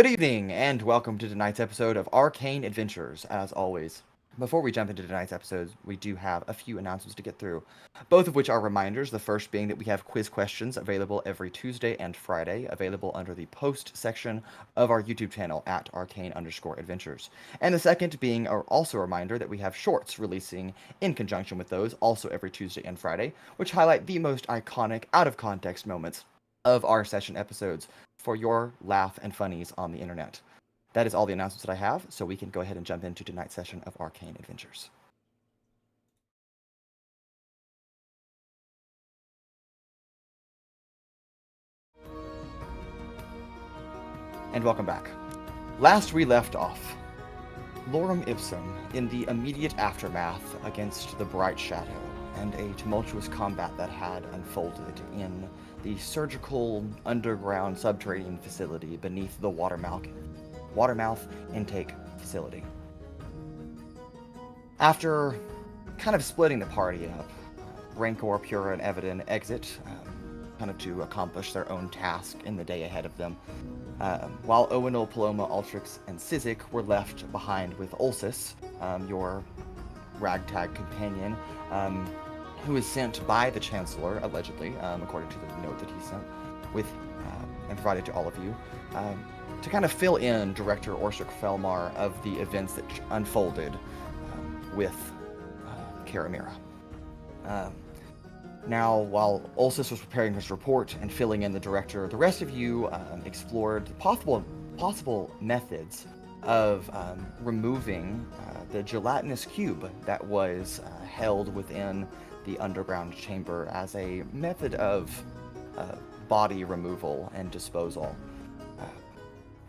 Good evening, and welcome to tonight's episode of Arcane Adventures, as always. Before we jump into tonight's episode, we do have a few announcements to get through, both of which are reminders. The first being that we have quiz questions available every Tuesday and Friday, available under the post section of our YouTube channel at Arcane_Adventures. And the second being also a reminder that we have shorts releasing in conjunction with those, also every Tuesday and Friday, which highlight the most iconic, out of context moments of our session episodes for your laugh and funnies on the internet. That is all the announcements that I have, so we can go ahead and jump into tonight's session of Arcane Adventures. And welcome back. Last we left off, Lorem Ipsum in the immediate aftermath against the Bright Shadow, and a tumultuous combat that had unfolded in the surgical underground subterranean facility beneath the Watermouth intake facility. After kind of splitting the party up, Rancor, Pura, and Evadin exit, kind of to accomplish their own task in the day ahead of them, while Owunul, Paloma, Altrix, and Sizik were left behind with Ulsis, your ragtag companion, who was sent by the Chancellor, allegedly, according to the note that he sent, and provided to all of you, to kind of fill in Director Orsic Felmar of the events that unfolded with Karamira. Now, while Ulsis was preparing his report and filling in the director, the rest of you explored possible methods of removing the gelatinous cube that was held within the underground chamber as a method of body removal and disposal.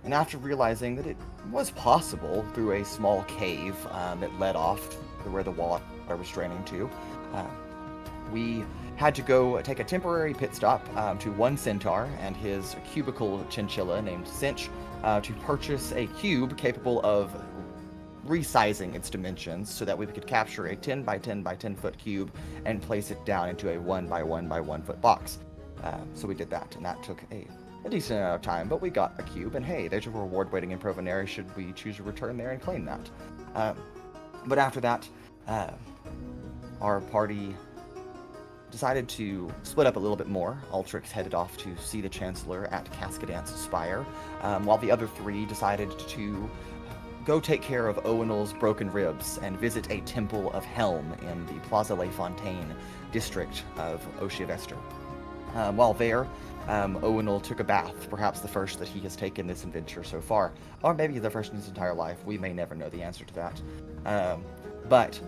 And after realizing that it was possible through a small cave that led off to where the water was draining to, we had to go take a temporary pit stop to one centaur and his cubicle chinchilla named Cinch to purchase a cube capable of resizing its dimensions so that we could capture a 10 by 10 by 10 foot cube and place it down into a 1 by 1 by 1 foot box. So we did that, and that took a decent amount of time, but we got a cube, and hey, there's a reward waiting in Provonere should we choose to return there and claim that. But after that, our party decided to split up a little bit more. Altrix headed off to see the Chancellor at Cascadance Spire, while the other three decided to go take care of Owunul's broken ribs and visit a Temple of Helm in the Plaza Les Fontaines district of Oshivester. While there, Owunul took a bath, perhaps the first that he has taken this adventure so far, or maybe the first in his entire life. We may never know the answer to that. But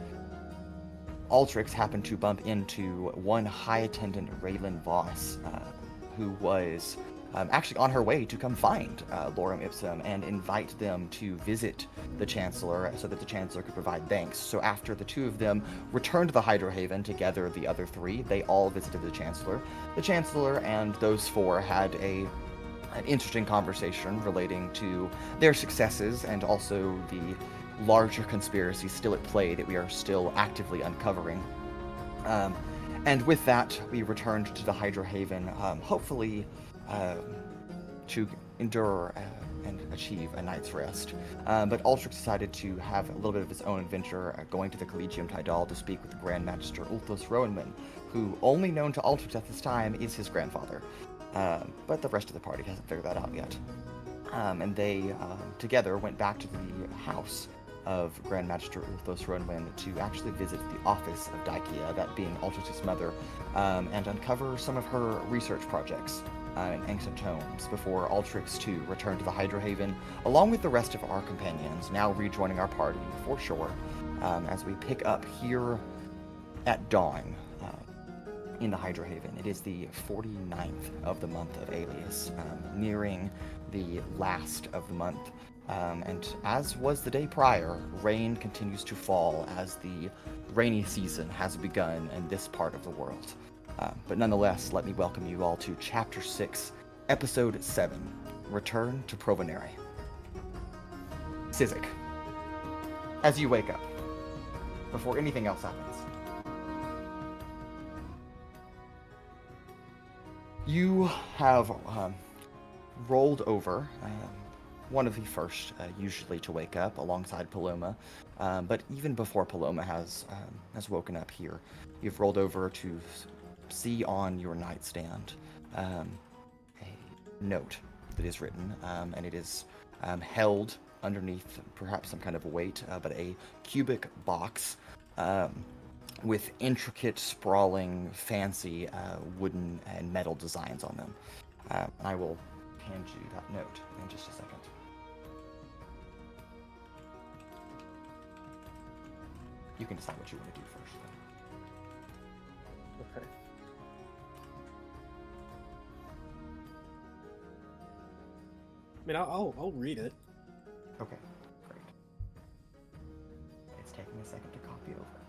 Altrix happened to bump into one high attendant Raylan Voss, who was actually on her way to come find Lorem Ipsum and invite them to visit the Chancellor so that the Chancellor could provide thanks. So after the two of them returned to the Hydrohaven to gather the other three, they all visited the Chancellor. The Chancellor and those four had an interesting conversation relating to their successes and also the larger conspiracy still at play that we are still actively uncovering. And with that, we returned to the Hydrohaven, hopefully to endure and achieve a night's rest. But Altrix decided to have a little bit of his own adventure, going to the Collegium Tidal to speak with the Grand Magister Ulthos Rowanman, who, only known to Altrix at this time, is his grandfather. But the rest of the party hasn't figured that out yet. And they, together, went back to the house of Grand Magister Ulthos Rowanman to actually visit the office of Daikia, that being Altrix's mother, and uncover some of her research projects in ancient tomes before Altrix too returned to the Hydrohaven, along with the rest of our companions, now rejoining our party for sure, as we pick up here at dawn in the Hydrohaven. It is the 49th of the month of Alias, nearing the last of the month. And as was the day prior, rain continues to fall as the rainy season has begun in this part of the world. But nonetheless, let me welcome you all to Chapter 6, Episode 7, Return to Provonere. Sizik, as you wake up, before anything else happens, you have rolled over one of the first, usually to wake up alongside Paloma. But even before Paloma has woken up here, you've rolled over to see on your nightstand a note that is written, and it is held underneath perhaps some kind of a weight, but a cubic box with intricate, sprawling, fancy wooden and metal designs on them. I will hand you that note in just a second. You can decide what you want to do first. Okay. I mean, I'll read it. Okay, great. It's taking a second to copy over.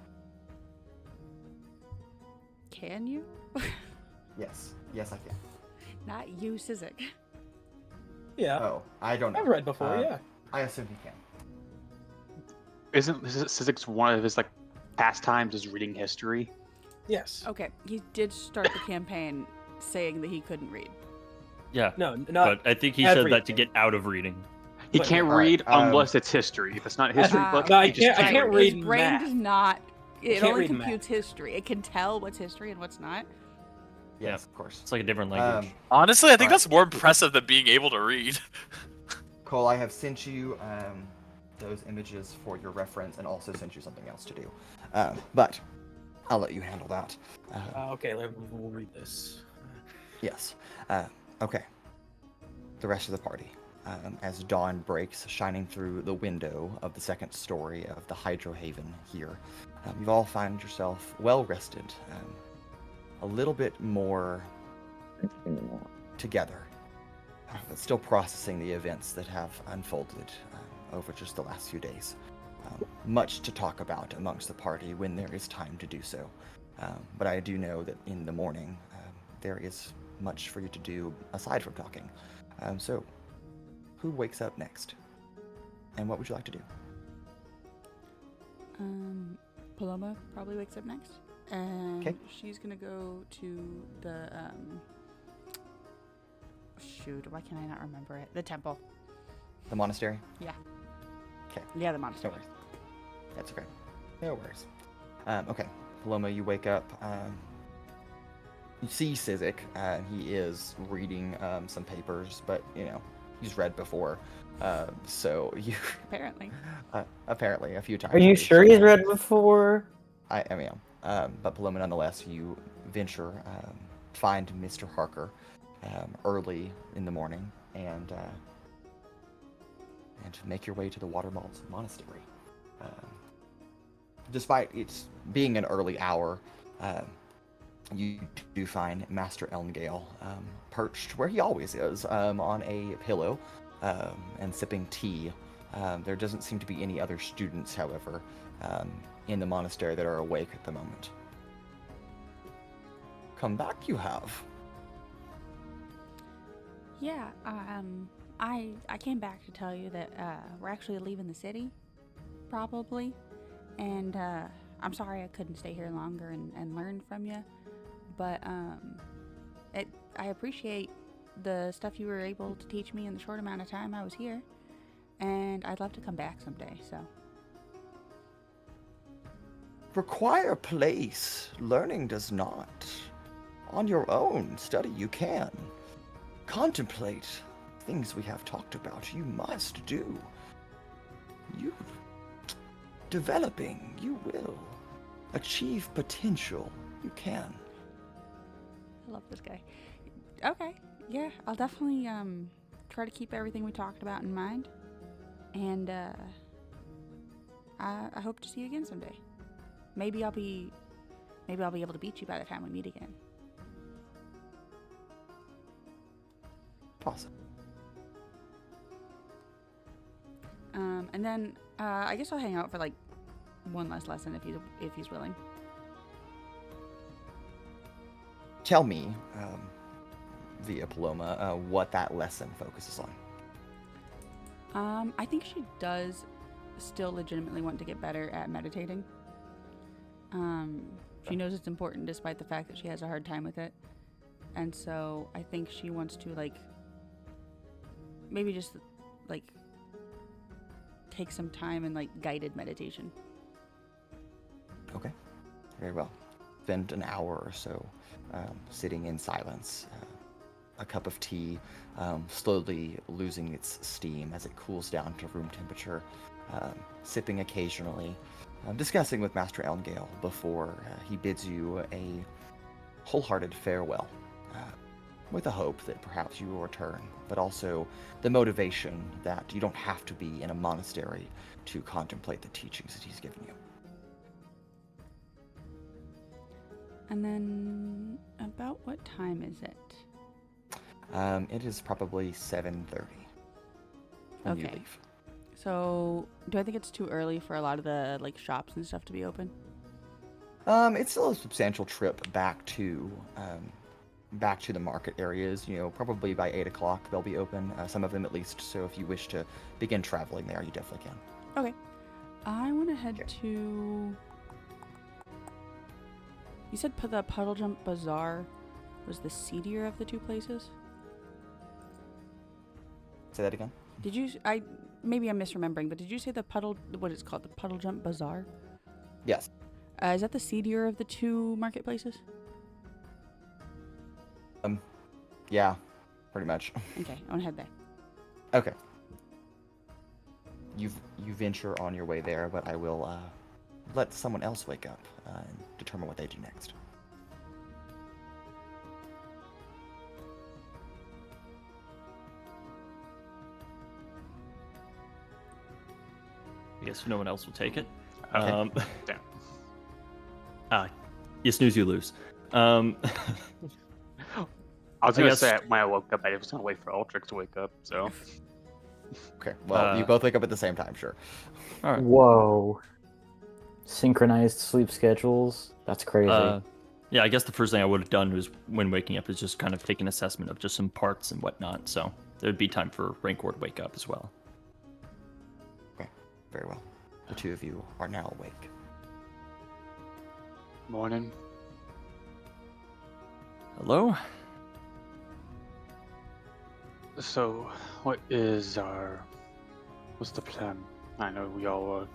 Can you? Yes, I can. Not you, Sizik. Yeah. Oh, I don't know. I've read before, yeah. I assume he can. Isn't Sizik's one of his like pastimes is reading history? Yes. Okay, he did start the campaign saying that he couldn't read. Yeah. No, not. But I think he said that to everything. get out of reading. He But- can't Alright, read unless it's history. If it's not a history book, No, I he just can't- I can't read His brain math. does not. It can't only read computes history. It can tell what's history and what's not. Yes, of course. It's like a different language. Honestly, I think Alright. that's more impressive than being able to read. Cole, I have sent you those images for your reference and also sent you something else to do. But I'll let you handle that. Okay, we'll read this. Yes. Okay. The rest of the party. As dawn breaks, shining through the window of the second story of the Hydro Haven here, you've all found yourself well rested, a little bit more together, but still processing the events that have unfolded over just the last few days. Much to talk about amongst the party when there is time to do so. But I do know that in the morning, there is much for you to do aside from talking. So, who wakes up next? And what would you like to do? Paloma probably wakes up next. And 'Kay. she's gonna go to the shoot, why can I not remember it? The temple. The monastery? Yeah. Okay. Yeah, the No monastery. worries. That's okay. No worries. Okay, Paloma, you wake up. You see Sizik. He is reading some papers, but he's read before. So you Apparently. apparently a few times. Are you at least. sure he's read before? I am. But Paloma, nonetheless, you venture, find Mr. Harker early in the morning, and make your way to the Watermalts Monastery. Despite its being an early hour, you do find Master Elmgale perched where he always is, on a pillow and sipping tea. There doesn't seem to be any other students, however, in the monastery that are awake at the moment. Come back, you have. Yeah, I came back to tell you that we're actually leaving the city, probably, and I'm sorry I couldn't stay here longer and learn from you, but I appreciate the stuff you were able to teach me in the short amount of time I was here, and I'd love to come back someday, so. Require place. Learning does not. On your own, study you can. Contemplate things we have talked about. You must do. You developing, you will. Achieve potential, you can. I love this guy. Okay, yeah, I'll definitely try to keep everything we talked about in mind, and I hope to see you again someday. Maybe I'll be able to beat you by the time we meet again. Awesome. And then I guess I'll hang out for like one last lesson if he's willing. Tell me, via Paloma, what that lesson focuses on. I think she does still legitimately want to get better at meditating. She knows it's important despite the fact that she has a hard time with it. And so I think she wants to, like, maybe just like take some time and like guided meditation. Okay, very well. Spend an hour or so sitting in silence. A cup of tea slowly losing its steam as it cools down to room temperature. Sipping occasionally. Discussing with Master Elngale before he bids you a wholehearted farewell. With a hope that perhaps you will return, but also the motivation that you don't have to be in a monastery to contemplate the teachings that he's given you. And then, about what time is it? It is probably 7:30 when you Okay. leave. So, do I think it's too early for a lot of the like shops and stuff to be open? It's still a substantial trip back to the market areas. You know, probably by 8 o'clock they'll be open. Some of them at least. So if you wish to begin traveling there, you definitely can. Okay. I want to head to. You said the Puddle Jump Bazaar was the seedier of the two places? Say that again. Did you? Maybe I'm misremembering, but did you say what it's called, the Puddle Jump Bazaar? Yes. Is that the seedier of the two marketplaces? Yeah, pretty much. Okay, I want to head there. Okay. You venture on your way there, but I will let someone else wake up and determine what they do next. I guess no one else will take it. Damn. You snooze, you lose. I was I gonna guess- say when I woke up, I was gonna wait for Altrix to wake up. So Okay. Well, you both wake up at the same time, sure. All right. Whoa. Synchronized sleep schedules? That's crazy. Yeah, I guess the first thing I would have done was when waking up is just kind of take an assessment of just some parts and whatnot. So there'd be time for Rancor to wake up as well. Okay. Very well. The two of you are now awake. morning. Hello? So, what's the plan? I know we all were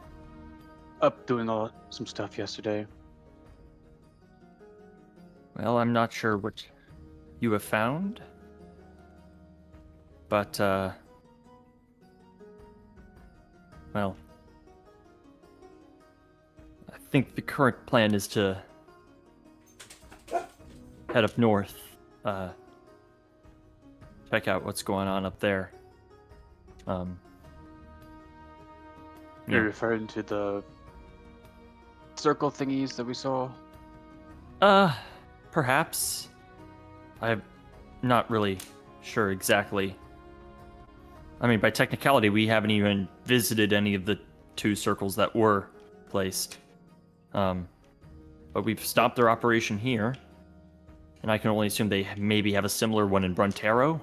up doing some stuff yesterday. Well, I'm not sure what you have found, but, well, I think the current plan is to head up north, check out what's going on up there. You're Yeah. referring to the circle thingies that we saw? Perhaps. I'm not really sure exactly. I mean, by technicality, we haven't even visited any of the two circles that were placed. But we've stopped their operation here. And I can only assume they maybe have a similar one in Bruntero.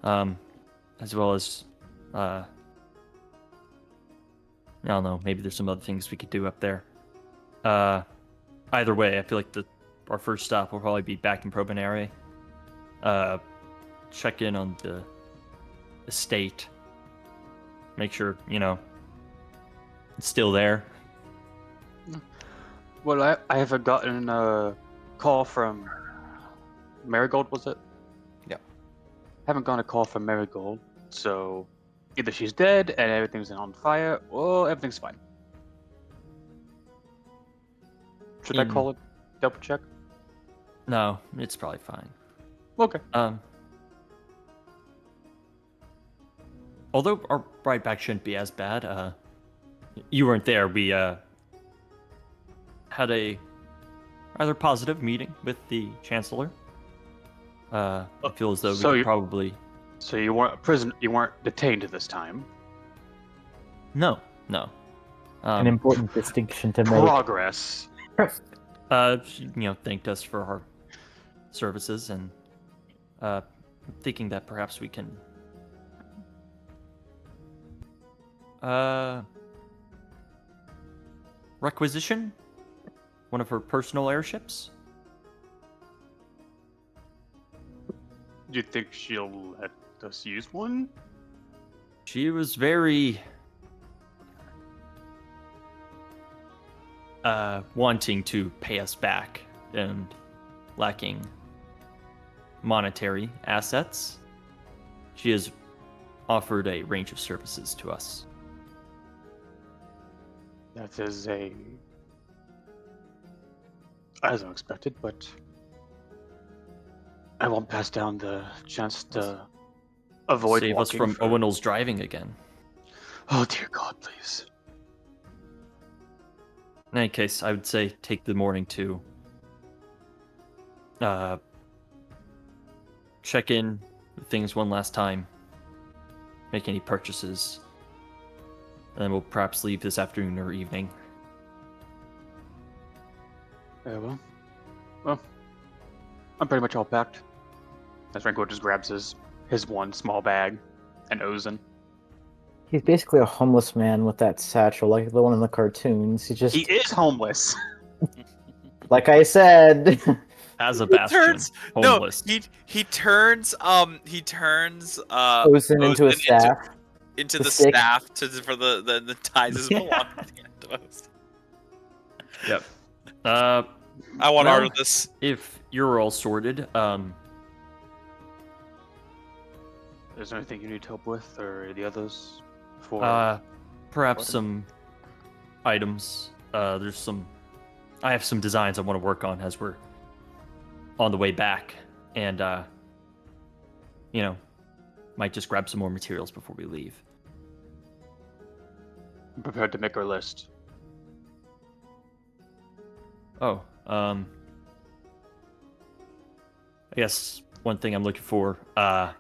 As well as, I don't know, maybe there's some other things we could do up there. Either way, I feel like our first stop will probably be back in Provonere. Check in on the estate. Make sure, it's still there. Well, I haven't gotten a call from Marigold, was it? Yep. Haven't gotten a call from Marigold, so either she's dead and everything's on fire, or everything's fine. Should I call it? Double check? No, it's probably fine. Okay. Although our ride back shouldn't be as bad. You weren't there. We had a rather positive meeting with the Chancellor. I feel as though So we you- could probably... So you weren't detained this time. No. An important distinction to make. Progress. She, thanked us for our services, and thinking that perhaps we can requisition one of her personal airships. Do you think she'll let us use one? She was very wanting to pay us back and lacking monetary assets. She has offered a range of services to us. That is as unexpected, but I won't pass down the chance to avoid Save us walking from for... Owunul's driving again. Oh dear God, please. In any case, I would say take the morning to check in with things one last time, make any purchases, and then we'll perhaps leave this afternoon or evening. Well, I'm pretty much all packed. As Rancor just grabs his one small bag and Ozen. He's basically a homeless man with that satchel, like the one in the cartoons. He is homeless. like I said. As a He bastion, turns homeless. he turns Ozen into a staff. into The the stick. staff for the ties his belongings at the end of us. Yep. I want Well, art of this. If you're all sorted, Is there anything you need help with, or the others? For perhaps what? some items. I have some designs I want to work on as we're on the way back, and might just grab some more materials before we leave. I'm prepared to make our list. Oh, I guess one thing I'm looking for, a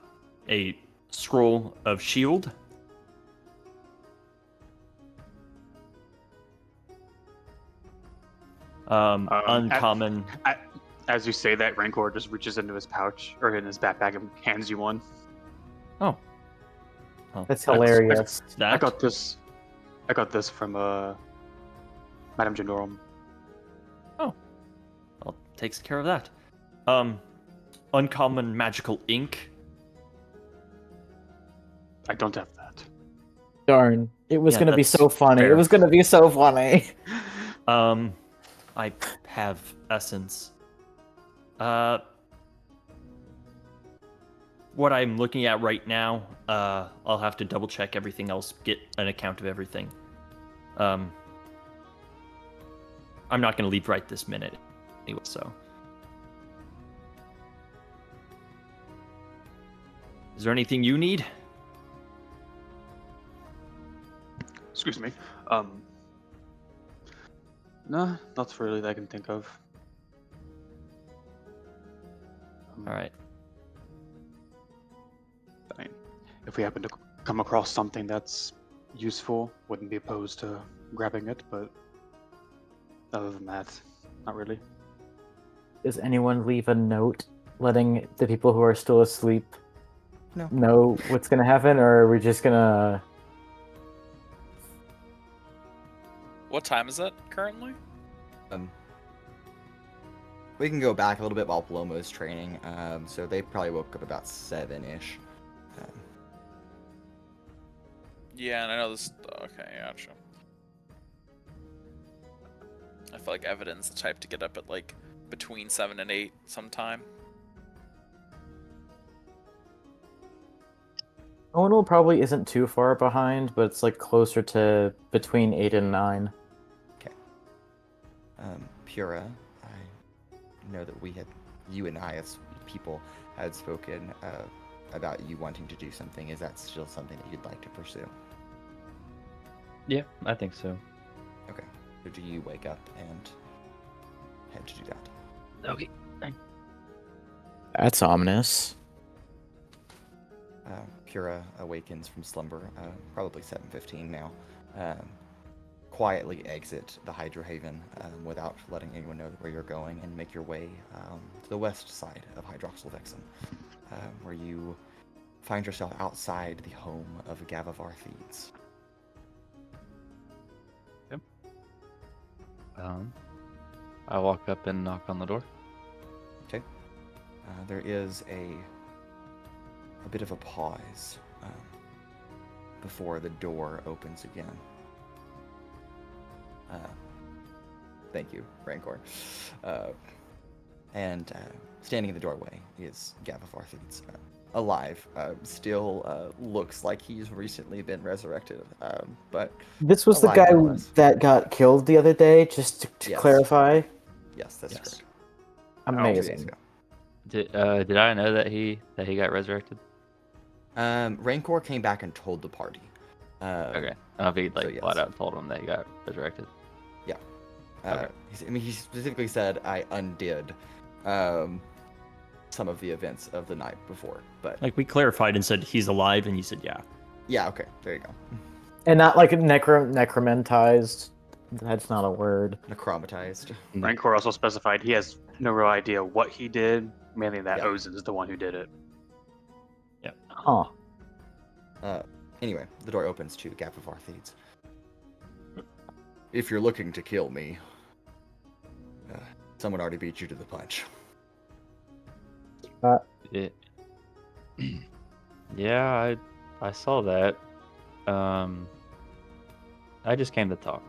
scroll of shield. Uncommon. As you say that, Rancor just reaches into his pouch or in his backpack and hands you one. Oh. Well, That's hilarious. That. I got this from Madame Gendorum. Oh. Well, takes care of that. Uncommon magical ink. I don't have that. Darn. It was Yeah, gonna be that's so funny. fair. It was gonna be so funny. I have essence. What I'm looking at right now, I'll have to double check everything else, get an account of everything. I'm not going to leave right this minute anyway, so. Is there anything you need? Excuse me. No, not really that I can think of. All right. I mean, if we happen to come across something that's useful, wouldn't be opposed to grabbing it, but other than that, not really. Does anyone leave a note letting the people who are still asleep No. know what's gonna happen, or are we just gonna... What time is it currently? We can go back a little bit while Paloma is training. So they probably woke up about 7-ish. Yeah, and I know this. Okay, gotcha. I feel like Evadin's the type to get up at like between 7 and 8 sometime. Owunul probably isn't too far behind, but it's like closer to between 8 and 9. Pura, I know that you and I as people had spoken about you wanting to do something. Is that still something that you'd like to pursue? Yeah, I think so. Okay. So do you wake up and head to do that? Okay. That's ominous. Pura awakens from slumber, probably 7:15 now. Quietly exit the Hydrohaven without letting anyone know where you're going, and make your way to the west side of Hydroxyl Vexen, where you find yourself outside the home of Gavavar Thieves. Yep. I walk up and knock on the door. Okay. There is a a bit of a pause before the door opens again. Thank you, Rancor. And standing in the doorway is Gavavar Thieves, alive. Still looks like he's recently been resurrected, but This was the alive guy nonetheless. that got killed the other day, just to Yes. clarify. Yes, that's Yes. correct. 2 days Amazing. ago. Did I know that he got resurrected? Rancor came back and told the party. Okay. I don't know if he like yes. flat out told him that he got resurrected. Okay. He specifically said I undid some of the events of the night before, but Like we clarified and said he's alive, and you said yeah. yeah, okay, there you go. And not like necromentized. That's not a word. Necromatized. Rancor also specified he has no real idea what he did, mainly that Yeah. Owens is the one who did it. Huh. Anyway, the door opens to Gavavar Thieves. If you're looking to kill me, someone already beat you to the punch. It, yeah, I saw that. I just came to talk.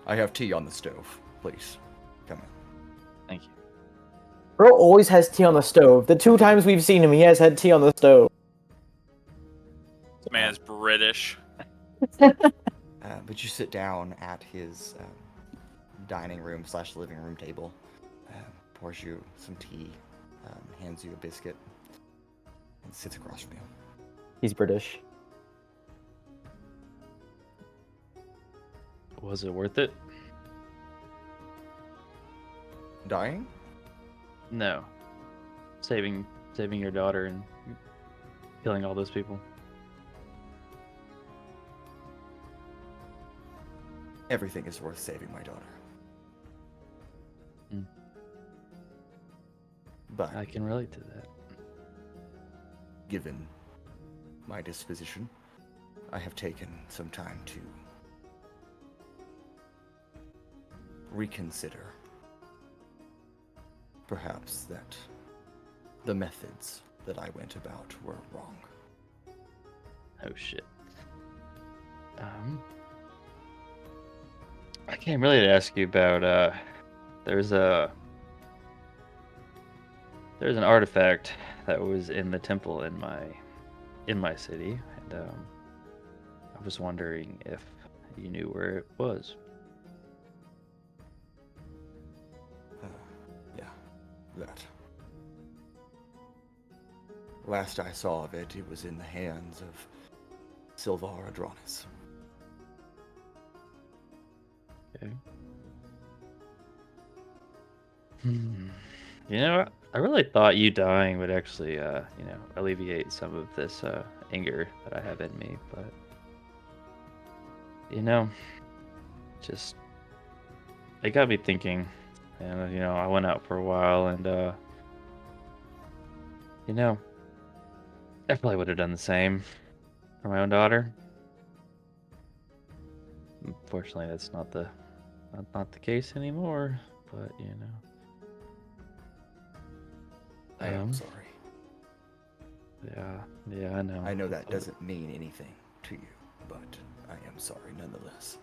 I have tea on the stove. Please, come in. Thank you. Bro always has tea on the stove. The 2 times we've seen him, he has had tea on the stove. This man is British. But you sit down at his dining room / living room table, pours you some tea, hands you a biscuit, and sits across from you. He's British. Was it worth it? Dying? No. Saving your daughter and killing all those people. Everything is worth saving my daughter. Mm. But I can relate to that. given my disposition, I have taken some time to reconsider. Perhaps that the methods that I went about were wrong. Oh shit. I came really to ask you about there's an artifact that was in the temple in my city, and I was wondering if you knew where it was. Yeah, that. Last I saw of it, it was in the hands of Silvar Adranis. Okay. You know, I really thought you dying would actually, alleviate some of this anger that I have in me, but just it got me thinking, and I went out for a while, and I probably would have done the same for my own daughter. Unfortunately, that's not the case anymore, but I am sorry. Yeah, I know. I know that doesn't mean anything to you, but I am sorry nonetheless.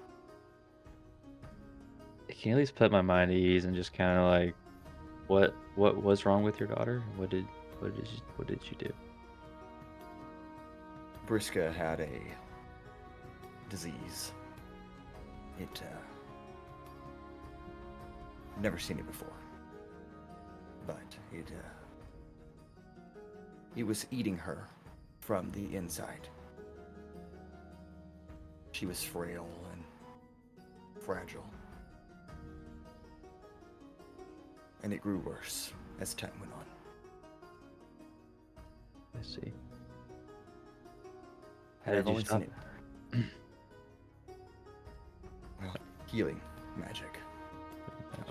Can you at least put my mind at ease and just kind of like, what was wrong with your daughter? What did you do? Briska had a disease. It, never seen it before. But it was eating her from the inside. She was frail and fragile. And it grew worse as time went on. I see. How And did I've you only stop seen it. Well, healing magic.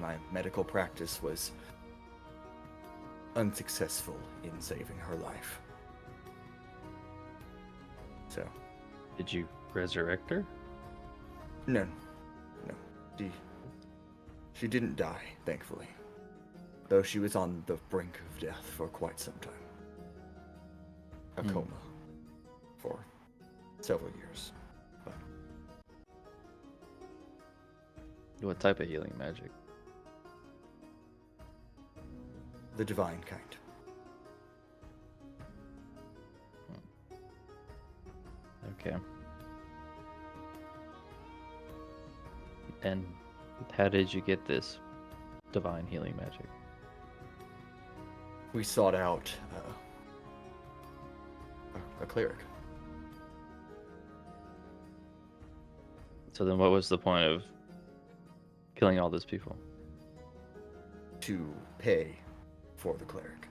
My medical practice was unsuccessful in saving her life. So, Did you resurrect her? no. She didn't die, thankfully. though she was on the brink of death for quite some time. A coma for several years. But What type of healing magic? the divine kind. Okay. And how did you get this divine healing magic? We sought out a cleric. So then what was the point of killing all those people? To pay for the cleric.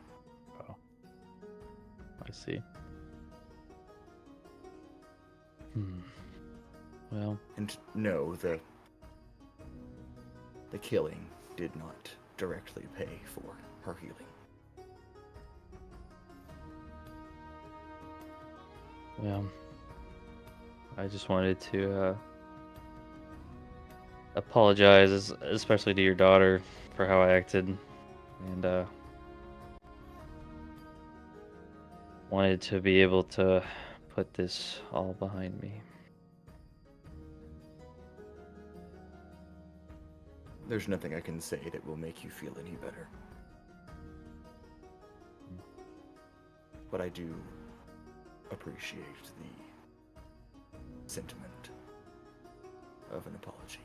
Oh. I see. Well, And no, the killing did not directly pay for her healing. well, I just wanted to apologize, especially to your daughter, for how I acted, and wanted to be able to put this all behind me. There's nothing I can say that will make you feel any better. But I do appreciate the sentiment of an apology.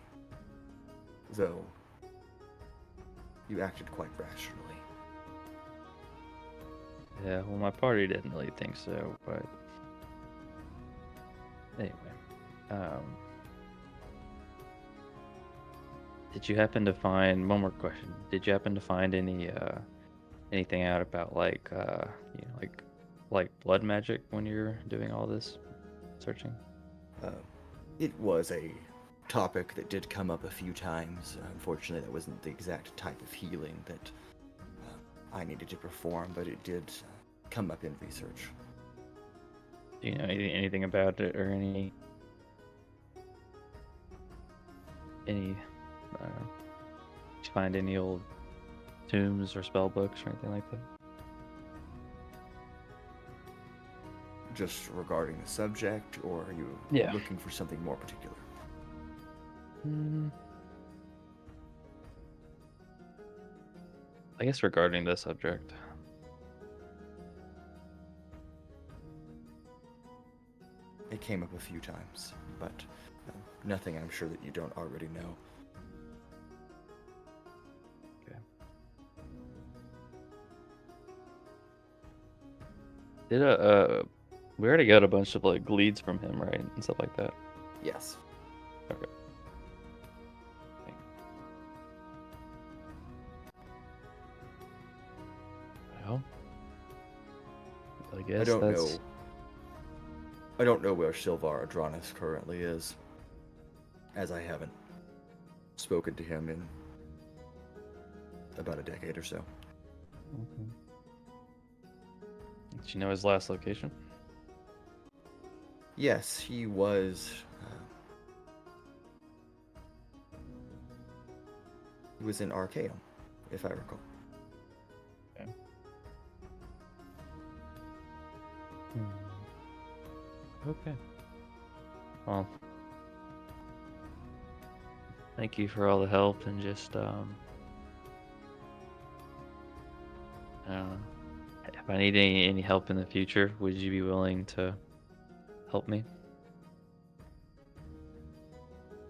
Though, you acted quite rationally. Yeah, well, my party didn't really think so, but anyway, did you happen to find one more question? Did you happen to find anything out about like blood magic when you're doing all this searching? It was a topic that did come up a few times. Unfortunately, that wasn't the exact type of healing that I needed to perform, but it did come up in research. Do you know anything about it, or any did you find any old tombs or spell books or anything like that? Just regarding the subject, or are you Yeah. looking for something more particular? I guess regarding the subject. It came up a few times, but nothing I'm sure that you don't already know. Did we already got a bunch of like leads from him, right, and stuff like that. Yes. Okay. Well, I guess I don't that's... know. I don't know where Silvar Adranis currently is, as I haven't spoken to him in about a decade or so. Mhm. Did you know his last location? Yes, he was. He was in Arcane, if I recall. Okay. Okay. Well, thank you for all the help, and just if I need any help in the future, would you be willing to help me?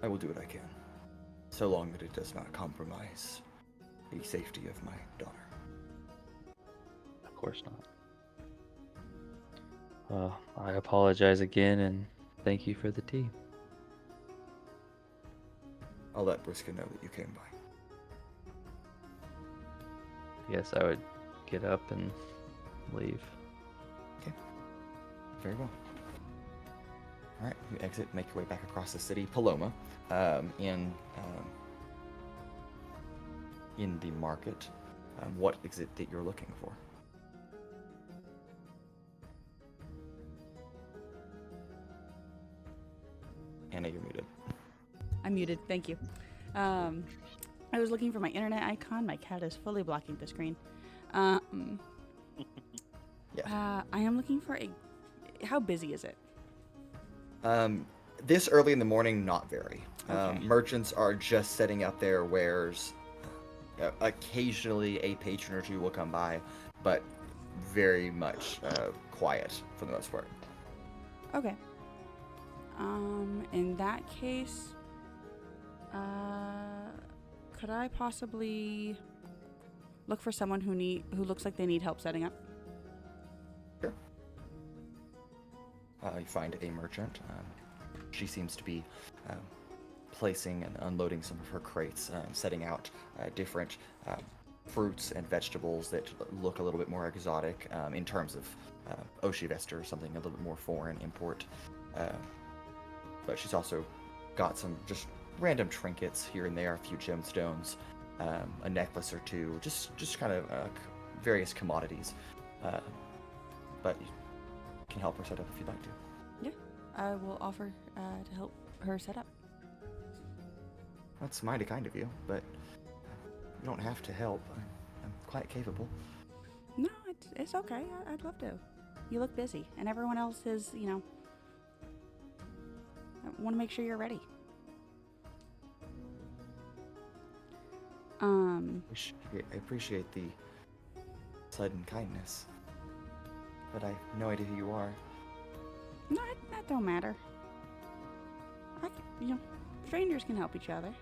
I will do what I can, so long that it does not compromise the safety of my daughter. Of course not. Well, I apologize again, and thank you for the tea. I'll let Briska know that you came by. Yes, I would get up and leave. Okay. Very well. All right, you exit, make your way back across the city. Paloma, in the market, what is it that you're looking for? Anna, you're muted. I'm muted. Thank you. I was looking for my internet icon. My cat is fully blocking the screen. Yeah. I am looking for a. How busy is it? This early in the morning, not very. Okay. Merchants are just setting up their wares. Occasionally, a patron or two will come by, but very much quiet for the most part. Okay. In that case, could I possibly look for someone who looks like they need help setting up? Sure. You find a merchant. She seems to be placing and unloading some of her crates, setting out different fruits and vegetables that look a little bit more exotic in terms of Oshivester, something a little bit more foreign import. But she's also got some just random trinkets here and there, a few gemstones, a necklace or two, just kind of various commodities. But you can help her set up if you'd like to. Yeah, I will offer to help her set up. That's mighty kind of you, but you don't have to help. I'm quite capable. No, it's okay. I'd love to. You look busy, and everyone else is, I want to make sure you're ready. I appreciate the sudden kindness, but I have no idea who you are. No, that don't matter. Strangers can help each other.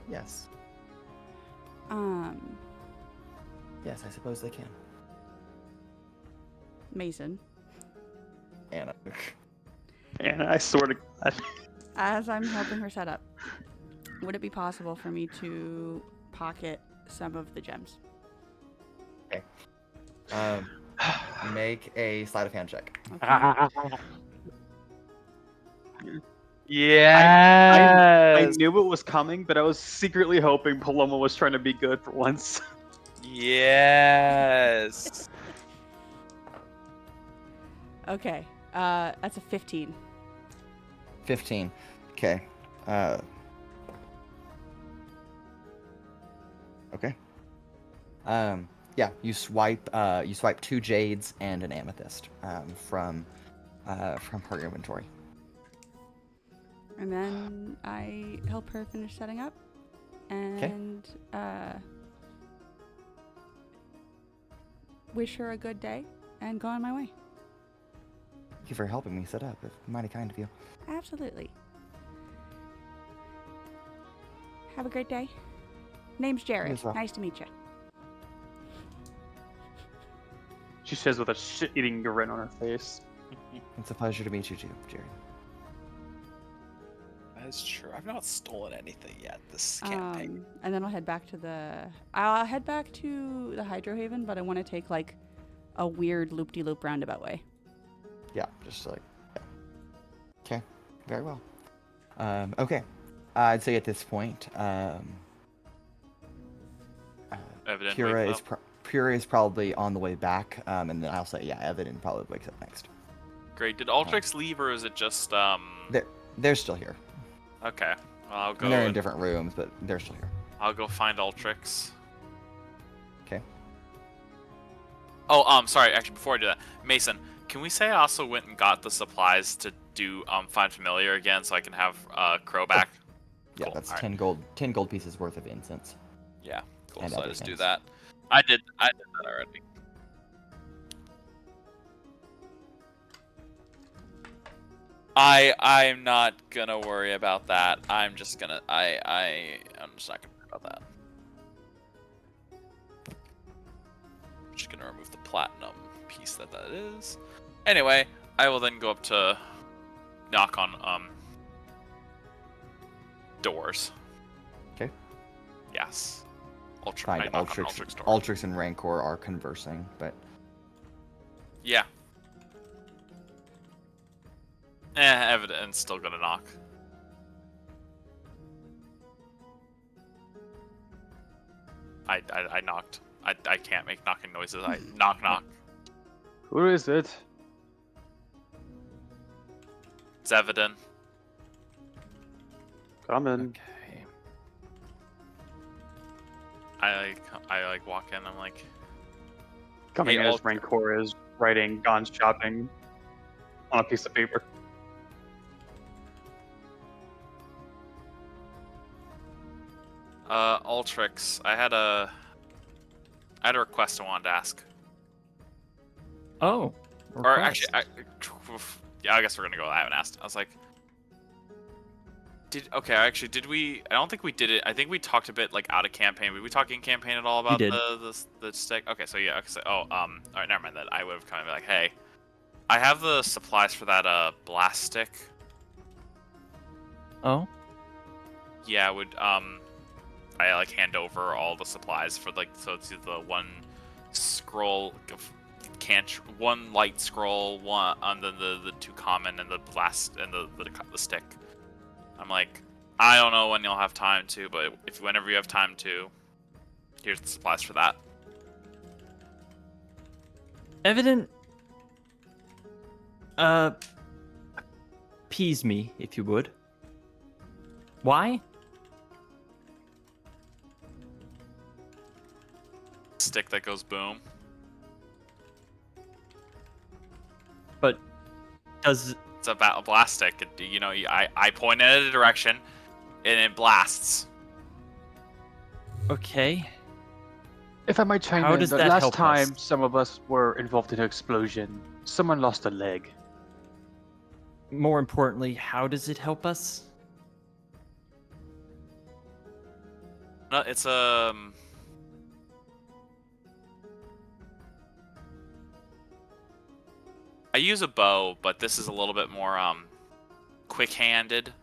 Yes. Yes, I suppose they can. Mason, Anna. And I sort of. as I'm helping her set up, would it be possible for me to pocket some of the gems? Okay. Make a sleight of hand check. Yes. I knew it was coming, but I was secretly hoping Paloma was trying to be good for once. Yes. Okay, that's a 15. 15. Okay. Okay. Yeah, you swipe 2 jades and an amethyst from her inventory. And then I help her finish setting up, and wish her a good day, and go on my way. Thank you for helping me set up. It's mighty kind of you. Absolutely. Have a great day. Name's Jared. as well. Nice to meet you. She says with a shit-eating grin on her face. It's a pleasure to meet you too, Jerry. That's true. I've not stolen anything yet this campaign. And then I'll head back to the Hydro Haven, but I want to take like a weird loop-de-loop roundabout way. Yeah, just like, yeah. Okay, very well. Okay, I'd say at this point, Evidently, Pura is probably on the way back, and then I'll say, yeah, Evadin probably wakes up next. Great. Did Altrix leave, or is it just They're still here. Okay. Well, I'll go. And they're in different rooms, but they're still here. I'll go find Altrix. Okay. Oh, sorry. Actually, before I do that, Mason, can we say I also went and got the supplies to do Find Familiar again, so I can have Crow back? Yeah, Cool. that's All right. 10 gold pieces worth of incense. Yeah. Cool. And So I other just do things. that. I did that already. I'm not gonna worry about that. I'm just gonna I'm just not gonna worry about that. I'm just gonna remove the platinum piece that is. Anyway, I will then go up to knock on doors. Okay. Yes. Find I knock on Altrix. Altrix door. Altrix and Rancor are conversing, but Yeah. Evident's still gonna knock. I knocked. I can't make knocking noises. I knock. Who is it? It's Evadin. Come in. Okay. I walk in. I'm like, Coming Hey, in as Altrix. Rancor is writing Gone Shopping on a piece of paper. Altrix, I had a request I wanted to ask. Oh. Or actually, yeah, I guess we're gonna go. I haven't asked. I was like, did we? I don't think we did it. I think we talked a bit like out of campaign. Did we talk in campaign at all about did. the stick? Okay, so yeah. All right, never mind that. I would have kind of been like, hey, I have the supplies for that blast stick. Oh. Yeah, I like hand over all the supplies for so it's the one scroll of one light scroll, one on the two common and the blast and the stick. I'm like, I don't know when you'll have time to, but whenever you have time to, here's the supplies for that. Evadin, appease me, if you would. Why? Stick that goes boom. But does It's a blast stick. I point in a direction, and it blasts. okay? If I might chime How in, does the that last help time us? some of us were involved in an explosion, someone lost a leg. More importantly, how does it help us? No, it's I use a bow, but this is a little bit more quick-handed,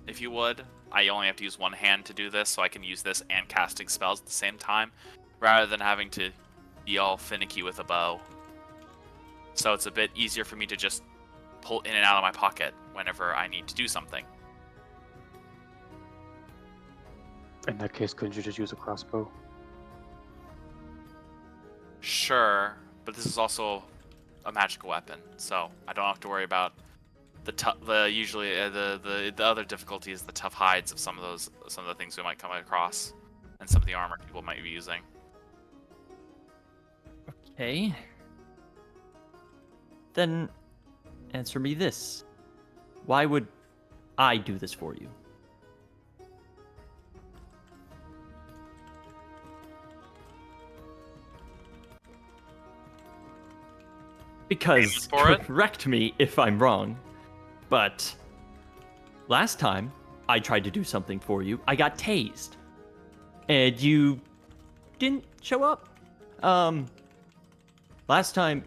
if you would. I only have to use one hand to do this, so I can use this and casting spells at the same time, rather than having to be all finicky with a bow. So it's a bit easier for me to just pull in and out of my pocket whenever I need to do something. In that case, couldn't you just use a crossbow? Sure, but this is also a magical weapon, so I don't have to worry about the other difficulty is the tough hides of some of the things we might come across, and some of the armor people might be using. Okay. Then answer me this. Why would I do this for you? Because, For it? correct me if I'm wrong, but last time I tried to do something for you, I got tased. And you didn't show up. Last time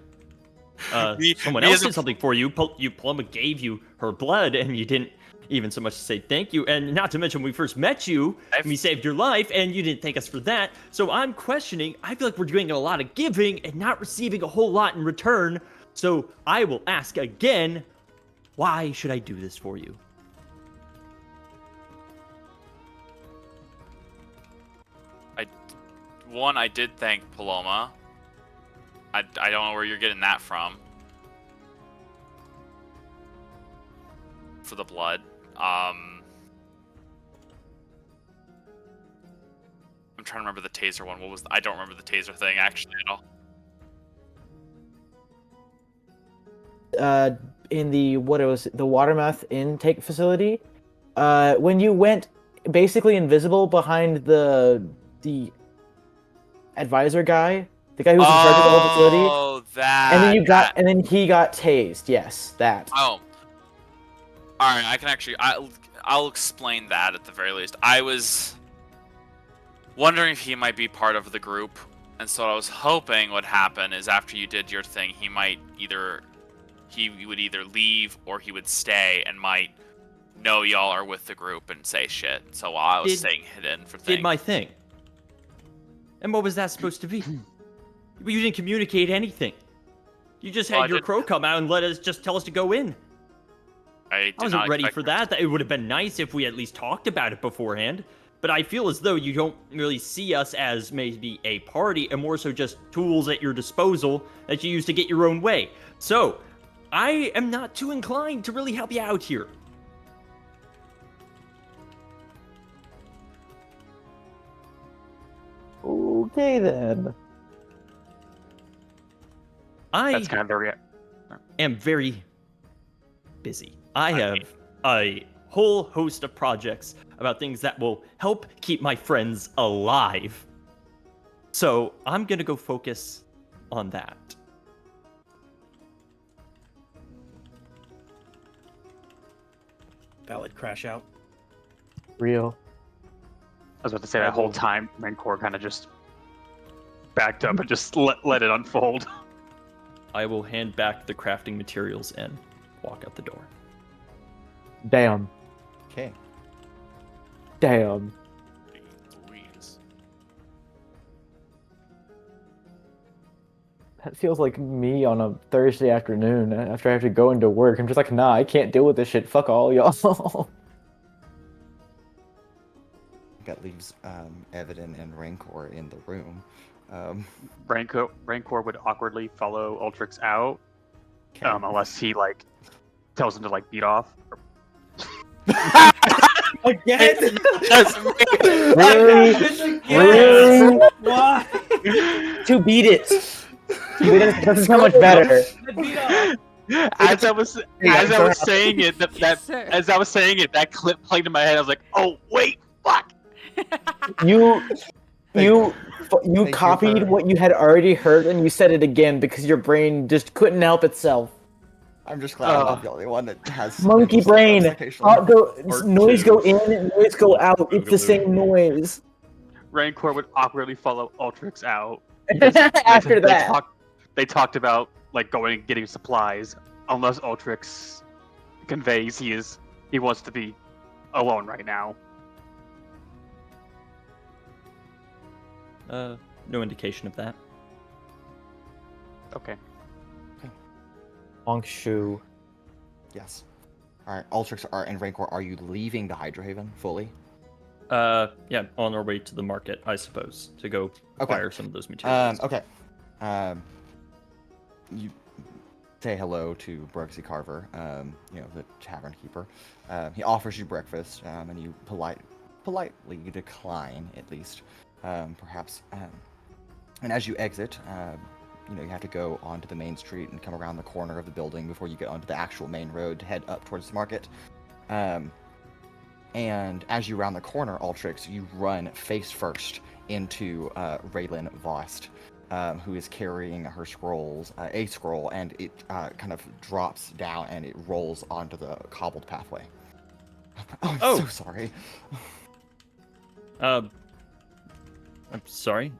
someone else did something for you, Paloma gave you her blood, and you didn't even so much to say thank you. And not to mention, when we first met you, we saved your life, and you didn't thank us for that. So I'm questioning, I feel like we're doing a lot of giving and not receiving a whole lot in return. So I will ask again, why should I do this for you? I did thank Paloma. I don't know where you're getting that from. For the blood. I'm trying to remember the taser one. I don't remember the taser thing actually at all. In the the Watermouth intake facility, when you went basically invisible behind the advisor guy, the guy who was in charge of the whole facility. Oh, that. And then he got tased. Yes, that. Oh. All right, I can actually. I'll explain that at the very least. I was wondering if he might be part of the group, and so what I was hoping would happen is after you did your thing, he would either leave or he would stay and might know y'all are with the group and say shit. So while I was staying hidden for things. Did my thing. And what was that supposed to be? You didn't communicate anything. You just had your crow come out and tell us to go in. I wasn't ready for that. It would have been nice if we at least talked about it beforehand. But I feel as though you don't really see us as maybe a party, and more so just tools at your disposal that you use to get your own way. So, I am not too inclined to really help you out here. Ooh. Okay then. That's I kind of the am very busy. I have a whole host of projects about things that will help keep my friends alive. So I'm gonna go focus on that. Valid crash out. Real. I was about to say that whole time, Rancor kind of just backed up and just let it unfold. I will hand back the crafting materials and walk out the door. Damn. Okay. Damn. Louise. That feels like me on a Thursday afternoon after I have to go into work. I'm just like, nah, I can't deal with this shit. Fuck all y'all. That leaves Evadin and Rancor in the room. Rancor would awkwardly follow Altrix out, Okay. unless he like tells him to like beat off. Again? That's me. Really? Why? To beat it. It doesn't sound much better. As I was saying it, Yes, sir. as I was saying it, that clip played in my head. I was like, oh wait, fuck. You you copied for- what you had already heard and you said it again because your brain just couldn't help itself. I'm just glad I'm not the only one that has Monkey mental brain. self-expectation. Noise two. go in, noise go out. It's the Boogaloo. same noise. Rancor would awkwardly follow Altrix out. After that. They talked about like going and getting supplies. Unless Altrix conveys he wants to be alone right now. No indication of that. Okay. Long shoe. Yes. All right, Altrix and Rancor, are you leaving the Hydra Haven fully? Yeah, on our way to the market, I suppose, to go acquire some of those materials. Okay. You say hello to Brugsy Carver, the tavern keeper. He offers you breakfast, and you politely decline, at least, perhaps. And as you exit, you have to go onto the main street and come around the corner of the building before you get onto the actual main road to head up towards the market. And as you round the corner, Altrix, you run face first into Raylan Vost, who is carrying her scrolls, a scroll, and it kind of drops down and it rolls onto the cobbled pathway. I'm so sorry. I'm sorry.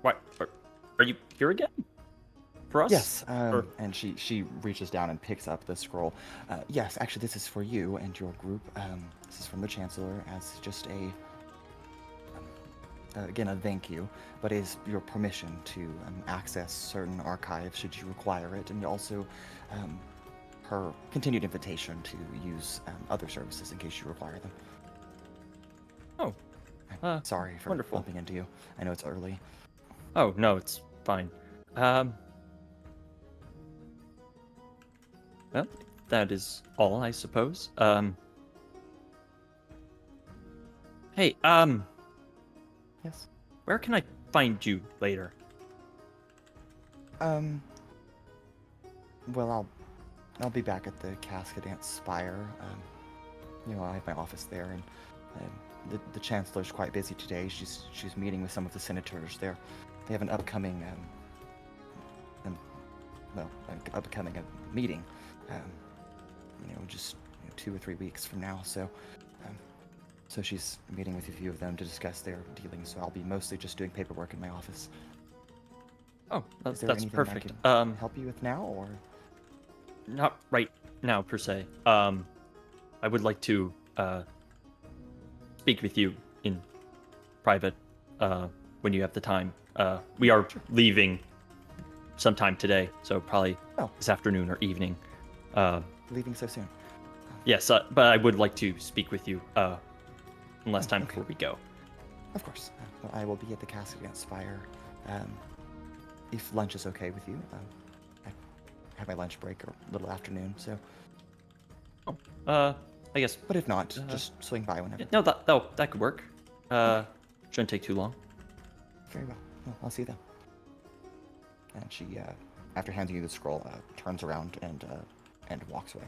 What? Are you here again? For us? Yes, and she reaches down and picks up the scroll. Yes, actually, this is for you and your group. This is from the Chancellor as just again, a thank you, but is your permission to access certain archives should you require it, and also her continued invitation to use other services in case you require them. Oh. I'm sorry for wonderful. bumping into you. I know it's early. Oh, no, it's fine. Well, that is all, I suppose. Hey, Yes. where can I find you later? Well, I'll be back at the Cascadant Spire. I have my office there, and the Chancellor's quite busy today. She's meeting with some of the senators. They have an upcoming meeting. Just 2 or 3 weeks from now. So she's meeting with a few of them to discuss their dealings. So I'll be mostly just doing paperwork in my office. Oh, Is there that's anything perfect. I can help you with now, or? Not right now, per se. I would like to speak with you in private when you have the time. We are leaving sometime today, so probably this afternoon or evening. Leaving so soon? Yes, but I would like to speak with you one last time before we go. Of course. Well, I will be at the Cascadant Spire. If lunch is okay with you, I have my lunch break or little afternoon, so. I guess. But if not, just swing by whenever. No, that could work. Shouldn't take too long. Very well. Well, I'll see you then. And she, after handing you the scroll, turns around and walks away.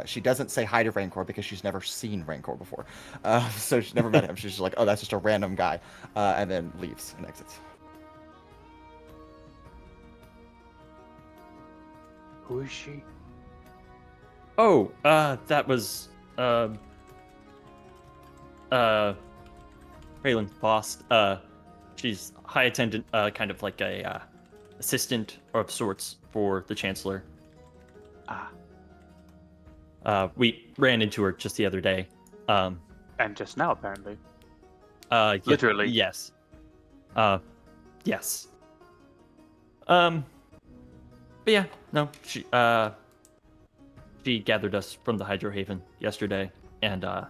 She doesn't say hi to Rancor because she's never seen Rancor before. So she's never met him. She's just like, oh, that's just a random guy. And then leaves and exits. Who is she? Oh, that was Raylan's boss. She's high attendant, kind of like a assistant of sorts for the Chancellor. We ran into her just the other day. And just now, apparently. Literally. Yes. Yes. But yeah, no, she gathered us from the Hydro Haven yesterday, and yeah.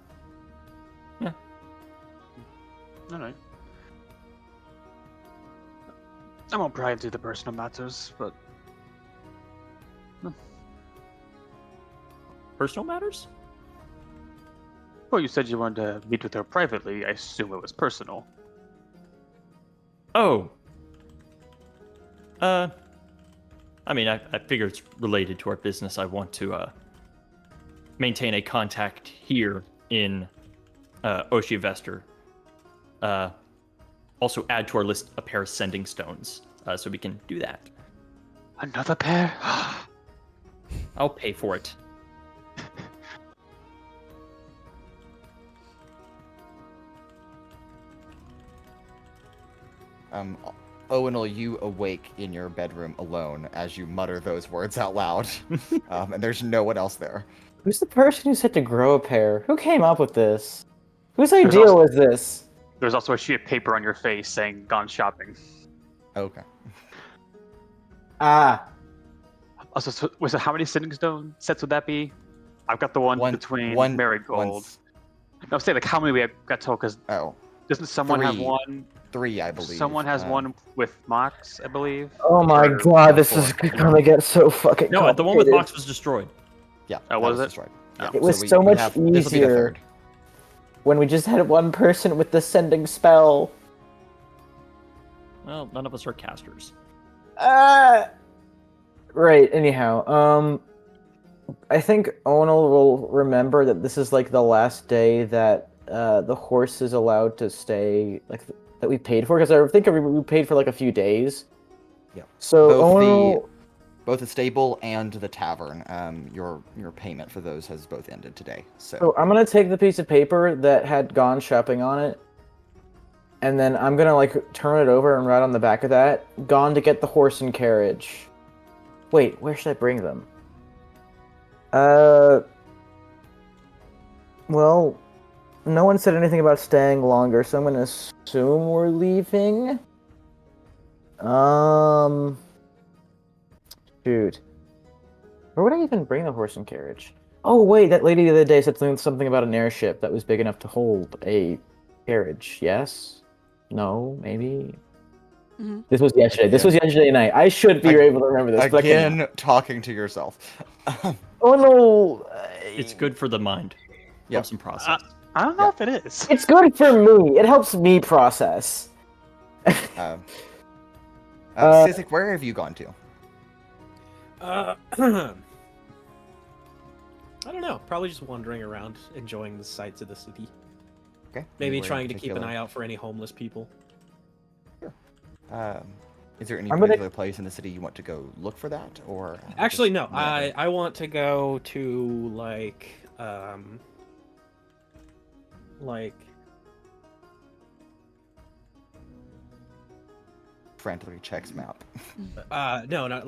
All right. I won't pry into the personal matters, but Personal matters? well, you said you wanted to meet with her privately. I assume it was personal. Oh. I mean, I figure it's related to our business. I want to maintain a contact here in Oshivester. Also add to our list a pair of sending stones, so we can do that. Another pair? I'll pay for it. Owunul, you awake in your bedroom alone as you mutter those words out loud. And there's no one else there. Who's the person who said to grow a pair? Who came up with this? Whose idea was this? There's also a sheet of paper on your face saying "gone shopping." Okay. Also, so how many sending stone sets would that be? I've got the one between Marigold. No, I'm saying like how many we got told because doesn't someone have one? 3, I believe. Someone has one with Mox, I believe. Oh my god, this is gonna get so fucking No, the one with Mox was destroyed. Yeah. Oh, was it? Destroyed. Yeah. It was so much easier when we just had one person with the sending spell. Well, none of us are casters. Right, anyhow, I think Owunul will remember that this is like the last day that the horse is allowed to stay, like, that we paid for, because I think we paid for like a few days. Yeah. So both the stable and the tavern, your payment for those has both ended today. So I'm gonna take the piece of paper that had gone shopping on it, and then I'm gonna like turn it over and write on the back of that, "Gone to get the horse and carriage." Wait, where should I bring them? Well, no one said anything about staying longer, so I'm gonna assume we're leaving. Shoot. Where would I even bring the horse and carriage? Oh wait, that lady the other day said something about an airship that was big enough to hold a carriage. Yes? No? Maybe? Mm-hmm. This was yesterday. This was yesterday night. I should be able to remember this. Again, talking to yourself. Oh no! It's good for the mind. Helps them process. I don't know if it is. It's good for me. It helps me process. Sizik, where have you gone to? I don't know. Probably just wandering around, enjoying the sights of the city. Okay. Maybe trying to keep an eye out for any homeless people. Sure. Is there any particular place in the city you want to go look for that, or? Actually, no. I want to go to frantically checks map. No, not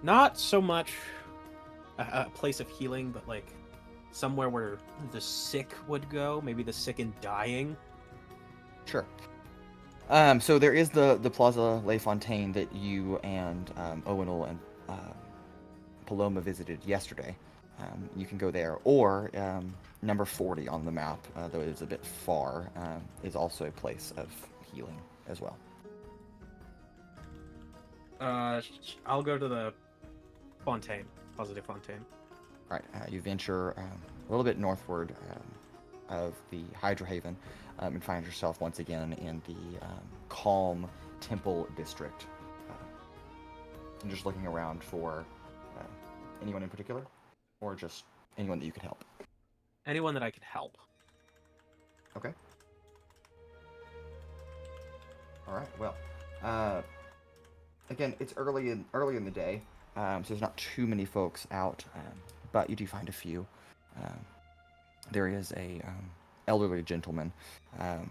not so much a place of healing, but like somewhere where the sick would go, maybe the sick and dying. Sure. So there is the Plaza Les Fontaines that you and Owunul and Paloma visited yesterday. You can go there, or number 40 on the map, though it is a bit far, is also a place of healing as well. I'll go to the Fontaine, Plaza de Fontaine. Right. You venture a little bit northward of the Hydra Haven, and find yourself once again in the calm temple district. And just looking around for anyone in particular, or just anyone that you could help. Anyone that I could help. Okay. All right. Well, again, it's early in the day, so there's not too many folks out, but you do find a few. There is a elderly gentleman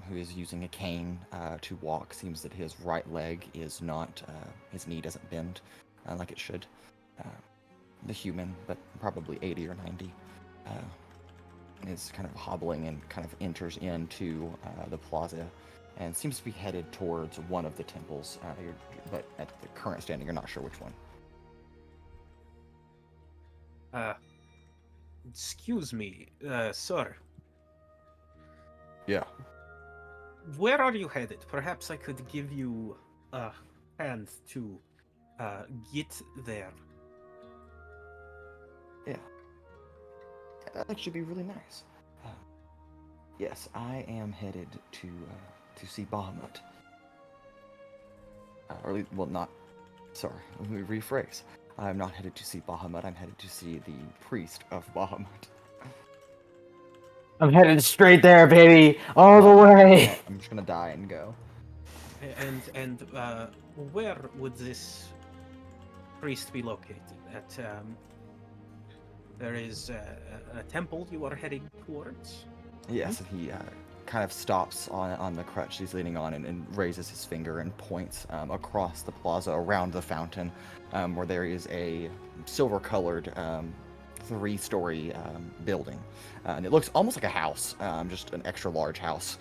who is using a cane to walk. Seems that his right leg is not, his knee doesn't bend like it should. The human, but probably 80 or 90, is kind of hobbling and kind of enters into the plaza and seems to be headed towards one of the temples, but at the current standing, you're not sure which one. Excuse me, sir. Yeah. Where are you headed? Perhaps I could give you a hand to get there. Yeah. That'd actually be really nice. Yes, I am headed to see Bahamut. Or at least, well, not. Sorry, let me rephrase. I'm not headed to see Bahamut. I'm headed to see the priest of Bahamut. I'm headed straight there, baby, all the way. I'm just gonna die and go. And where would this priest be located? At there is a temple you are heading towards. Yes, and he kind of stops on the crutch he's leaning on and raises his finger and points across the plaza around the fountain, where there is a silver-colored 3-story building. And it looks almost like a house, just an extra large house.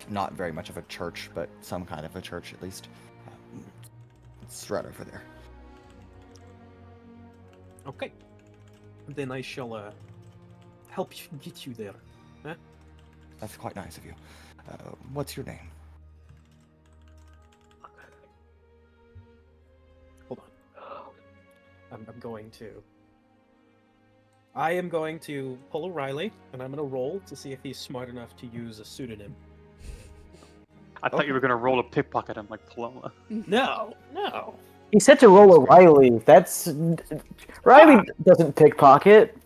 Not very much of a church, but some kind of a church at least. It's right over there. Okay. Then I shall help you get you there. Huh? That's quite nice of you. What's your name? Hold on. I am going to pull a Riley, and I'm going to roll to see if he's smart enough to use a pseudonym. I thought you were gonna roll a pickpocket him like Paloma. No. He said to roll a Riley. That's Riley doesn't pickpocket.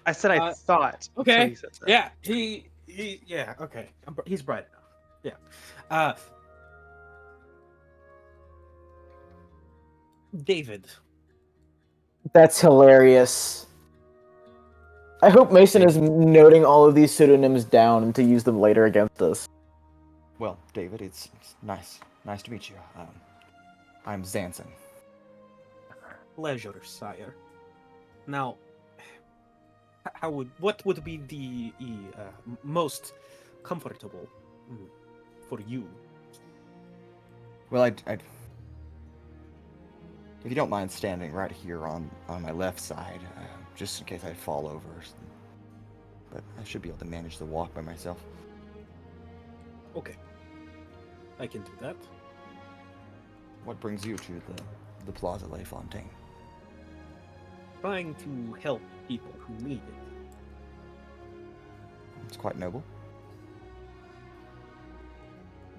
I said I thought. Okay. He said that. Yeah. He. Yeah. Okay. He's bright enough. Yeah. David. That's hilarious. I hope Mason is noting all of these pseudonyms down to use them later against us. Well, David, it's nice to meet you. I'm Zanson. Pleasure, sire. Now, what would be the most comfortable for you? Well, I'd if you don't mind standing right here on my left side, just in case I fall over. But I should be able to manage the walk by myself. Okay. I can do that. What brings you to the Plaza Les Fontaines? Trying to help people who need it. It's quite noble.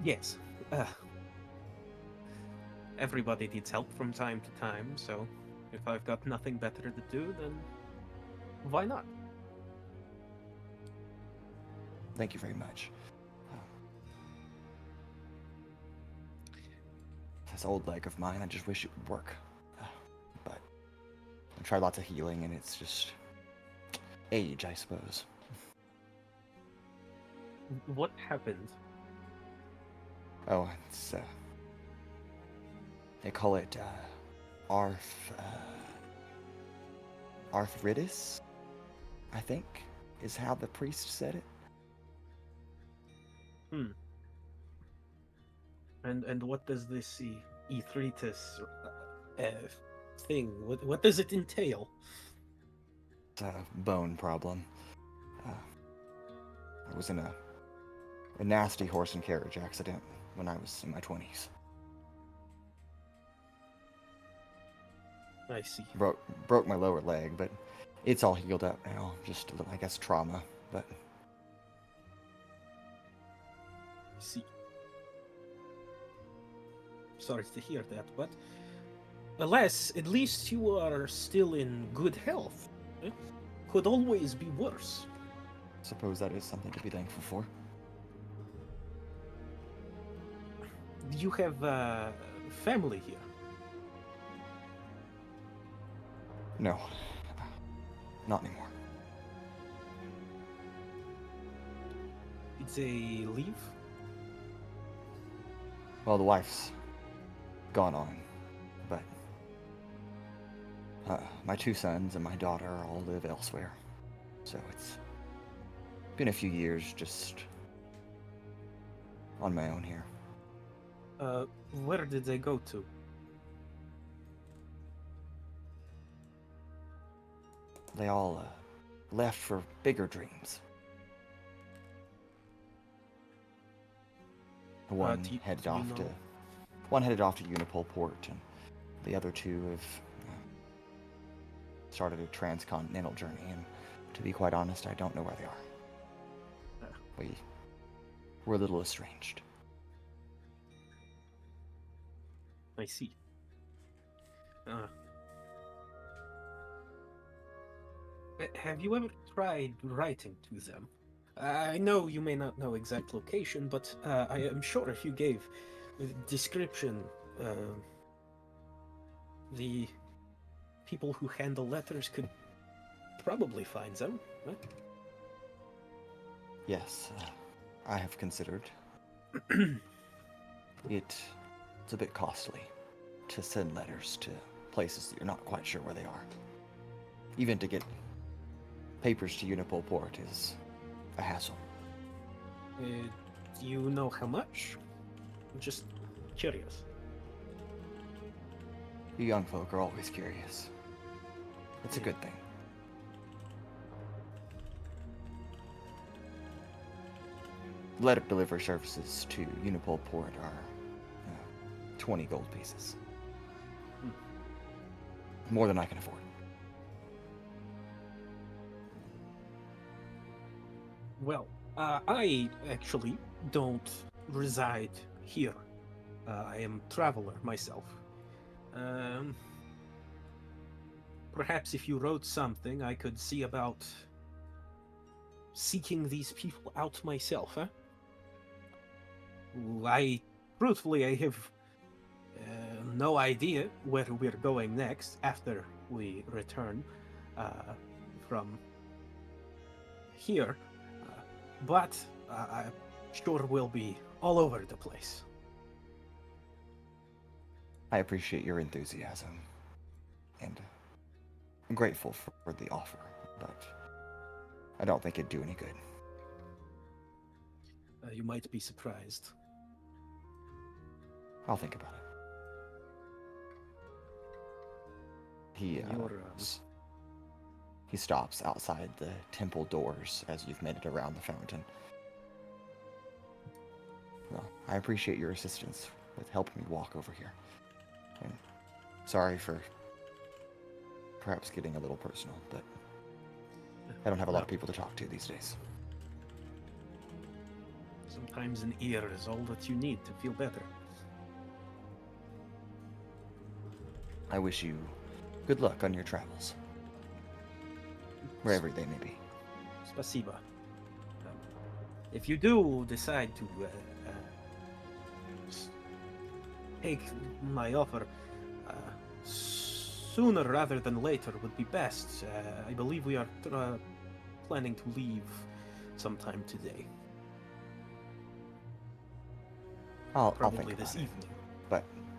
Yes. Everybody needs help from time to time, so if I've got nothing better to do, then why not? Thank you very much. This old leg of mine, I just wish it would work. But I've tried lots of healing, and it's just age, I suppose. What happened? Oh, it's they call it arthritis, I think, is how the priest said it. And what does this arthritis thing? What does it entail? It's a bone problem. I was in a nasty horse and carriage accident when I was in my 20s. I see. Broke my lower leg, but it's all healed up now. Just a little, I guess, trauma. But See. Sorry to hear that, but alas, at least you are still in good health. Could always be worse. Suppose that is something to be thankful for. You have family here. No, not anymore. It's a leave? Well, the wife's gone on, but my 2 sons and my daughter all live elsewhere. So it's been a few years just on my own here. Where did they go to? They all left for bigger dreams. One headed off to Unipol Port, and the other 2 have started a transcontinental journey. And to be quite honest, I don't know where they are. We're a little estranged. I see. Have you ever tried writing to them? I know you may not know exact location, but I am sure if you gave a description, the people who handle letters could probably find them, right? Yes, I have considered. It's a bit costly to send letters to places that you're not quite sure where they are. Even to get papers to Unipol Port is a hassle. Do you know how much? I'm just curious. You young folk are always curious. It's a good thing. Letter delivery services to Unipol Port are 20 gold pieces. More than I can afford. Well, I actually don't reside here. I am a traveler myself. Perhaps if you wrote something, I could see about seeking these people out myself, huh? Truthfully, I have no idea where we're going next after we return from here. But I'm sure we'll be all over the place. I appreciate your enthusiasm, and I'm grateful for the offer, but I don't think it'd do any good. You might be surprised. I'll think about it. He stops outside the temple doors as you've made it around the fountain. Well, I appreciate your assistance with helping me walk over here. And sorry for perhaps getting a little personal, but I don't have a lot of people to talk to these days. Sometimes an ear is all that you need to feel better. I wish you good luck on your travels, wherever they may be. Spasiba. If you do decide to take my offer, sooner rather than later would be best. I believe we are planning to leave sometime today. I'll Probably think this about it. evening.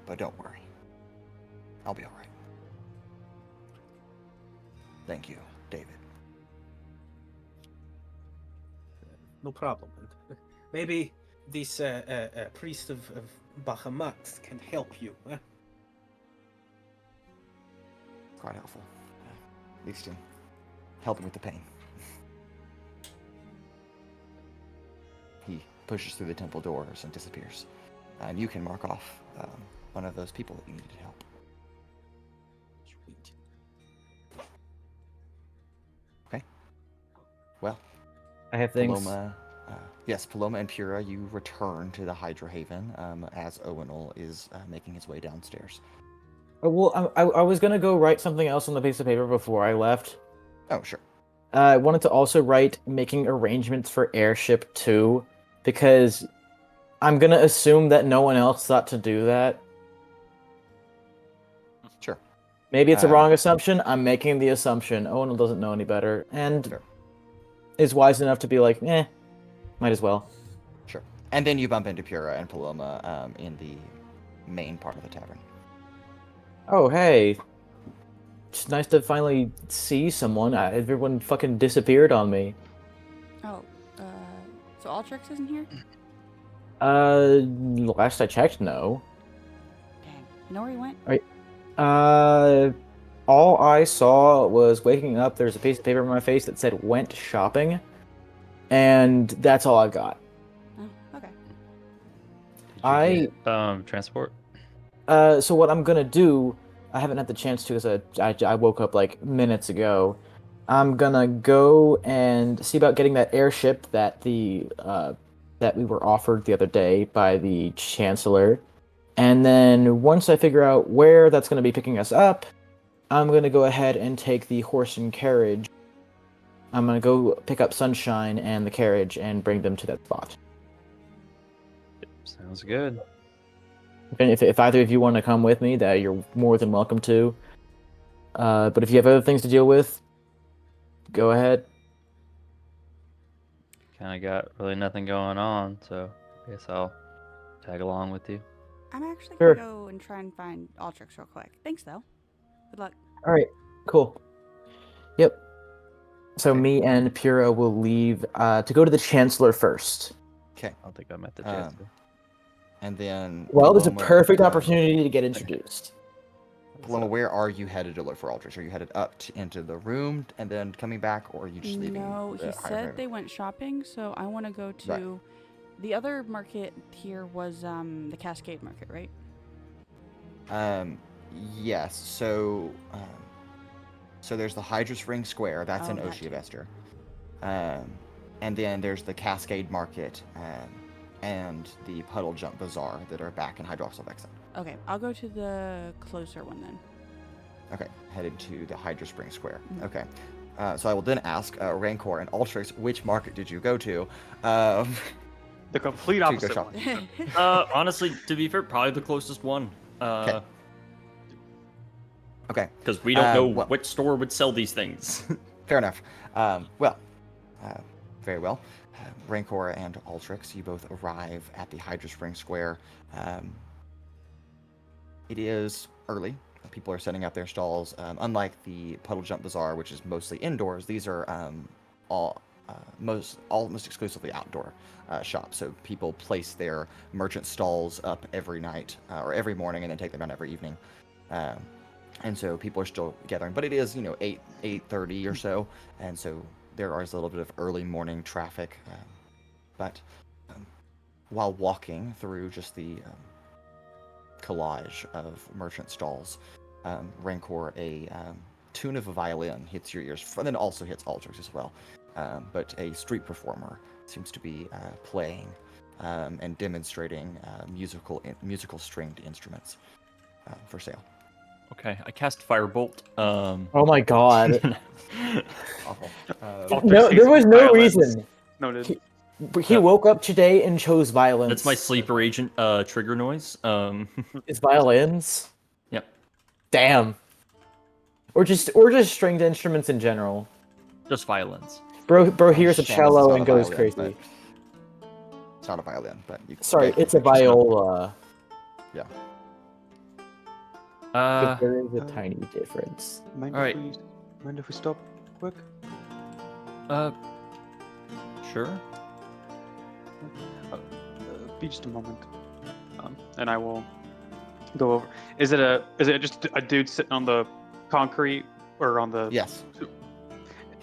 But don't worry. I'll be all right. Thank you, David. No problem. Maybe this priest of Bahamut can help you. Huh? Quite helpful. At least in helping with the pain. He pushes through the temple doors and disappears. And you can mark off one of those people that you needed help. Sweet. I have things. Paloma yes, Paloma and Pura, you return to the Hydra Haven as Owunul is making his way downstairs. Well, I was gonna go write something else on the piece of paper before I left. Oh, sure. I wanted to also write making arrangements for airship 2, because I'm gonna assume that no one else thought to do that. Sure. Maybe it's a wrong assumption. I'm making the assumption. Owen doesn't know any better, and Sure. is wise enough to be like, might as well. Sure. And then you bump into Pura and Paloma in the main part of the tavern. Oh, hey. It's nice to finally see someone. Everyone fucking disappeared on me. Oh, so Altrix isn't here? Last I checked, no. Dang. You know where he went? All I saw was waking up, there's a piece of paper in my face that said went shopping, and that's all I got. Oh, okay. Did you get, transport? So what I'm gonna do, I haven't had the chance to because I woke up like minutes ago. I'm gonna go and see about getting that airship that that we were offered the other day by the Chancellor. And then once I figure out where that's gonna be picking us up, I'm gonna go ahead and take the horse and carriage. I'm gonna go pick up Sunshine and the carriage and bring them to that spot. Sounds good. And if either of you want to come with me, that you're more than welcome to. But if you have other things to deal with, go ahead. Kind of got really nothing going on, so I guess I'll tag along with you. I'm actually Sure. gonna go and try and find Altrix real quick. Thanks, though. Good luck. All right, cool. Yep. So me and Pura will leave to go to the Chancellor first. Okay. I don't think I met the Chancellor. And then... Well, there's a Paloma, perfect opportunity to get introduced. Paloma, where are you headed to look for Altrix? Are you headed up into the room and then coming back, or are you just leaving? No, he the said Hydra they went shopping, so I want to go to... Right. The other market here was the Cascade Market, right? Yes. So there's the Hydra Spring Square. That's in that Oshia too. Vester. And then there's the Cascade Market and the Puddle Jump Bazaar that are back in Hydroxyl Vexen. Okay, I'll go to the closer one then. Okay, headed to the Hydra Spring Square. Mhm. Okay. So I will then ask Rancor and Altrix, which market did you go to? The complete go opposite shopping. one. Honestly, to be fair, probably the closest one. Okay. Okay. Because we don't know well- which store would sell these things. Fair enough. Very well. Rancor and Altrix, you both arrive at the Hydra Spring Square. It is early. People are setting up their stalls. Unlike the Puddle Jump Bazaar, which is mostly indoors, these are almost exclusively outdoor shops. So people place their merchant stalls up every night or every morning, and then take them down every evening. And so people are still gathering, but it is 8:30 or so, and so there is a little bit of early morning traffic. But while walking through just the collage of merchant stalls, Rancor, a tune of a violin hits your ears, and then also hits Altrix as well. But a street performer seems to be playing and demonstrating musical stringed instruments for sale. Okay, I cast Firebolt. Oh my god. Awful. No, there was no Violence. reason. Noted. He woke up today and chose violence. That's my sleeper agent trigger noise. Is violins? Yep. Damn. Or just stringed instruments in general. Just violins. Bro hears a Shannon, cello it's and not a goes violin, crazy. It's not a violin, but you Sorry, it's a viola. Yeah. But there is a tiny difference. Mind All right. if we stop quick? Sure. Be just a moment. And I will go over. Is it just a dude sitting on the concrete or on the? Yes. And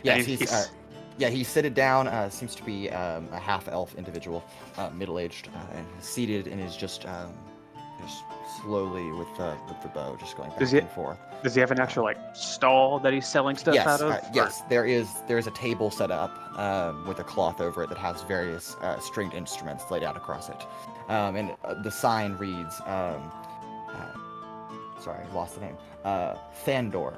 Yes, he's- he's seated down. Seems to be a half-elf individual, middle-aged, and seated and is just slowly with the bow, just going back Does he- and forth. Does he have an actual like stall that he's selling stuff Yes, out of? yes. There's a table set up with a cloth over it that has various stringed instruments laid out across it, and the sign reads, sorry, I lost the name. Thandor.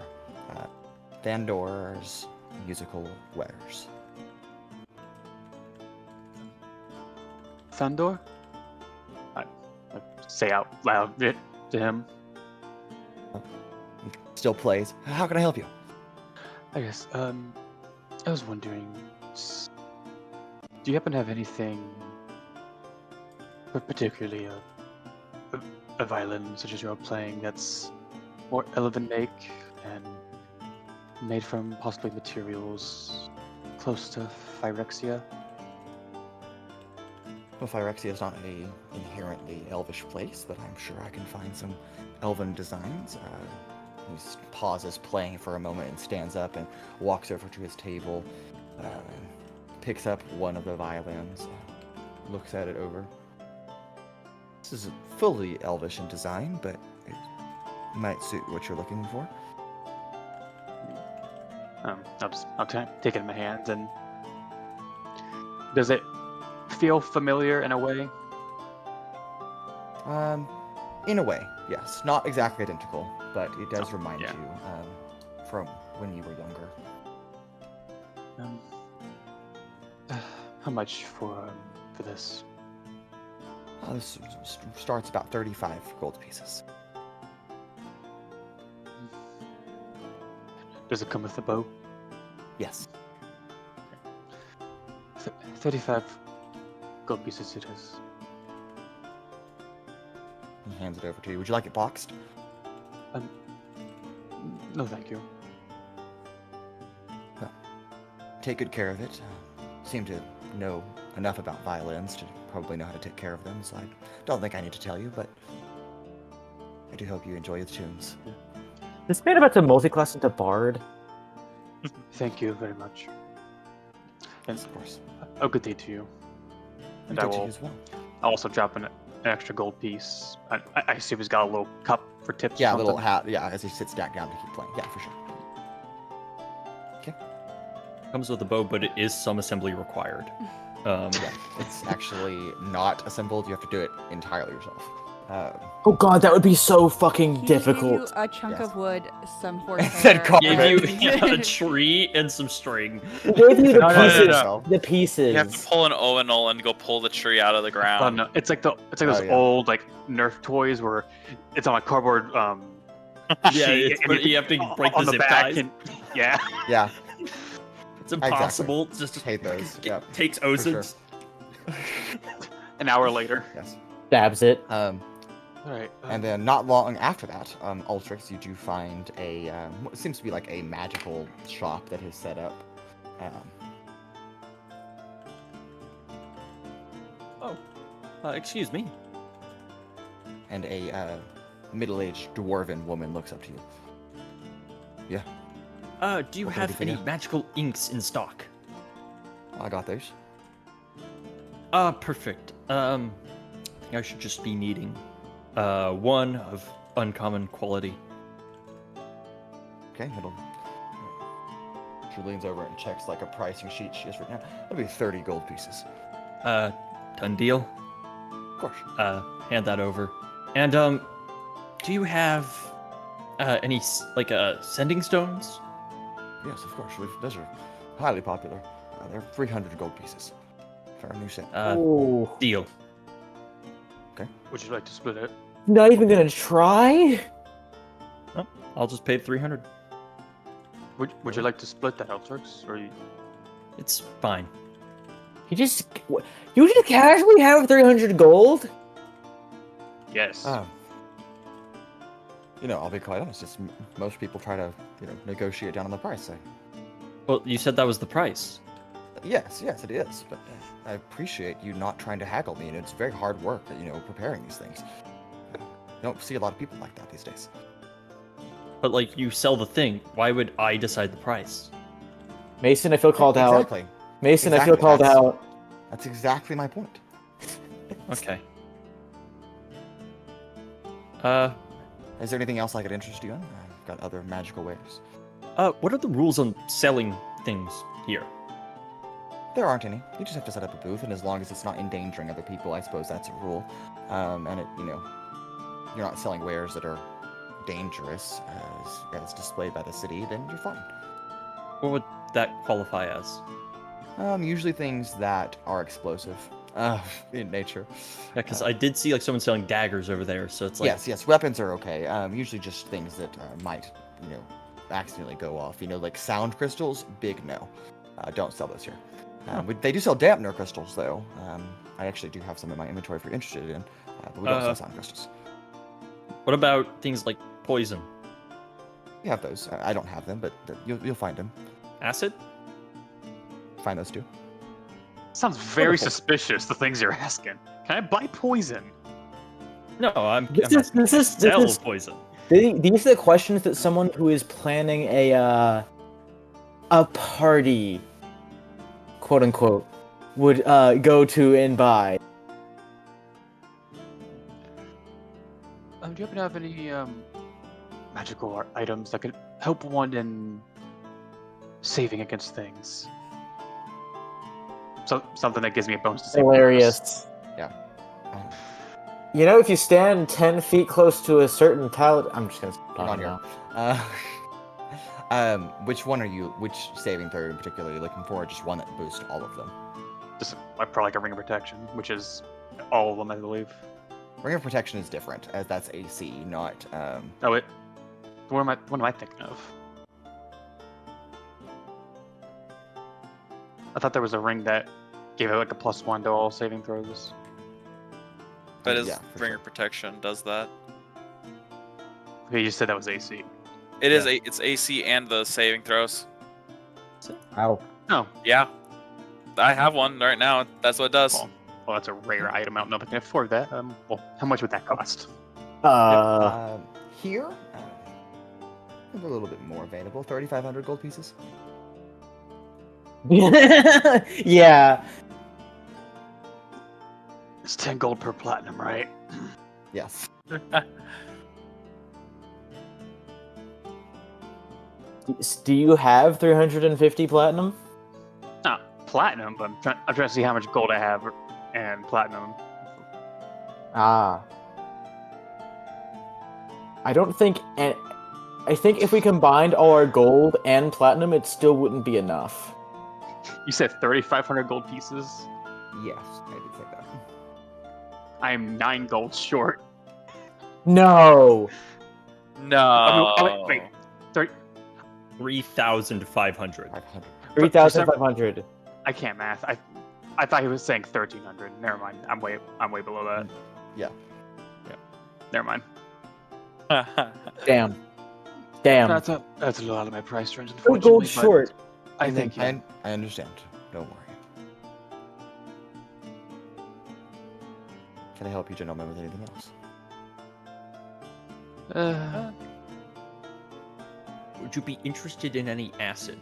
Thandor's musical wares. Thandor? I say out loud to him. Still plays. How can I help you? I guess, I was wondering, do you happen to have anything, particularly a violin such as you're playing, that's more elven make and made from possibly materials close to Phyrexia? Well, Phyrexia is not a inherently elvish place, but I'm sure I can find some elven designs. He pauses playing for a moment and stands up and walks over to his table, picks up one of the violins, looks at it over. This is fully elvish in design, but it might suit what you're looking for. I'll take it in my hands, and does it feel familiar in a way? In a way, yes. Not exactly identical, but it does remind yeah. you from when you were younger. How much for this? This starts about 35 gold pieces. Does it come with the bow? Yes. 35 gold pieces it is. He hands it over to you. Would you like it boxed? No, thank you. Well, take good care of it. Seem to know enough about violins to probably know how to take care of them, so I don't think I need to tell you, but I do hope you enjoy the tunes. This man about to multi-class into Bard. Thank you very much. And Of course. a good day to you. And I Good to you will as well. I'll also drop an extra gold piece. I assume he's got a little cup for tips. Yeah, or a little something. hat. Yeah, as he sits down to keep playing. Yeah, for sure. Okay. Comes with a bow, but it is some assembly required. Yeah, it's actually not assembled. You have to do it entirely yourself. Oh god, that would be so fucking He gave difficult. you a chunk Yes. of wood, some And then horsehair. carve Gave it. you a tree and some string. He gave you the No, no, no, pieces. no. The pieces. You have to pull an Owunul and go pull the tree out of the Oh ground. no, it's like those yeah. old like Nerf toys where it's on a cardboard Yeah, sheet, and but you have to break on the the zip back ties. and yeah. Yeah, It's impossible. Just hate those. Yeah, takes sure. Ozins. An hour later. yes. Stabs it. All right. And then not long after that, Altrix, you do find a what seems to be like a magical shop that is set up. Excuse me. And a middle-aged dwarven woman looks up to you. Yeah, Do you What can I do have for any you? magical inks in stock? I got those. Perfect. I think I should just be needing one of uncommon quality. Okay, she leans over and checks like a pricing sheet she has written out. That'll be 30 gold pieces. Done deal. Of course. Hand that over. And do you have any sending stones? Yes, of course. Those are highly popular. They're 300 gold pieces for a new set. Oh. Deal. Would you like to split it? Not even gonna try? I'll just pay 300. Would you like to split that, Altrix? Or you... It's fine. You just casually have 300 gold? Yes. I'll be quite honest. Just most people try to, negotiate down on the price. Well, you said that was the price. Yes, it is. But I appreciate you not trying to haggle me, and it's very hard work, preparing these things. You don't see a lot of people like that these days. But you sell the thing. Why would I decide the price? Mason, I feel called out. Exactly. Mason, I feel called out. That's exactly my point. Okay. Is there anything else I could interest you in? I've got other magical wares. What are the rules on selling things here? There aren't any. You just have to set up a booth, and as long as it's not endangering other people, I suppose that's a rule. And you're not selling wares that are dangerous as displayed by the city, then you're fine. What would that qualify as? Usually things that are explosive in nature. Yeah, because I did see like someone selling daggers over there, so it's like Yes, weapons are okay. Usually just things that might, accidentally go off. Like sound crystals, big no. Don't sell those here. They do sell dampener crystals, though. I actually do have some in my inventory if you're interested in, but we don't sell sound crystals. What about things like poison? We have those. I don't have them, but you'll find them. Acid? Find those too. Sounds very Wonderful. suspicious, the things you're asking. Can I buy poison? No, I'm This is sell poison. These are the questions that someone who is planning a party, quote unquote, would go to and buy. Do you happen to have any magical items that could help one in saving against things? So something that gives me a bonus to save. Hilarious. Yeah. If you stand 10 feet close to a certain pallet, I'm just gonna stop on now. Which saving throw in particular are you looking for? Or just one that boosts all of them? Just probably like a ring of protection, which is all of them, I believe. Ring of protection is different, as that's AC, not. Oh, wait. What am I thinking of? I thought there was a ring that gave it like a +1 to all saving throws. That is Yeah, for Ringer sure. Protection does that. Okay, you said that was AC. It is it's AC and the saving throws. Ow. Oh, Yeah. I have one right now. That's what it does. well, that's a rare item. I don't know if I can afford that. Well, how much would that cost? Here, a little bit more available. 3,500 gold pieces. Yeah. It's 10 gold per platinum, right? Yes. Do you have 350 platinum? Not platinum, but I'm trying to see how much gold I have and platinum. Ah. I don't think. I think if we combined all our gold and platinum, it still wouldn't be enough. You said 3,500 gold pieces? Yes, I did say that. I am 9 gold short. No. No. Wait. 3,500. 500. 3,500. I can't math. I thought he was saying 1,300. Never mind. I'm way below that. Yeah. Never mind. Damn. Damn. That's a lot of my price range. 2 gold short. I think. I understand. Don't worry. Can I help you, gentlemen, with anything else? Would you be interested in any acid?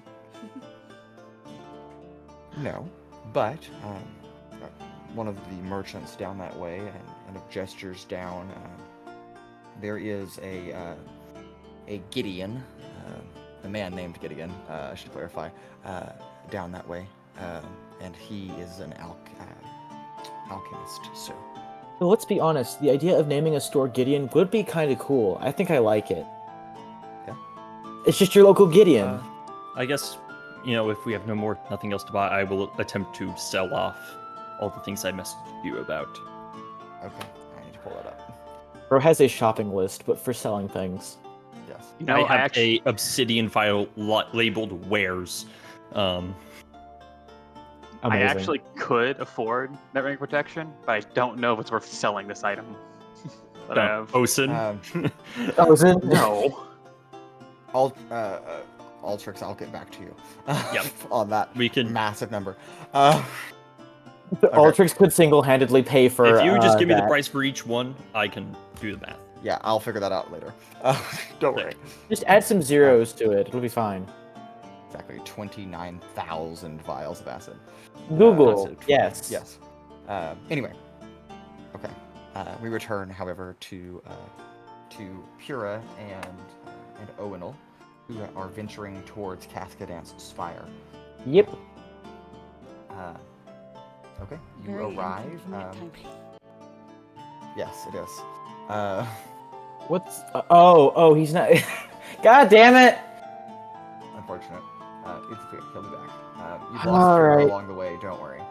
No, but one of the merchants down that way and kind of gestures down. There is a Gideon, a man named Gideon. I should clarify, down that way, and he is an alchemist. So. Well, let's be honest. The idea of naming a store Gideon would be kind of cool. I think I like it. Yeah. It's just your local Gideon. I guess, if we have nothing else to buy, I will attempt to sell off all the things I messaged you about. Okay, I need to pull that up. Bro has a shopping list, but for selling things. Yes. You know, I have a obsidian file labeled wares. I Amazing. actually could afford that ring of protection, but I don't know if it's worth selling this item. But I have. Osen. Oh, is it? No. Altrix, I'll get back to you. Yep. On that We can. massive number. Altrix could single-handedly pay for. If you just give me the that. price for each one, I can do the math. Yeah, I'll figure that out later. Don't worry. Just add some zeros to it. It'll be fine. Exactly 29,000 vials of acid. Google. Acid. Yes. Yes. Anyway. Okay. We return, however, to to Pura and Owunul, who are venturing towards Cascadance's Spire. Yep. Okay, you Very arrive. inconvenient timing. Yes, it is. What's... oh, he's not... God damn it! Unfortunate. It's okay. He'll be back. You've lost Pura Alright. along the way. Don't worry.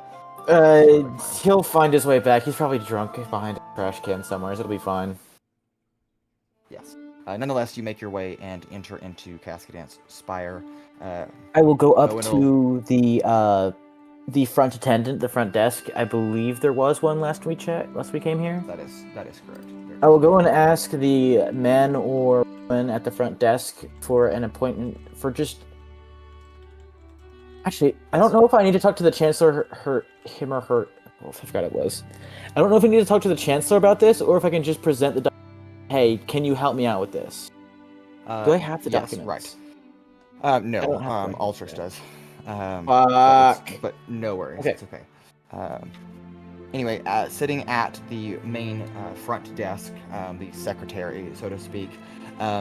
Totally fine. He'll find his way back. He's probably drunk behind a trash can somewhere, so it'll be fine. Yes. Nonetheless, you make your way and enter into Cascadance's Spire. I will go up Owunul- to the front attendant, the front desk. I believe there was one last we came here. That is correct. I will go and ask the man or woman at the front desk for an appointment for just... Actually, I don't know if I need to talk to the Chancellor, him or her... Oh, I forgot it was. I don't know if I need to talk to the Chancellor about this, or if I can just present the... Hey, can you help me out with this? Do I have the yes, documents? right. I No, don't have to. Altrix does. Fuck. But no worries. Okay. It's okay. Anyway, sitting at the main front desk, the secretary, so to speak,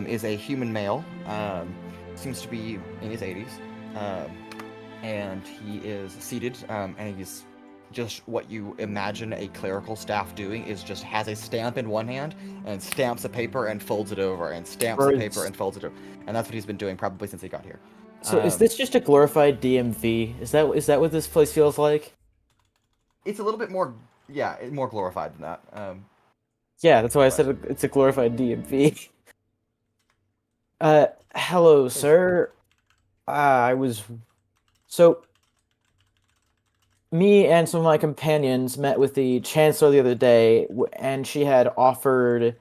is a human male. Seems to be in his 80s. And he is seated, and he's just what you imagine a clerical staff doing, is just has a stamp in one hand and stamps a paper and folds it over and stamps a paper and folds it over. And that's what he's been doing probably since he got here. So is this just a glorified DMV? Is that what this place feels like? It's a little bit more, more glorified than that. Yeah, that's why I said it's a glorified DMV. Hello, sir. Me and some of my companions met with the Chancellor the other day, and she had offered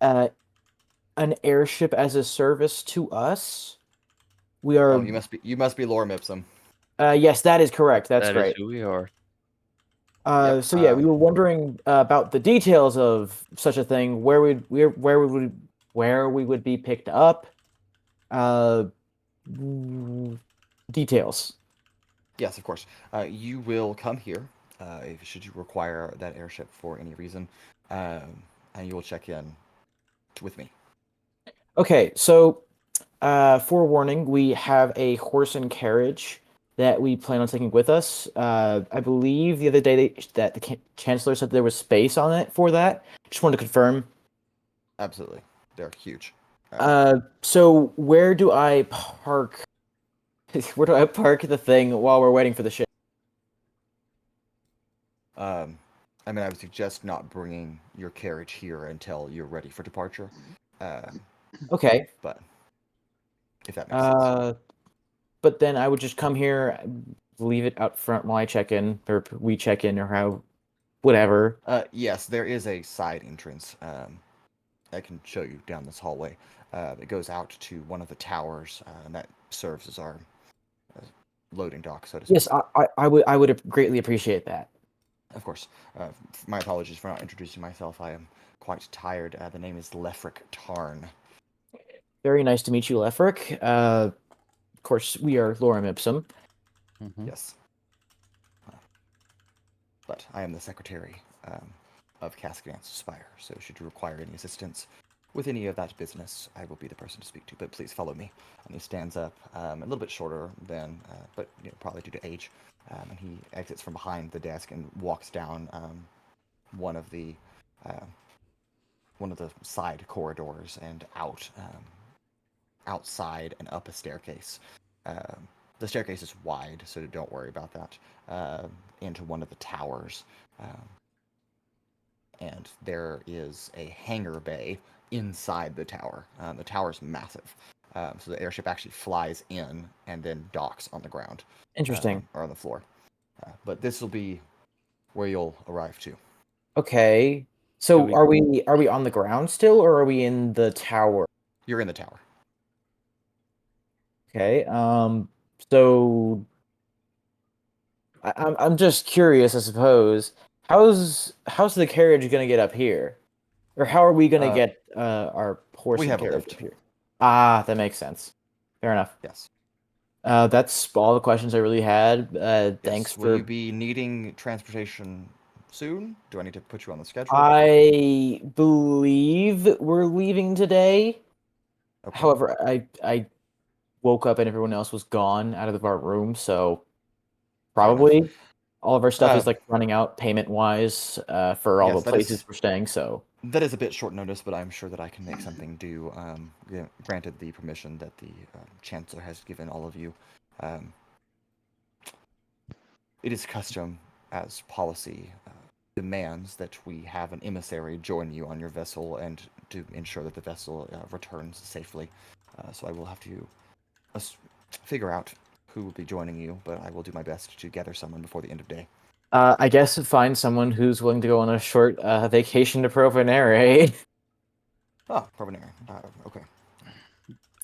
an airship as a service to us. We are... Oh, you must be Lorem Ipsum. Yes, that is correct. That's That great. is who we are. Yep, So yeah, we were wondering about the details of such a thing, where we would be picked up. Details. Yes, of course. You will come here, should you require that airship for any reason, and you will check in with me. Okay, so forewarning, we have a horse and carriage that we plan on taking with us. I believe the other day that the Chancellor said there was space on it for that. Just wanted to confirm. Absolutely. They're huge. So where do I park? Where do I park the thing while we're waiting for the ship? I would suggest not bringing your carriage here until you're ready for departure. Okay. But if that makes sense. But then I would just come here, leave it out front while I check in, or we check in, or whatever. Yes, there is a side entrance. I can show you down this hallway. It goes out to one of the towers, and that serves as our loading dock, so to speak. Yes, I would greatly appreciate that. Of course. My apologies for not introducing myself. I am quite tired. The name is Lefric Tarn. Very nice to meet you, Lefric. Of course, we are Lorem Ipsum. Mm-hmm. Yes. But I am the secretary of Cascadance's Spire, so should you require any assistance with any of that business, I will be the person to speak to. But please follow me. And he stands up, a little bit shorter than, but probably due to age. And he exits from behind the desk and walks down one of the side corridors and outside and up a staircase. The staircase is wide, so don't worry about that. Into one of the towers. And there is a hangar bay inside the tower. The tower's massive. So the airship actually flies in and then docks on the ground. Interesting. Or on the floor. But this will be where you'll arrive to. Okay. So are we on the ground still, or are we in the tower? You're in the tower. Okay. So I'm just curious, I suppose. How's the carriage gonna get up here, or how are we gonna get our horse we and have a carriage lift. up here? Ah, that makes sense. Fair enough. Yes. That's all the questions I really had. Yes. Thanks Will for... you be needing transportation soon? Do I need to put you on the schedule? I believe we're leaving today. Okay. However, I woke up and everyone else was gone out of our room, so probably all of our stuff is like running out payment wise for all yes, the places we're staying. So that is a bit short notice, but I'm sure that I can make something do. Granted the permission that the Chancellor has given all of you. It is custom, as policy demands, that we have an emissary join you on your vessel and to ensure that the vessel returns safely. So I will have to figure out who will be joining you, but I will do my best to gather someone before the end of day. I guess find someone who's willing to go on a short vacation to Provonere. Ah, Provonere. Okay.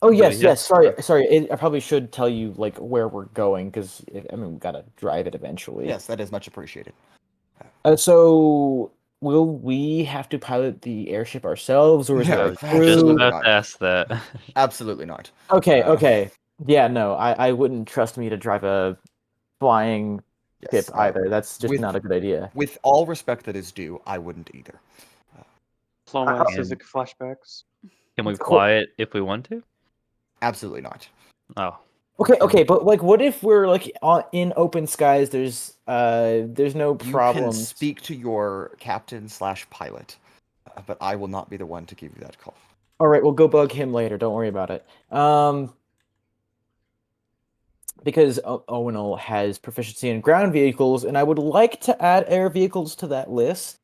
Oh Yeah, yes, yeah. yes. Sorry. I probably should tell you like where we're going because I mean we gotta drive it eventually. Yes, that is much appreciated. So will we have to pilot the airship ourselves, or is No, there a Just absolutely crew? about not. to ask that. Absolutely not. Okay, Uh, okay. Yeah, no, I wouldn't trust me to drive a flying Yes, ship either. That's just with- not a good idea. With all respect that is due, I wouldn't either. Paloma and And- Sizik flashbacks. Can we Of cour- fly it if we want to? Absolutely not. Oh, Okay, but like, what if we're like in open skies? There's no You problem. can speak to your captain/pilot, but I will not be the one to give you that call. All right, we'll go bug him later. Don't worry about it. Because Owunul has proficiency in ground vehicles, and I would like to add air vehicles to that list.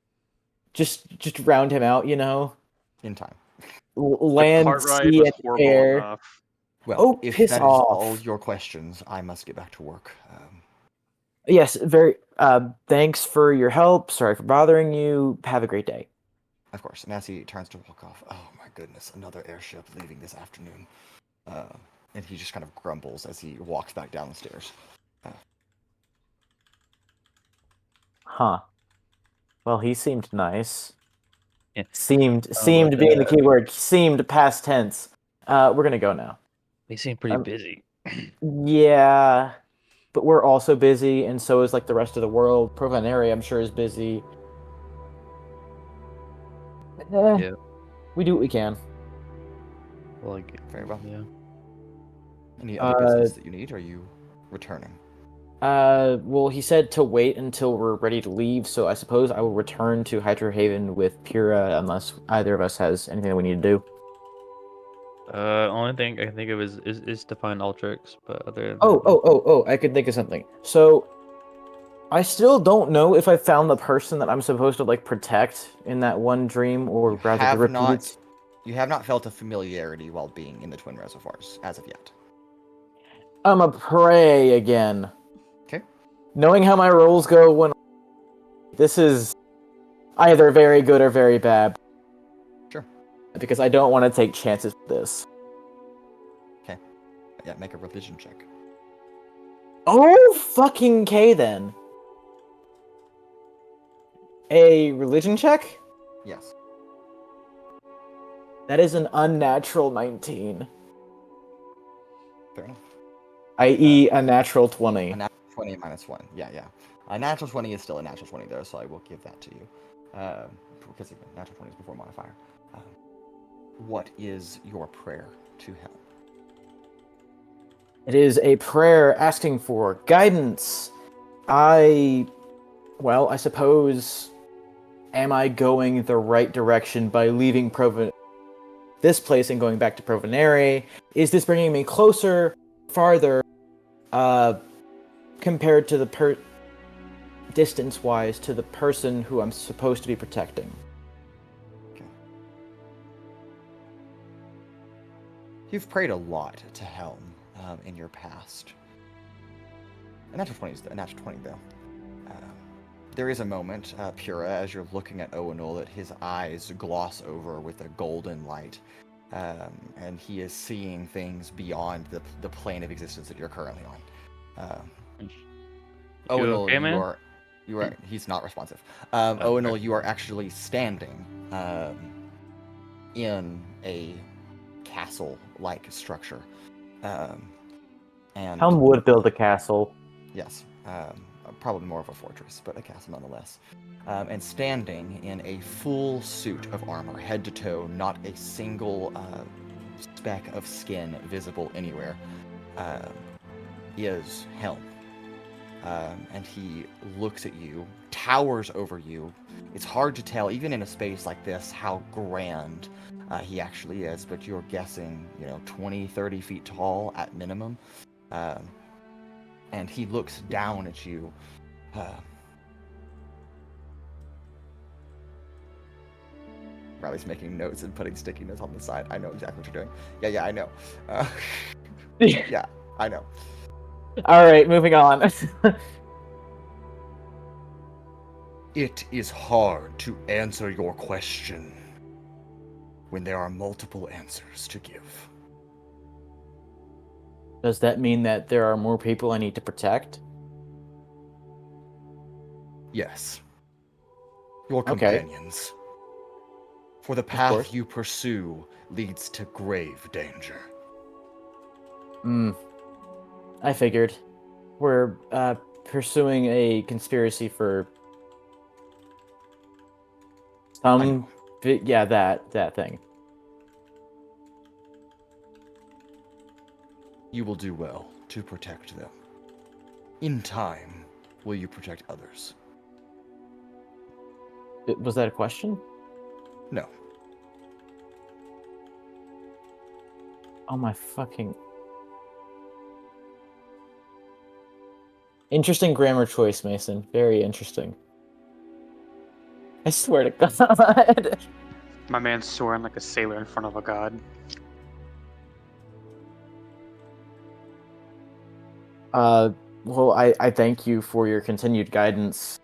Just round him out, you know. In time. Land, the cart ride sea, was and horrible air. enough. Well, Oh, if piss that is off. all your questions, I must get back to work. Yes, very. Thanks for your help. Sorry for bothering you. Have a great day. Of course. And as he turns to walk off, oh my goodness, another airship leaving this afternoon. And he just kind of grumbles as he walks back down the stairs. Huh. Well, he seemed nice. Yeah. Seemed but, being the key word. Seemed past tense. We're gonna go now. they seem pretty Um, busy. Yeah, but we're also busy, and so is like the rest of the world. Provonere, I'm sure, is busy. Yeah. We do what we can. Like, Very well. yeah. Any other business that you need, or are you returning? Well, he said to wait until we're ready to leave, so I suppose I will return to Hydrohaven with Pura unless either of us has anything that we need to do. Only thing I can think of is to find Altrix, but other than Oh, I could think of something. So, I still don't know if I found the person that I'm supposed to, like, protect in that one dream, or rather the repeated... You have not felt a familiarity while being in the Twin Reservoirs, as of yet. I'm a prey again. Okay. Knowing how my rolls go when... This is either very good or very bad. Sure. Because I don't want to take chances with this. Okay. Yeah, make a religion check. Oh, fucking K then. A religion check? Yes. That is an unnatural 19. Fair enough. I.e. a natural 20. A natural 20 minus 1. Yeah. A natural 20 is still a natural 20, though, so I will give that to you. Because again, natural 20 is before modifier. What is your prayer to him? It is a prayer asking for guidance. I suppose, am I going the right direction by leaving this place and going back to Provonere? Is this bringing me closer, farther, compared to the distance-wise to the person who I'm supposed to be protecting? Okay. You've prayed a lot to Helm in your past. A natural 20 is a natural 20, though. There is a moment, Pura, as you're looking at Owunul, that his eyes gloss over with a golden light, and he is seeing things beyond the plane of existence that you're currently on. Owunul, okay, man? you are. He's not responsive. Owunul, you are actually standing in a castle-like structure, and Helm would build a castle. yes, probably more of a fortress, but a castle nonetheless. And standing in a full suit of armor, head to toe, not a single speck of skin visible anywhere, is Helm. And he looks at you, towers over you. It's hard to tell, even in a space like this, how grand he actually is, but you're guessing, 20, 30 feet tall at minimum. And he looks down at you. Riley's making notes and putting sticky notes on the side. I know exactly what you're doing. Yeah, I know. Yeah, I know. All right, moving on. It is hard to answer your question when there are multiple answers to give. Does that mean that there are more people I need to protect? Yes. Your Okay. companions. For the course. path you pursue leads to grave danger. I figured. We're pursuing a conspiracy for that thing. You will do well to protect them. In time, will you protect others? Was that a question? No. Oh my fucking... Interesting grammar choice, Mason. Very interesting. I swear to God. My man's soaring like a sailor in front of a god. Well, I thank you for your continued guidance.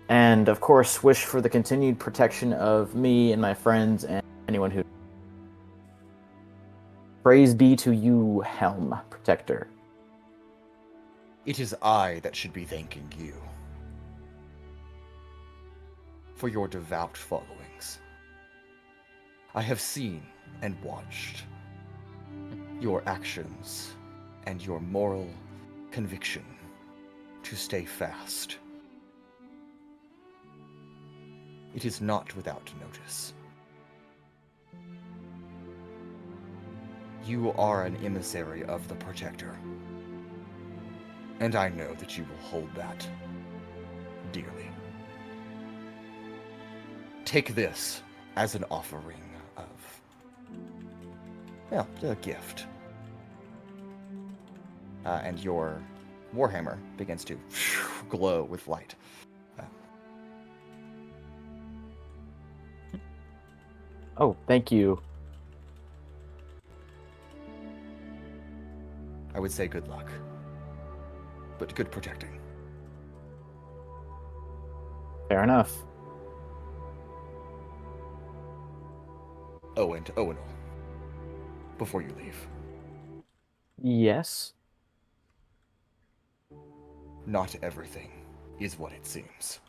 And, of course, wish for the continued protection of me and my friends and anyone who... Praise be to you, Helm Protector. It is I that should be thanking you for your devout followings. I have seen and watched your actions and your moral conviction to stay fast. It is not without notice. You are an emissary of the Protector, and I know that you will hold that dearly. Take this as an offering of, a gift. And your warhammer begins to glow with light. Oh, thank you. I would say good luck, but good protecting. Fair enough. Oh, and Owunul, before you leave, Yes. not everything is what it seems.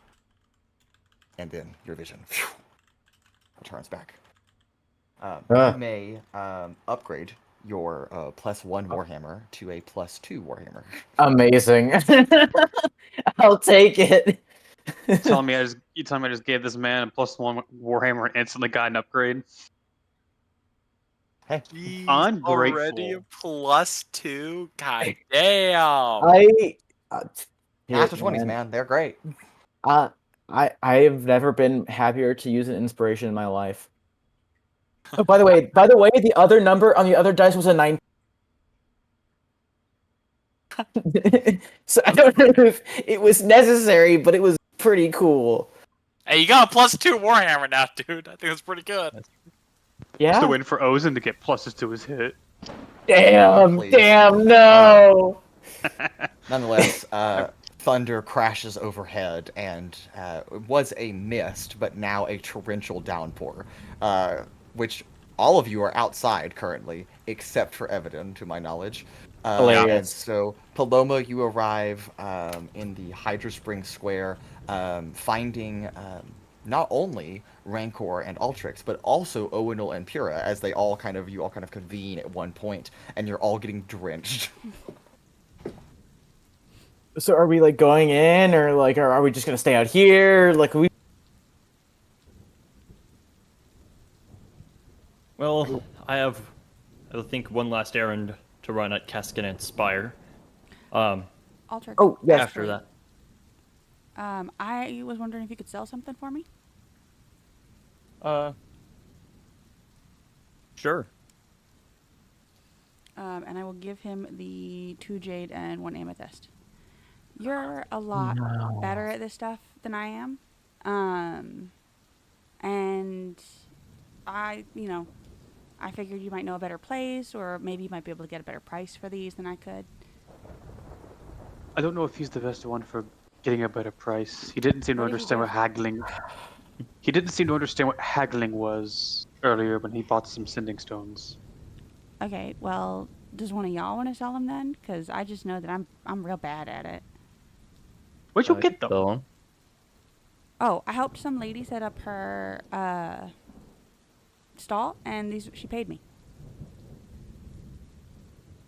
And then your vision turns back. You may upgrade your +1 warhammer to a +2 warhammer. Amazing. I'll take it. You telling me I just gave this man a +1 Warhammer and instantly got an upgrade? Hey, Jeez, Ungrateful. already a +2? God damn. after 20s, man, they're great. I have never been happier to use an inspiration in my life. Oh, by the way, the other number on the other dice was a 9. So I don't know if it was necessary, but it was pretty cool. Hey, you got a +2 Warhammer now, dude. I think that's pretty good. Yeah. Still waiting for Ozen to get pluses to his hit. Damn, Please. no. Nonetheless, thunder crashes overhead, and it was a mist, but now a torrential downpour, which all of you are outside currently, except for Evadin, to my knowledge. Hilarious. And so, Paloma, you arrive in the Hydra Spring Square, finding not only Rancor and Altrix, but also Owunul and Pura, as you all kind of convene at one point, and you're all getting drenched. So are we like going in, or like are we just gonna stay out here? Like we. Well, I think, one last errand to run at Cascanet Spire. Altrix, Oh, yes. After that. I was wondering if you could sell something for me. Sure. And I will give him the 2 jade and 1 amethyst. You're a lot better at this stuff than I am. And I figured you might know a better place, or maybe you might be able to get a better price for these than I could. I don't know if he's the best one for getting a better price. He didn't seem to What did he understand do? what haggling. He didn't seem to understand what haggling was earlier when he bought some sending stones. Okay, well, does one of y'all want to sell them then? Because I just know that I'm real bad at it. Where'd you get them? Sell 'em. Oh, I helped some lady set up her stall, and she paid me.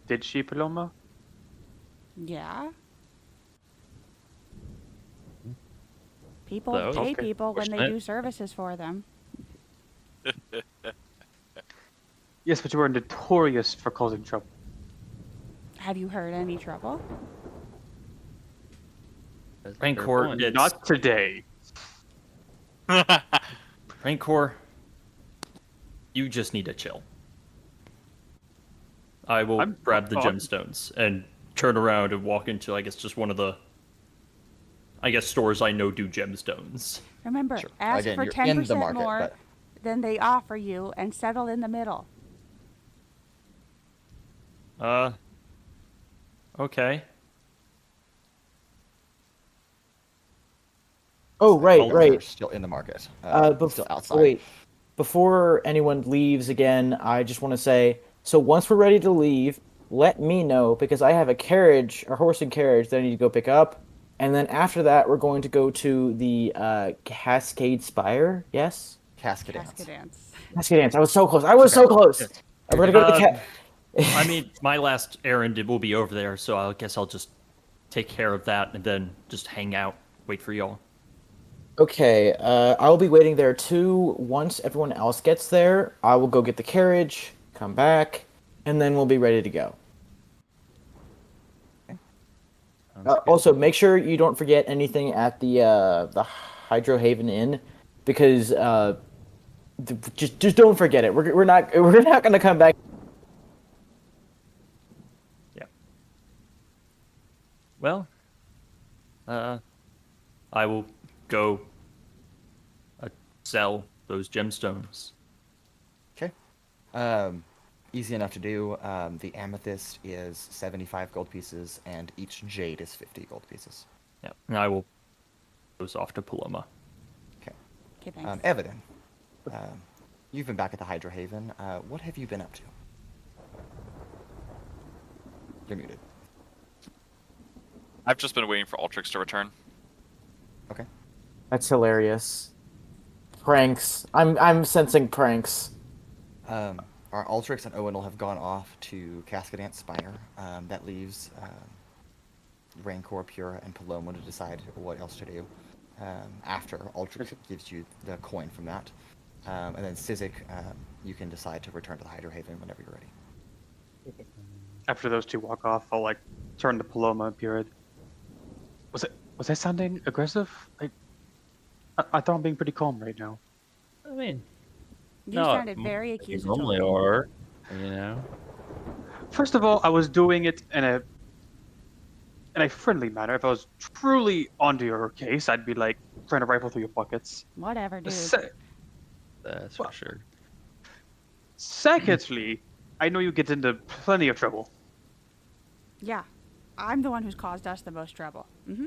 Did she, Paloma? Yeah. People So, pay okay. people when they Fortunate. do services for them. Yes, but you were notorious for causing trouble. Have you heard any trouble? That's a Rancor, fair point. it's- Not today. Rancor, you just need to chill. I will I'm- grab the oh, I'm- gemstones and turn around and walk into, I guess, just one of the, stores I know do gemstones. Remember, Sure. ask Again, for you're 10% in the market, more but than they offer you and settle in the middle. Okay. Oh, right, all right. are still in the market. Still outside. Wait, before anyone leaves again, I just want to say, so once we're ready to leave, let me know, because I have a horse and carriage that I need to go pick up, and then after that, we're going to go to the Cascade Spire. Yes, Cascadance. Cascadance. Cascade Dance. I was so close. I was so close. We're gonna go to the cat. I mean, my last errand will be over there, so I guess I'll just take care of that and then just hang out, wait for y'all. Okay, I'll be waiting there too. Once everyone else gets there, I will go get the carriage, come back, and then we'll be ready to go. Sounds good. Also, make sure you don't forget anything at the Hydro Haven Inn, because just don't forget it. We're not gonna come back. Well, I will go sell those gemstones. Okay. Easy enough to do. The amethyst is 75 gold pieces, and each jade is 50 gold pieces. Yeah, and I will those off to Paloma. Okay. Okay, thanks. Evadin, you've been back at the Hydro Haven. What have you been up to? You're muted. I've just been waiting for Altrix to return. Okay. That's hilarious. Pranks. I'm sensing pranks. Our Altrix and Owunul have gone off to Cascadance Spire. That leaves Rancor, Pura, and Paloma to decide what else to do. After Altrix gives you the coin from that. And then Sizik, you can decide to return to the Hydro Haven whenever you're ready. After those two walk off, I'll turn to Paloma and Pura. Was I sounding aggressive? I thought I'm being pretty calm right now. I mean, You no, sounded very you accusatory. normally are, you know. First of all, I was doing it in a friendly manner. If I was truly onto your case, I'd be trying to rifle through your pockets. Whatever, dude. That's for sure. Secondly, I know you get into plenty of trouble. Yeah, I'm the one who's caused us the most trouble. Mm-hmm.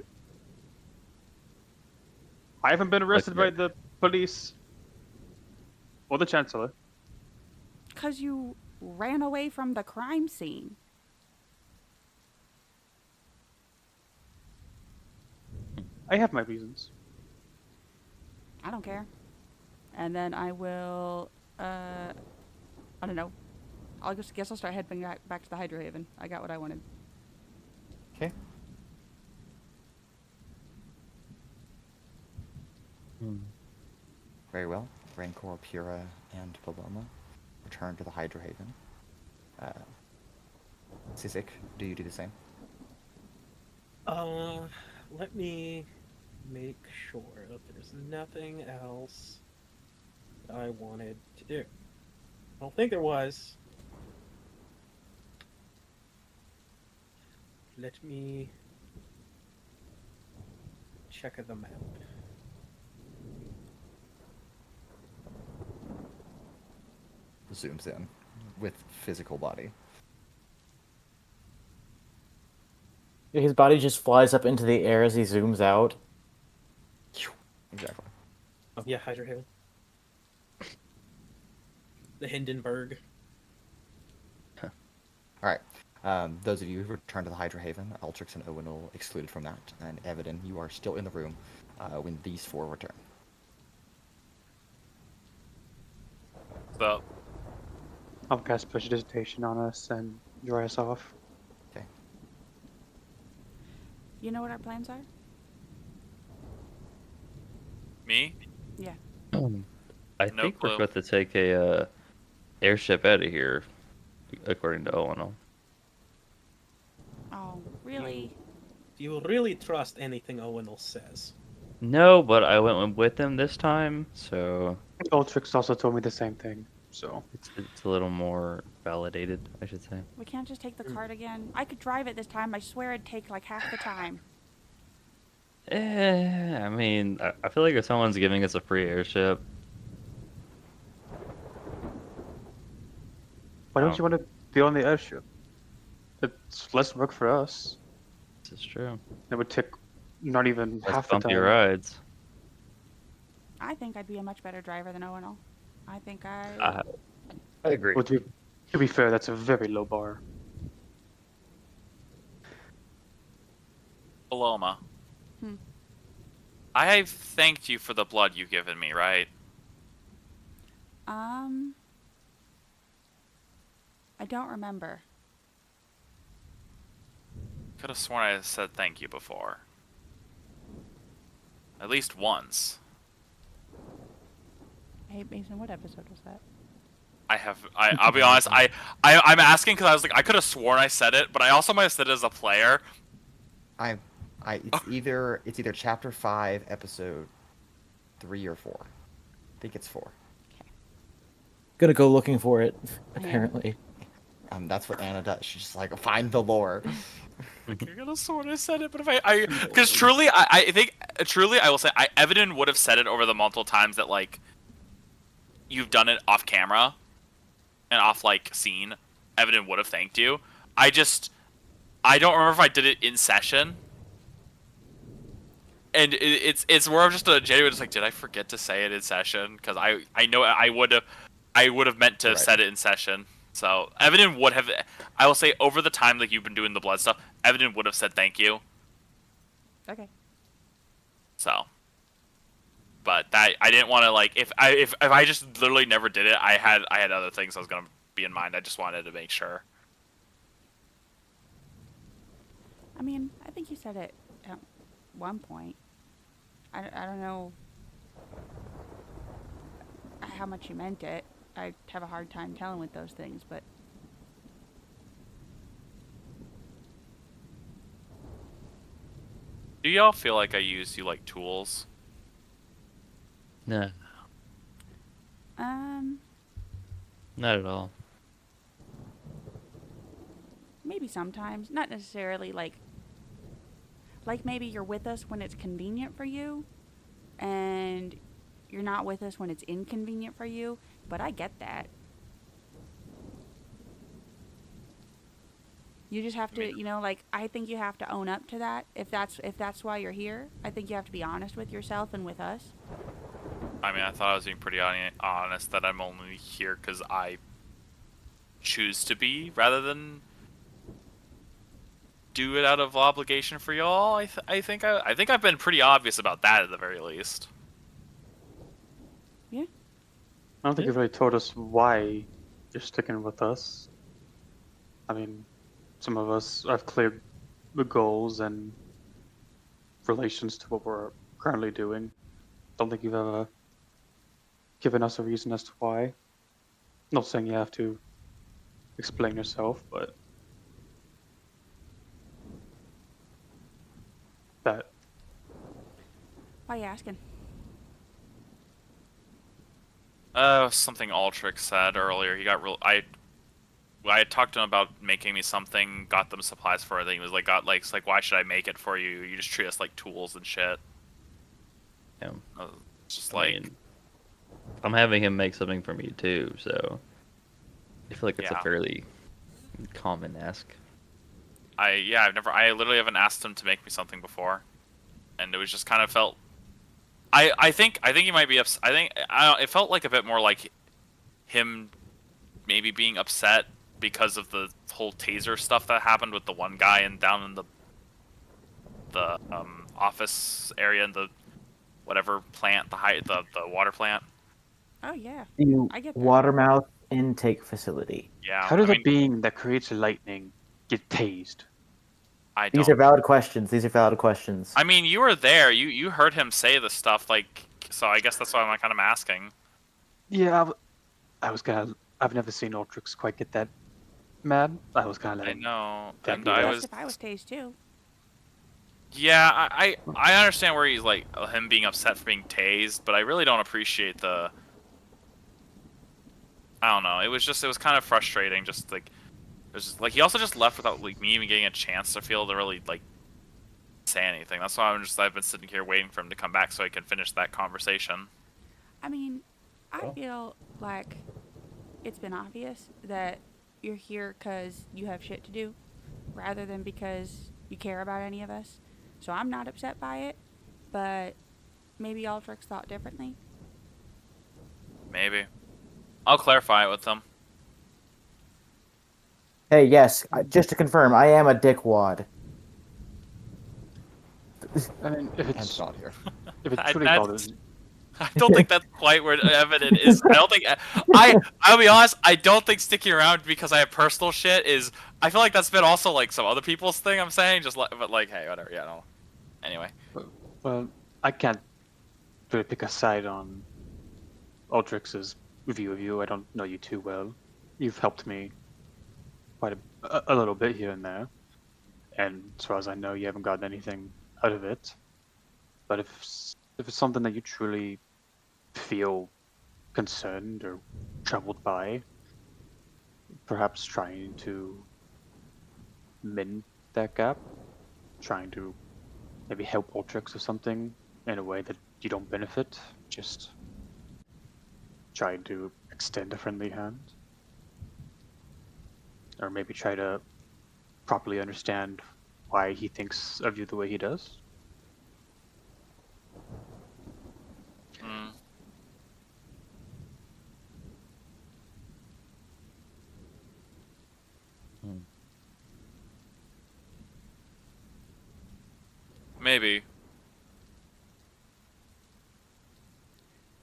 I haven't been arrested by Nick. the police or the Chancellor. Because you ran away from the crime scene. I have my reasons. I don't care. And then I will, I don't know. I guess I'll start heading back to the Hydro Haven. I got what I wanted. Okay. Very well. Rancor, Pura, and Paloma return to the Hydra Haven. Sizik, do you do the same? Let me make sure that there's nothing else that I wanted to do. I don't think there was. Let me check the map. Zooms in with physical body. His body just flies up into the air as he zooms out. Exactly. Oh yeah, Hydra Haven. The Hindenburg. All right. Those of you who return to the Hydra Haven, Altrix and Owunul excluded from that, and Evadin, you are still in the room when these four return. So, I'll cast Prestidigitation on us and dry us off. Okay. You know what our plans are? me? Yeah. I No think we're clue. about to take a airship out of here, according to Owunul. Oh, really? Do you really trust anything Owunul says? No, but I went with him this time, so Altrix also told me the same thing, so. it's a little more validated, I should say. We can't just take the cart again. I could drive it this time. I swear it'd take like half the time. I mean, I feel like if someone's giving us a free airship, Why don't you want to be on the airship? It's less work for us. this is true. It would take not even Less half the bumpy time. rides. I think I'd be a much better driver than Owunul. I think I agree. Well, to be fair, that's a very low bar. Paloma. Hmm. I have thanked you for the blood you've given me, right? I don't remember. Could have sworn I said thank you before. At least once. Hey, Mason, what episode was that? I'll be honest, I'm asking because I was like, I could have sworn I said it, but I also might have said it as a player. It's either chapter 5, episode 3 or 4. I think it's 4. Gonna go looking for it, apparently. That's what Anna does. She's just like, find the lore. Like, I could have sworn I said it, but if because truly, I think truly I will say, Evadin would have said it over the multiple times that like you've done it off camera and off like scene. Evadin would have thanked you. I don't remember if I did it in session. And it's more of just a genuine, just like, did I forget to say it in session? Because I know I would have meant to have said it in session. So Evadin would have, I will say, over the time like you've been doing the blood stuff, Evadin would have said thank you. Okay. So, but that I didn't want to like if I just literally never did it, I had other things I was gonna be in mind. I just wanted to make sure. I mean, I think you said it at one point. I don't know how much you meant it. I have a hard time telling with those things, but... Do y'all feel like I use you like tools? No, not at all. Maybe sometimes. Not necessarily like maybe you're with us when it's convenient for you, and you're not with us when it's inconvenient for you, but I get that. You just have to, like, I think you have to own up to that. If that's why you're here, I think you have to be honest with yourself and with us. I mean, I thought I was being pretty honest that I'm only here because I choose to be, rather than do it out of obligation for y'all. I think I've been pretty obvious about that at the very least. Yeah. I don't think you've really told us why you're sticking with us. I mean, some of us have clear goals and relations to what we're currently doing. don't think you've ever given us a reason as to why. Not saying you have to explain yourself, but that Why are you asking? Something Altrix said earlier. He got real. I had talked to him about making me something, got them supplies for it. He was like, it's like, why should I make it for you? You just treat us like tools and shit. Yeah. It's just I like, mean, I'm having him make something for me too, so I feel like it's Yeah. a fairly common ask. I literally haven't asked him to make me something before, and it was just kind of felt. I think he might be upset. It felt like a bit more like him maybe being upset because of the whole taser stuff that happened with the one guy and down in the office area in the whatever plant, the water plant. Oh yeah, The I get that. Watermouth intake facility. Yeah. how does I a mean, being that creates lightning get tased? I These don't. are valid questions. These are valid questions. I mean, you were there. You heard him say the stuff, like, so I guess that's why I'm kind of asking. Yeah, I've never seen Altrix quite get that mad. I was kind of I know, That'd and be I rough. was. If I was tased too. Yeah, I understand where he's like him being upset for being tased, but I really don't appreciate the. I don't know. It was kind of frustrating. Just like, it was just, like he also just left without like me even getting a chance to feel to really like say anything. That's why I've been sitting here waiting for him to come back so I can finish that conversation. I mean, I Well. feel like it's been obvious that you're here because you have shit to do, rather than because you care about any of us. So I'm not upset by it, but maybe Altrix thought differently. Maybe. I'll clarify it with them. Hey, yes, just to confirm, I am a dickwad. I mean, if And it's not here. if it I- truly that's- bothers. I don't think that's quite where Evadin is. I don't think I'll be honest. I don't think sticking around because I have personal shit is. I feel like that's been also like some other people's thing. I'm saying but like, hey, whatever. Yeah, no. Anyway, Well, I can't really pick a side on Altrix's view of you. I don't know you too well. You've helped me quite a little bit here and there, and as far as I know, you haven't gotten anything out of it. But if it's something that you truly feel concerned or troubled by, perhaps trying to mend that gap, trying to maybe help Altrix or something in a way that you don't benefit, just trying to extend a friendly hand. Or maybe try to properly understand why he thinks of you the way he does. mm, maybe.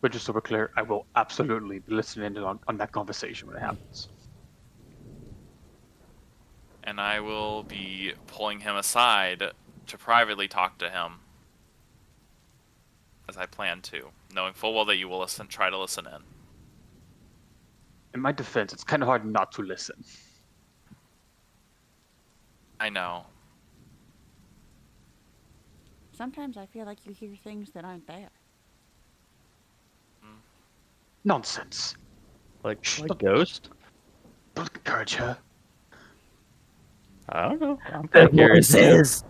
But just so we're clear, I will absolutely be listening in on that conversation when it happens. And I will be pulling him aside to privately talk to him, as I plan to, knowing full well that you will try to listen in. In my defense, it's kind of hard not to listen. I know. Sometimes I feel like you hear things that aren't there. Nonsense. Like Shut- Ghost? Don't encourage her. I don't know. I'm kind of curious. Voices.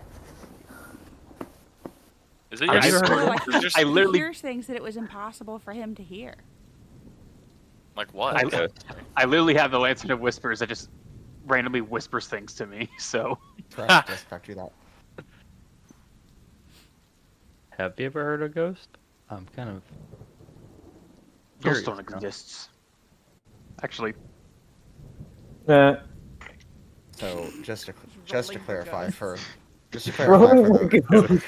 Is it I your just I heard- feel like Is there- I literally- he hears things that it was impossible for him to hear. like what? I literally have the Lantern of Whispers that just randomly whispers things to me, so... Correct. Yes, correct. Do that. Have you ever heard of Ghost? I'm kind of Ghosts curious don't now. exist. Actually, Uh, So just to rolling the clarify dice. for Rolling the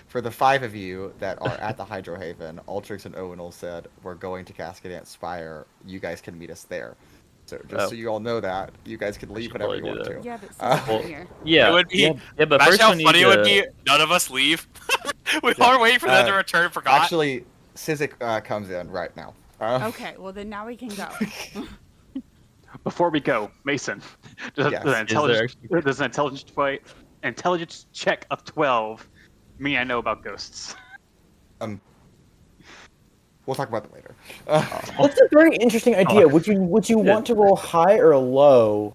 for the five of you that are at the Hydro Haven, Altrix and Owunul said we're going to Cascadant Spire. You guys can meet us there. So just so you all know that, you guys can leave should whenever you probably want do Yeah, to. but Uh, Sizik well, here. Yeah, It would be- yeah, but Imagine first how we need funny it would to- be. None of us leave. We Yeah. are waiting for them to return. Forgot. Actually, Sizik comes in right now. Okay, well then now we can go. Before we go, Mason, does, Yes. does an intelligence, there does an intelligence check of 12 mean I know about ghosts? We'll talk about that later. That's a very interesting idea. Would you want to roll high or low?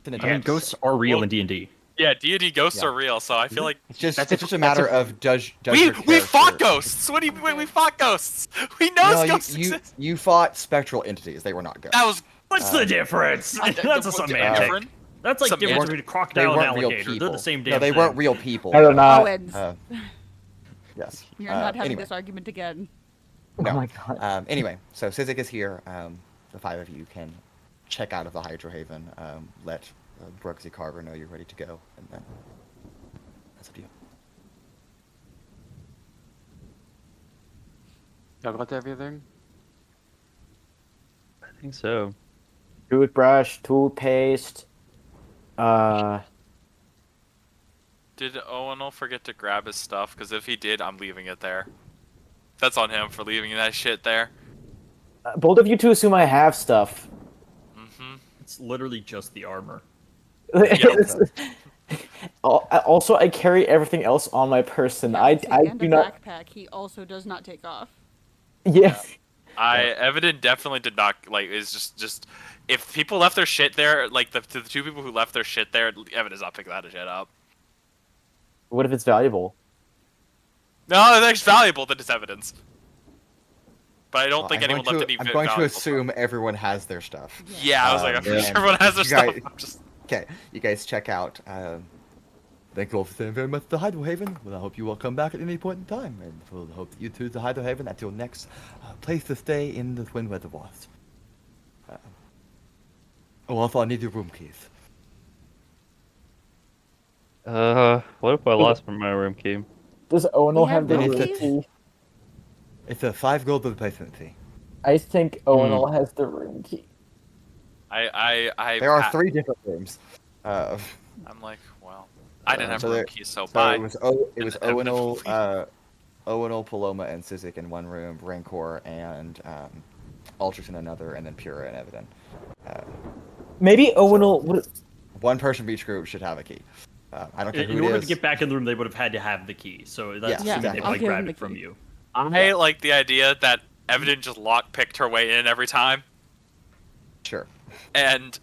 I mean, Yes. ghosts are real in D&D. Yeah, deity ghosts Yeah. are real, so I feel like It's just That's it's if- just a that's matter if- of does we your fought character- ghosts. What do you mean we fought ghosts? We know No, ghosts you exist. you fought spectral entities. They were not ghosts. That was What's the difference? That's a semantic. different. That's like the difference Semantic. between a They crocodile and weren't real alligator. people. They're the same damn No, they thing. weren't real people. I don't know. Owens, Yes. you're not having anyway. this argument again. No. Oh my god. Anyway, so Sizik is here. The 5 of you can check out of the Hydro Haven. Let Brooksy Carver know you're ready to go, and then that's up to you. Y'all got everything? I think so. Toothbrush, toothpaste. Did Owunul forget to grab his stuff? Because if he did, I'm leaving it there. That's on him for leaving that shit there. Both of you two assume I have stuff. Mm-hmm. It's literally just the armor. Also, I carry everything else on my person. I and do a not. backpack. He also does not take off. Yeah. Evadin definitely did not like. Is just if people left their shit there, like the 2 people who left their shit there, Evadin's not picking that shit up. What if it's valuable? No, that's valuable. That is evidence. But I don't Well, think I'm anyone going left to- any. I'm going to valuable assume everyone has their stuff. stuff. Yeah, I was like, I'm pretty and sure everyone has their you stuff. guys- I'm just. Okay, you guys check out. Thank you all for staying very much at the Hydro Haven. Well, I hope you will come back at any point in time, and we'll hope that you too the Hydro Haven. That's your next place to stay in the Twin Reservoirs. Also, I need your room keys. What if I lost my room key? Does Owunul We have have the room room keys? key? It's a 5 gold replacement fee. I think Owunul has the room key. There are 3 different rooms. I'm like, well, I didn't have so room there- keys, so So bye. it was Inevitably. Owunul, Paloma, and Sizik in one room, Rancor and Altrix in another, and then Pura and Evadin. Maybe Owunul would. One person from each group should have a key. I don't care In who it order is. to get back in the room, they would have had to have the key. So that's Yeah, assuming they exactly. I'll probably give grabbed him it the from key. you. I like the idea that Evadin just picked her way in every time, Sure. and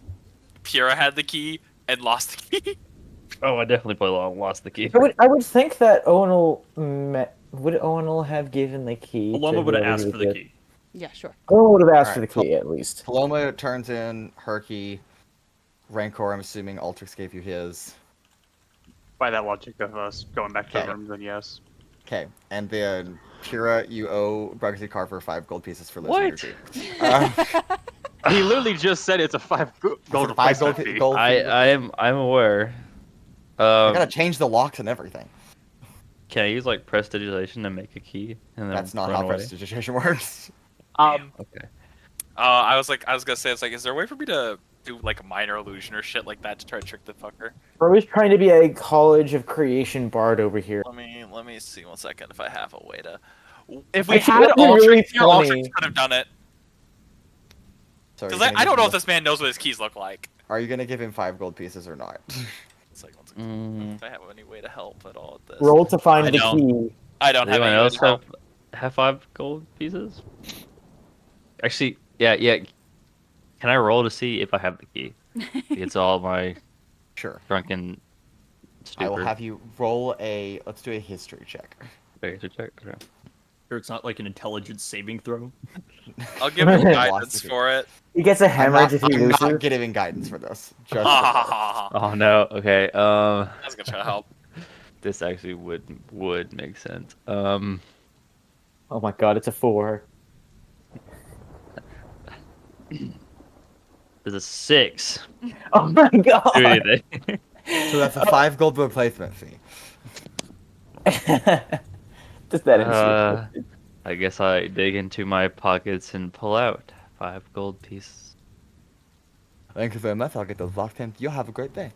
Pura had the key and lost the key. Oh, I definitely lost the key. I would think that Owunul would Owunul have given the key. Paloma to would have whoever asked he for was the with? key. Yeah, sure. Owunul would have asked for the Alright, key at least. Paloma turns in her key. Rancor, I'm assuming Altrix gave you his. By that logic of us going back to Okay. the room, then yes. Okay, and then Pura, you owe Brugsy Carver 5 gold pieces for losing your What? key. He literally just said it's a 5 gold For 5 replacement gold, fee. gold fee. I'm aware. I gotta change the locks and everything. Can I use like prestidigitation to make a key and then That's not run how away? prestidigitation works. Okay. I was gonna say, it's like, is there a way for me to do like a minor illusion or shit like that to try to trick the fucker? We're always trying to be a College of Creation bard over here. Let me see 1 second if I have a way to. If we Actually, had that'd be Altrix really here, Altrix funny. could have done it. So are you Because gonna I don't give know him if this man knows what his keys look like. Are you gonna give him 5 gold pieces or not? It's like, 1 second, Mm. if I have any way to help at all with this. Roll to find I the don't. key. I don't Does have anyone any way else to help. have 5 gold pieces? Actually, yeah. Can I roll to see if I have the key? It's all my Sure. drunken I will stupor. have you roll a. Let's do a history check. Okay, so check. Okay. Sure, it's not like an intelligence saving throw. I'll give him Lost guidance the key. for it. He gets a hemorrhage if he I'm loses. not giving guidance for this. Just That's Oh no. Okay. gonna try to help. This actually would make sense. Oh my god, it's a 4. There's a 6. Oh my god! Do anything. so that's a 5 gold replacement fee. Just that I guess I dig into my pockets and pull out 5 gold pieces. Thank you very much. I'll get those locked in. You have a great day.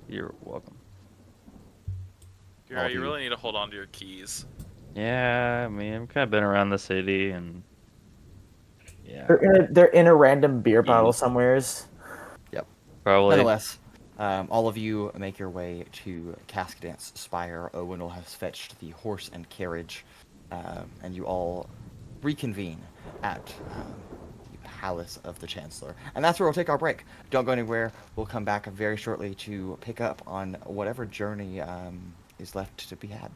You're welcome. all of You you. really need to hold on to your keys. Yeah, I mean, I've kind of been around the city, and yeah, They're in a random beer bottle Yeah. somewheres. probably. Nonetheless, all of you make your way to Cascadance Spire. Owunul has fetched the horse and carriage, and you all reconvene at the Palace of the Chancellor. And that's where we'll take our break. Don't go anywhere. We'll come back very shortly to pick up on whatever journey is left to be had.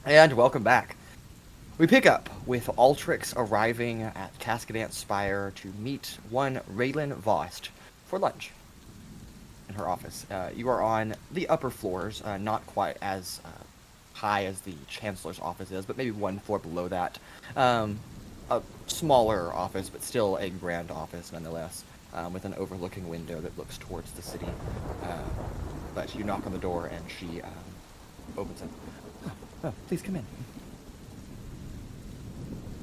And welcome back. We pick up with Altrix arriving at Cascadant Spire to meet one Raylan Vost for lunch in her office. You are on the upper floors, not quite as high as the Chancellor's office is, but maybe one floor below that. A smaller office, but still a grand office nonetheless, with an overlooking window that looks towards the city. But you knock on the door and she opens it. Oh, please come in.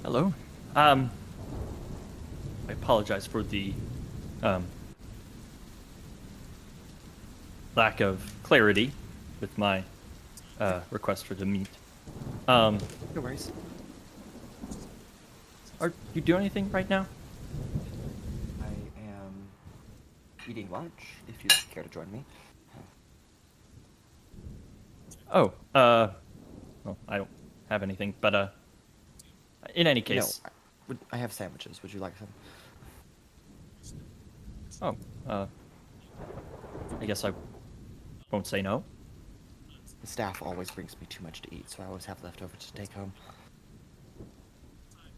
Hello. I apologize for the lack of clarity with my request for the meet. No worries. Are you doing anything right now? I am eating lunch, if you'd care to join me. Oh, well, I don't have anything, but in any case. No, I have sandwiches. Would you like some? Oh, I guess I won't say no. The staff always brings me too much to eat, so I always have leftovers to take home.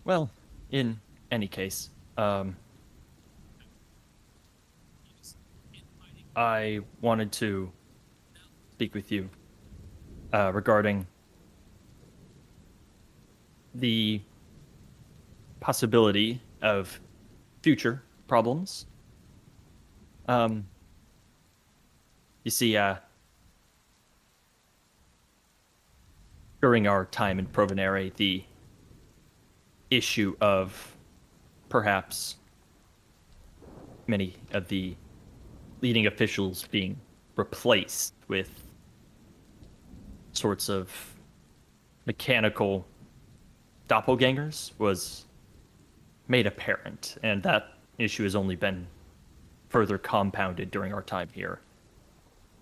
Well, in any case, I wanted to speak with you regarding the possibility of future problems. You see, during our time in Provonere, the issue of perhaps many of the leading officials being replaced with sorts of mechanical doppelgangers was made apparent, and that issue has only been further compounded during our time here.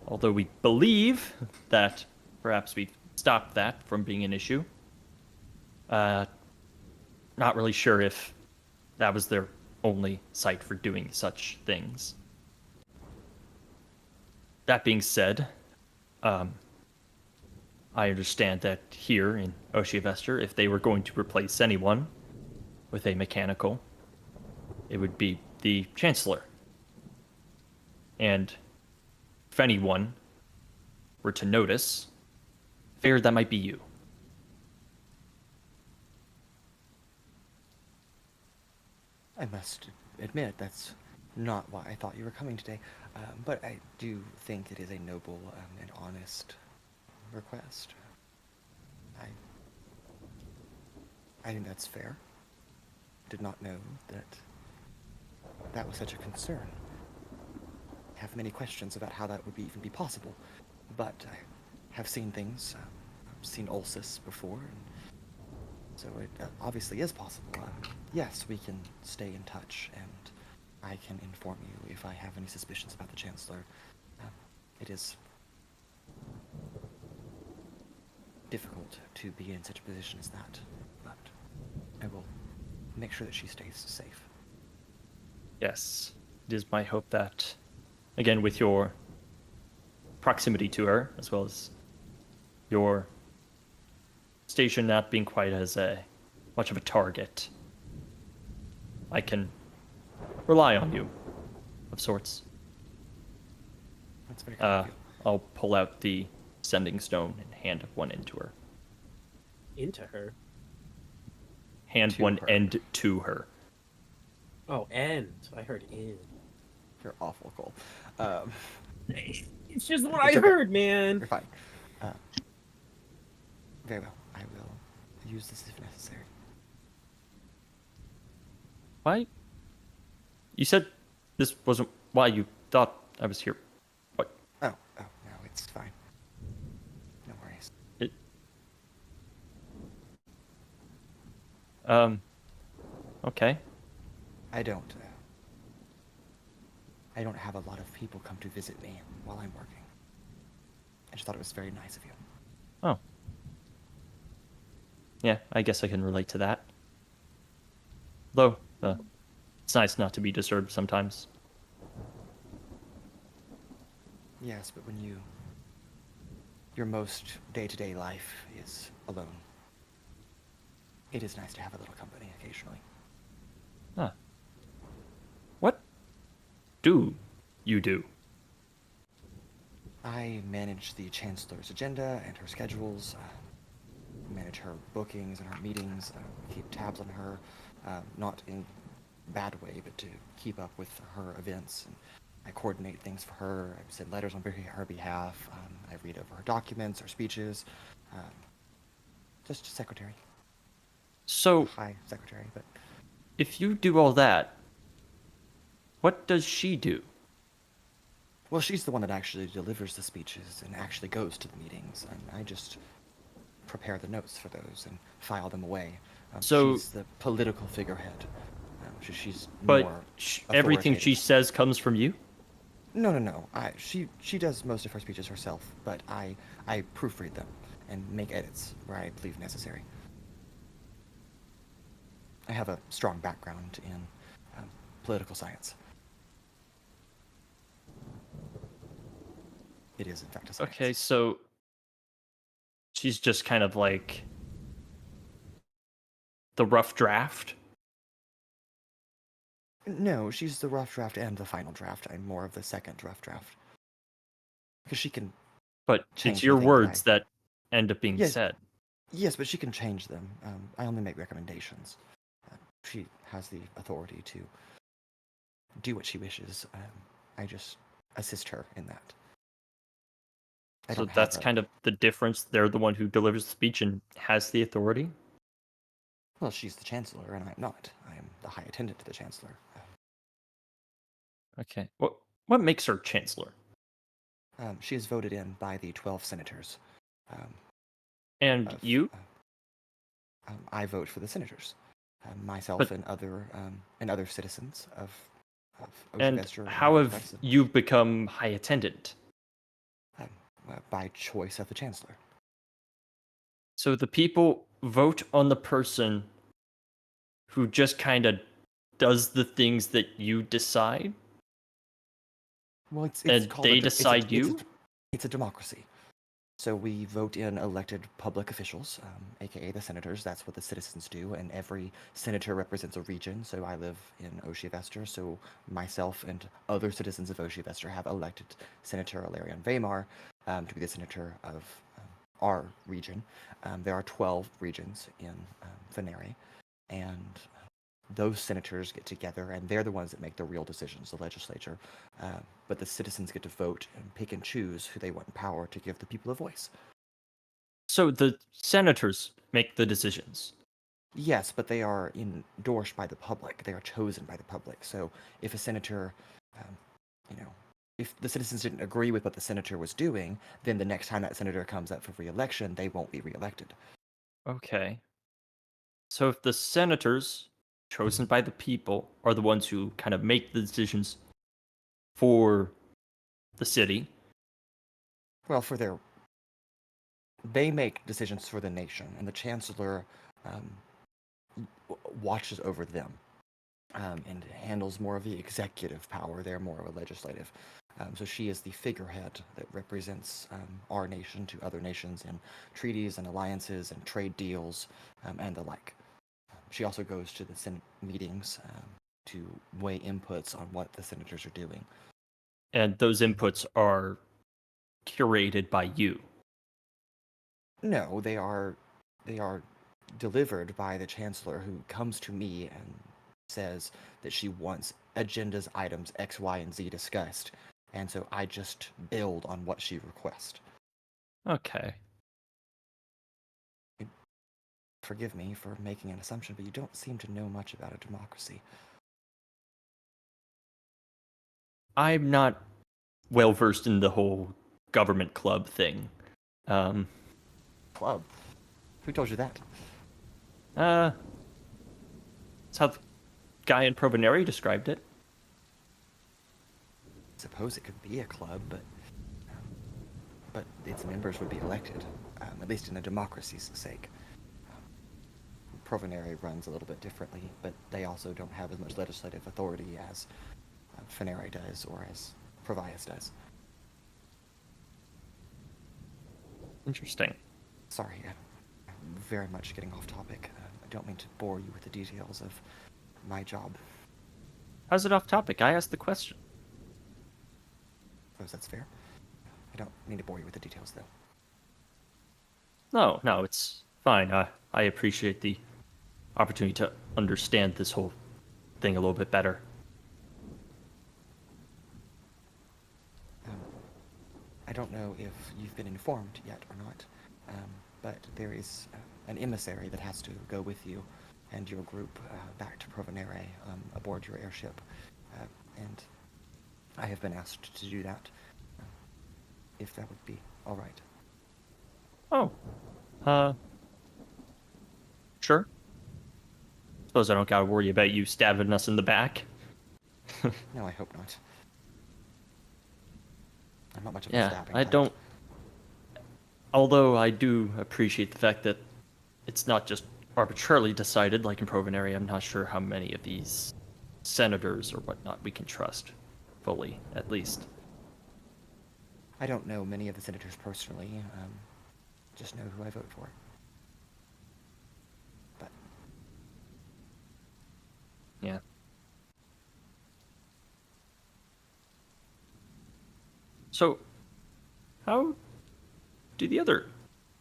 Although we believe that perhaps we've stopped that from being an issue. Not really sure if that was their only site for doing such things. That being said, I understand that here in Oshiavester, if they were going to replace anyone with a mechanical, it would be the Chancellor. And if anyone were to notice, figured that might be you. I must admit, that's not why I thought you were coming today. But I do think it is a noble and honest request. I think that's fair. Did not know that that was such a concern. I have many questions about how that would even be possible, but I have seen things. I've seen Ulysses before, and so it obviously is possible. Yes, we can stay in touch, and I can inform you if I have any suspicions about the Chancellor. It is difficult to be in such a position as that, but I will make sure that she stays safe. Yes, it is my hope that, again, with your proximity to her, as well as your station not being quite as much of a target, I can rely on you, of sorts. That's very kind of you. I'll pull out the sending stone and hand one end to her. Into her? Hand To one her. end to her. Oh, end. I heard in. You're awful, Cole. It's just what It's I okay. heard, man. You're fine. Very well. I will use this if necessary. Why? You said this wasn't why you thought I was here. What? Oh, no, it's fine. No worries. Okay. I don't have a lot of people come to visit me while I'm working. I just thought it was very nice of you. Oh. Yeah, I guess I can relate to that. Though, it's nice not to be disturbed sometimes. Yes, but when you your most day-to-day life is alone. It is nice to have a little company occasionally. Huh. What do you do? I manage the Chancellor's agenda and her schedules, manage her bookings and her meetings, keep tabs on her, not in a bad way, but to keep up with her events. And I coordinate things for her. I send letters on her behalf. I read over her documents, her speeches. Just a secretary. So, High secretary, but if you do all that, what does she do? well, she's the one that actually delivers the speeches and actually goes to the meetings, and I just prepare the notes for those and file them away. So- she's the political figurehead. She's But more everything she authoritative. says comes from you? No. She does most of her speeches herself, but I proofread them and make edits where I believe necessary. I have a strong background in political science. It is, in fact, a science. Okay, so she's just kind of like the rough draft? No, she's the rough draft and the final draft. I'm more of the second rough draft. Because she can... But Change it's the your thing words that that end up being Yes. said. Yes, but she can change them. I only make recommendations. She has the authority to do what she wishes. I just assist her in that. I So don't have that's a- kind of the difference. They're the one who delivers the speech and has the authority? Well, she's the Chancellor, and I'm not. I am the High Attendant to the Chancellor. Okay. What makes her chancellor? She is voted in by the 12 senators. And of- you? I vote for the senators. Myself But- and other citizens of And Oshivester how have Preston, you become high attendant? by choice of the Chancellor. So the people vote on the person who just kind of does the things that you decide? Well, it's And called they a, de- it's a- decide it's a- you? It's a democracy. So we vote in elected public officials, aka the senators. That's what the citizens do, and every senator represents a region. So I live in Oshivester, so myself and other citizens of Oshivester have elected Senator Alarion Vaymar to be the senator of our region. There are 12 regions in Provonere, and those senators get together, and they're the ones that make the real decisions, the legislature. But the citizens get to vote and pick and choose who they want in power to give the people a voice. So the senators make the decisions. Yes, but they are endorsed by the public. They are chosen by the public. So if a senator, if the citizens didn't agree with what the senator was doing, then the next time that senator comes up for re-election, they won't be re-elected. Okay. So if the senators chosen by the people are the ones who kind of make the decisions for the city, Well, they make decisions for the nation, and the chancellor watches over them and handles more of the executive power. They're more of a legislative. So she is the figurehead that represents our nation to other nations in treaties and alliances and trade deals and the like. She also goes to the Senate meetings to weigh inputs on what the senators are doing. and those inputs are curated by you. No, they are delivered by the chancellor, who comes to me and says that she wants agendas items X, Y, and Z discussed, and so I just build on what she requests. Okay. Forgive me for making an assumption, but you don't seem to know much about a democracy. I'm not well versed in the whole government club thing. Club? Who told you that? That's how the guy in Provonere described it. Suppose it could be a club, but its members would be elected, at least in a democracy's sake. Provonere runs a little bit differently, but they also don't have as much legislative authority as Provonere does, or as Provias does. Interesting. Sorry, I'm very much getting off topic. I don't mean to bore you with the details of my job. How's it off topic? I asked the question. Suppose that's fair. I don't mean to bore you with the details, though. No, it's fine. I appreciate the opportunity to understand this whole thing a little bit better. I don't know if you've been informed yet or not, but there is an emissary that has to go with you and your group back to Provonere aboard your airship, and I have been asked to do that, if that would be all right. Oh, sure. Suppose I don't gotta worry about you stabbing us in the back. No, I hope not. I'm not much of a Yeah, stabbing I type. don't. Although I do appreciate the fact that it's not just arbitrarily decided, like in Provonere. I'm not sure how many of these senators or whatnot we can trust fully, at least. I don't know many of the senators personally, just know who I vote for. But Yeah. So, how do the other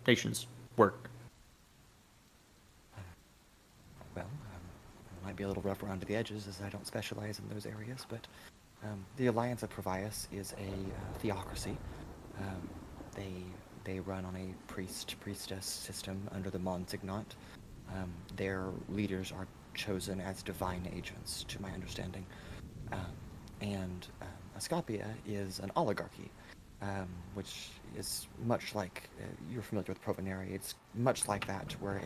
nations work? well, it might be a little rough around the edges as I don't specialize in those areas, but the Alliance of Provias is a theocracy. They run on a priestess system under the Monsignat. Their leaders are chosen as divine agents, to my understanding. And Ascapia is an oligarchy, which is much like, you're familiar with Provonere, it's much like that, where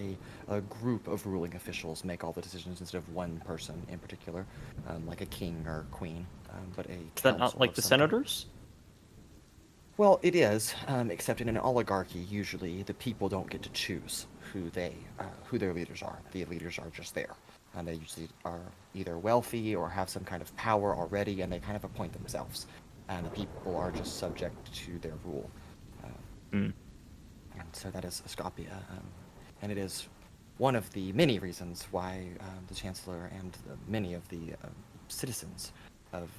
a group of ruling officials make all the decisions instead of one person in particular, like a king or queen, but a Is that not council like of the some kind. senators? Well, it is, except in an oligarchy, usually the people don't get to choose who their leaders are. The leaders are just there. And they usually are either wealthy or have some kind of power already, and they kind of appoint themselves. And the people are just subject to their rule. Mm. And so that is Ascapia. And it is one of the many reasons why the Chancellor and many of the citizens of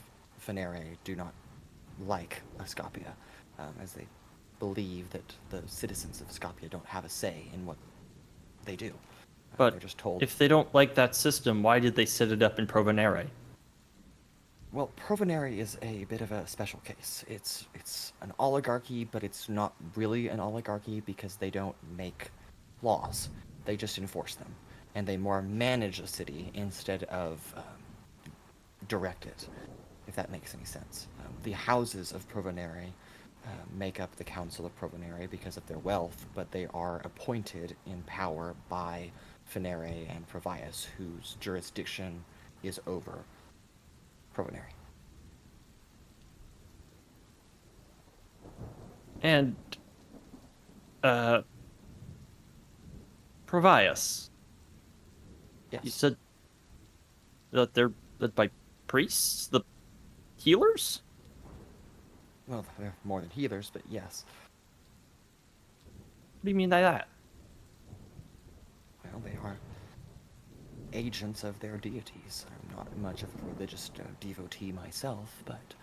Provonere do not like Ascapia, as they believe that the citizens of Ascapia don't have a say in what they do. But they're just told. if they don't like that system, why did they set it up in Provonere? Well, Provonere is a bit of a special case. It's an oligarchy, but it's not really an oligarchy because they don't make laws. They just enforce them. And they more manage a city instead of direct it, if that makes any sense. The houses of Provonere make up the Council of Provonere because of their wealth, but they are appointed in power by Provonere and Provias, whose jurisdiction is over Provonere. And Provias. Yes. You said that they're led by priests, the healers? Well, they're more than healers, but yes. What do you mean by that? Well, they are agents of their deities. I'm not much of a religious devotee myself, but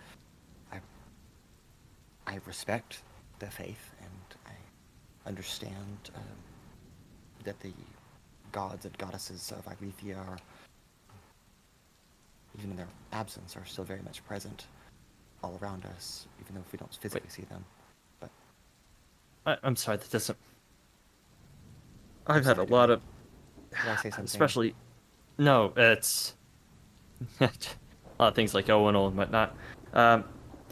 I respect the faith, and I understand that the gods and goddesses of Iglithia are, even in their absence, are still very much present all around us, even though if we don't physically see them. But I'm sorry, that doesn't. I've had a lot of. did I say something? Especially. No, it's. a lot of things like Owunul and whatnot.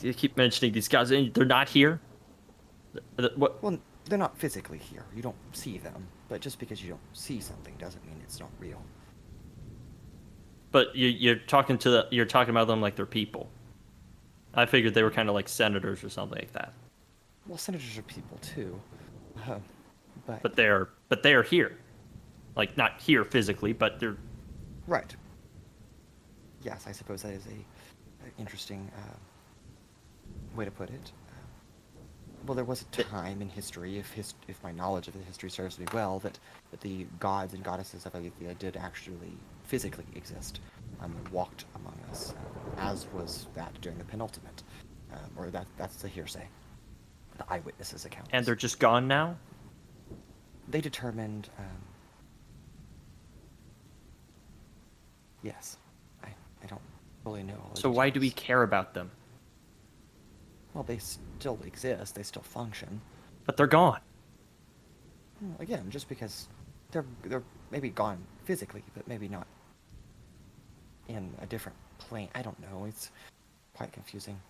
You keep mentioning these guys, and they're not here? What? Well, they're not physically here. You don't see them, but just because you don't see something doesn't mean it's not real. But you're talking about them like they're people. I figured they were kind of like senators or something like that. Well, senators are people too, But they're here, like not here physically, but they're right. Yes, I suppose that is a interesting way to put it. Well, there was a time in history, if my knowledge of the history serves me well, that the gods and goddesses of Aletheia did actually physically exist, walked among us, as was that during the penultimate, or that's the hearsay, the eyewitnesses' account. And they're just gone now? They determined, yes, I don't really know all the So why do we details. care about them? Well, they still exist, they still function. But they're gone. Well, again, just because they're maybe gone physically, but maybe not in a different plane. I don't know. It's quite confusing.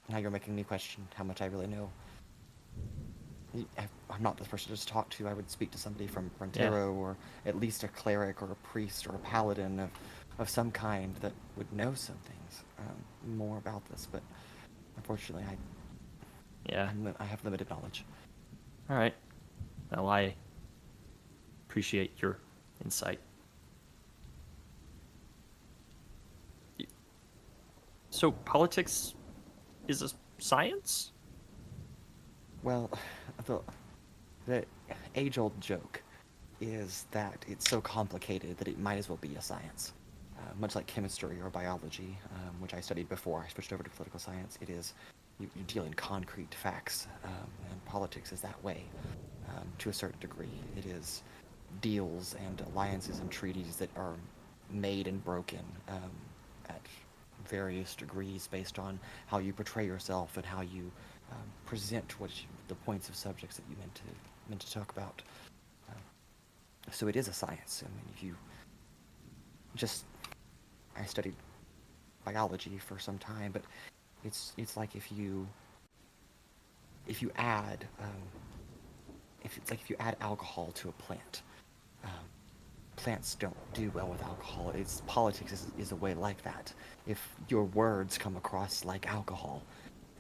Now you're making me question how much I really know. I'm not the person to talk to. I would speak to somebody from Frontero, or at least a cleric or a priest or a paladin of some kind that would know some things more about this. But unfortunately, I have limited knowledge. All right. Well, I appreciate your insight. So politics is a science? Well, the age-old joke is that it's so complicated that it might as well be a science. Much like chemistry or biology, which I studied before I switched over to political science, it is, you deal in concrete facts, and politics is that way, to a certain degree. It is deals and alliances and treaties that are made and broken at various degrees based on how you portray yourself and how you present the points of subjects that you meant to talk about. So it is a science. I mean, if you I studied biology for some time, but it's like if you add if you add alcohol to a plant. Plants don't do well with alcohol. Politics is a way like that. If your words come across like alcohol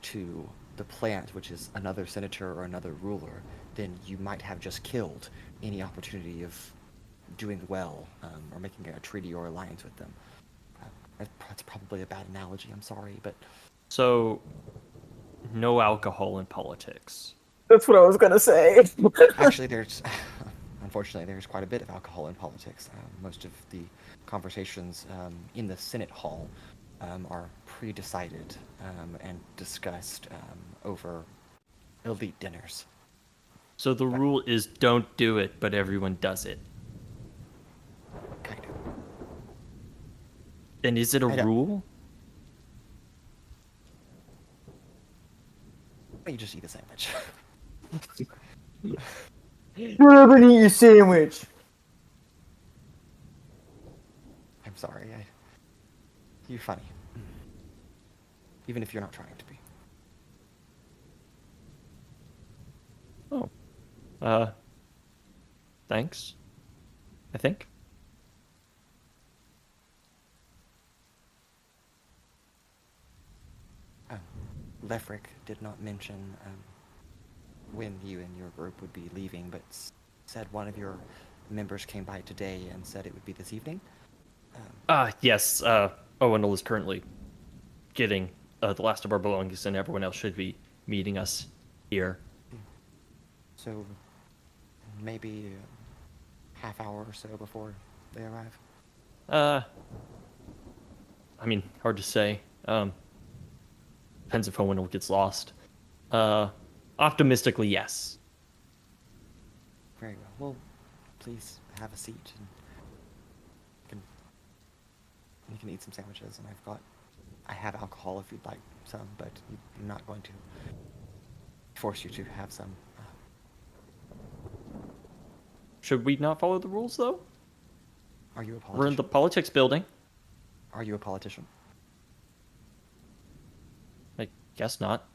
to the plant, which is another senator or another ruler, then you might have just killed any opportunity of doing well or making a treaty or alliance with them. That's probably a bad analogy, I'm sorry, but... So, no alcohol in politics. That's what I was gonna say. Actually, unfortunately, there's quite a bit of alcohol in politics. Most of the conversations in the Senate hall are pre-decided and discussed over elite dinners. So the rule is don't do it, but everyone does it. Kind of. And is it a rule? Well, you just eat a sandwich. Shut up and eat your sandwich. I'm sorry. You're funny. Even if you're not trying to be. Oh. Thanks. I think. Lefric did not mention when you and your group would be leaving, but said one of your members came by today and said it would be this evening. Yes. Owunul is currently getting the last of our belongings, and everyone else should be meeting us here. So maybe a half hour or so before they arrive. I mean, hard to say. Depends if Owunul gets lost. Optimistically, yes. Very well. Well, please have a seat, and you can eat some sandwiches. And I have alcohol if you'd like some, but I'm not going to force you to have some. Should we not follow the rules, though? Are you a politician? We're in the politics building. Are you a politician? I guess not.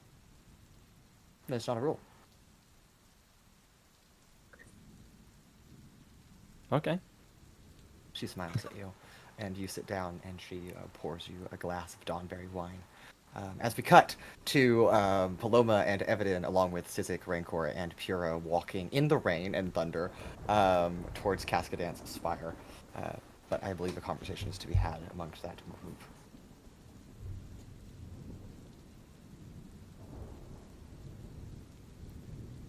That's not a rule. Okay. She smiles at you, and you sit down, and she pours you a glass of Dawnberry wine. As we cut to Paloma and Evadin, along with Sizik, Rancor, and Pura, walking in the rain and thunder towards Cascadan's spire. But I believe a conversation is to be had amongst that group.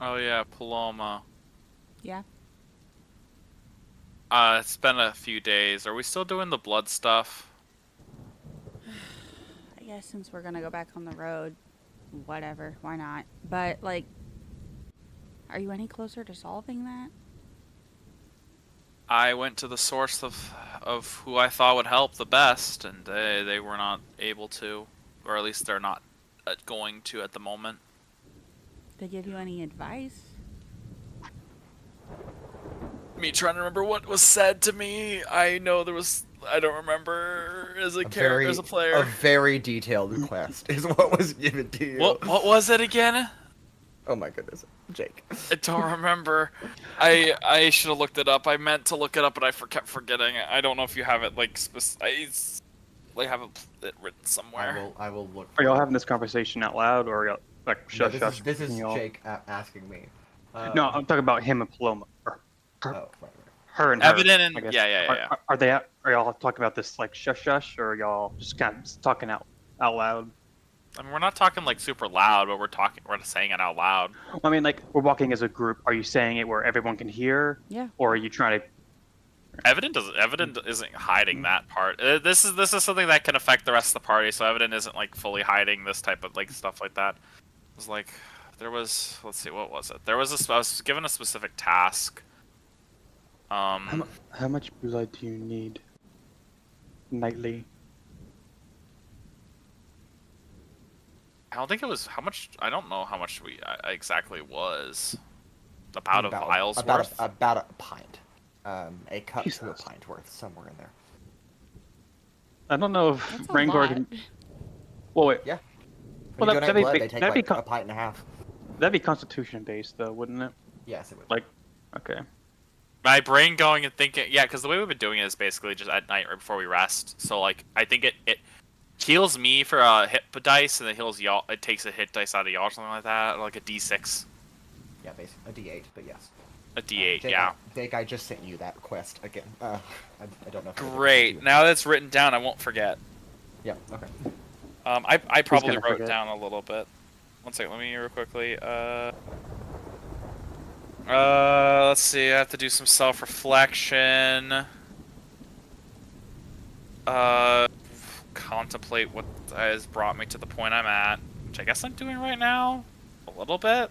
Oh yeah, Paloma. Yeah. It's been a few days. Are we still doing the blood stuff? I guess since we're gonna go back on the road, whatever, why not? But, like, are you any closer to solving that? I went to the source of who I thought would help the best, and they were not able to, or at least they're not going to at the moment. They give you any advice? Me trying to remember what was said to me. I know there was. I don't remember as a character, as a player. A very detailed request is what was given to you. What was it again? Oh my goodness, Jake. I don't remember. I should have looked it up. I meant to look it up, but I kept forgetting. I don't know if you have it like I have it written somewhere. I will look. Are y'all having this conversation out loud, or are y'all like No, shush shush? this is y'all? Jake asking me. No, I'm talking about him and Paloma. Or right. her and her. Evadin and I guess. yeah. Are y'all talking about this like shush shush, or are y'all just kind of talking out loud? I mean, we're not talking like super loud, but we're saying it out loud. I mean, like we're walking as a group. Are you saying it where everyone can hear? Yeah. Or are you trying to? Evadin isn't hiding that part. This is something that can affect the rest of the party, so Evadin isn't like fully hiding this type of like stuff like that. It was like there was, let's see, what was it? I was given a specific task. How much blood do you need nightly? I don't think it was how much. I don't know how much I exactly was. About a vial's worth. About a pint. A cup Jesus. to a pint worth, somewhere in there. I don't know if That's a Rancor lot. can. Well, wait. Yeah. Well, When you go that'd night be blood, big- they take that'd be like a pint and a half. That'd be Constitution based, though, wouldn't it? Yes, it would. Like, okay. My brain going and thinking, yeah, because the way we've been doing it is basically just at night right before we rest. So like, I think it heals me for a hit dice, and it heals y'all. It takes a hit dice out of y'all or something like that, or like a D6, Yeah, basically a D8, but yes. a D8. Jake, Yeah. Jake, I just sent you that request again. I don't know. If Great. Now that it's written down, I won't forget. Yeah. Okay. I probably gonna wrote forget? down a little bit. One second, let me real quickly. Let's see. I have to do some self-reflection. Contemplate what has brought me to the point I'm at, which I guess I'm doing right now, a little bit.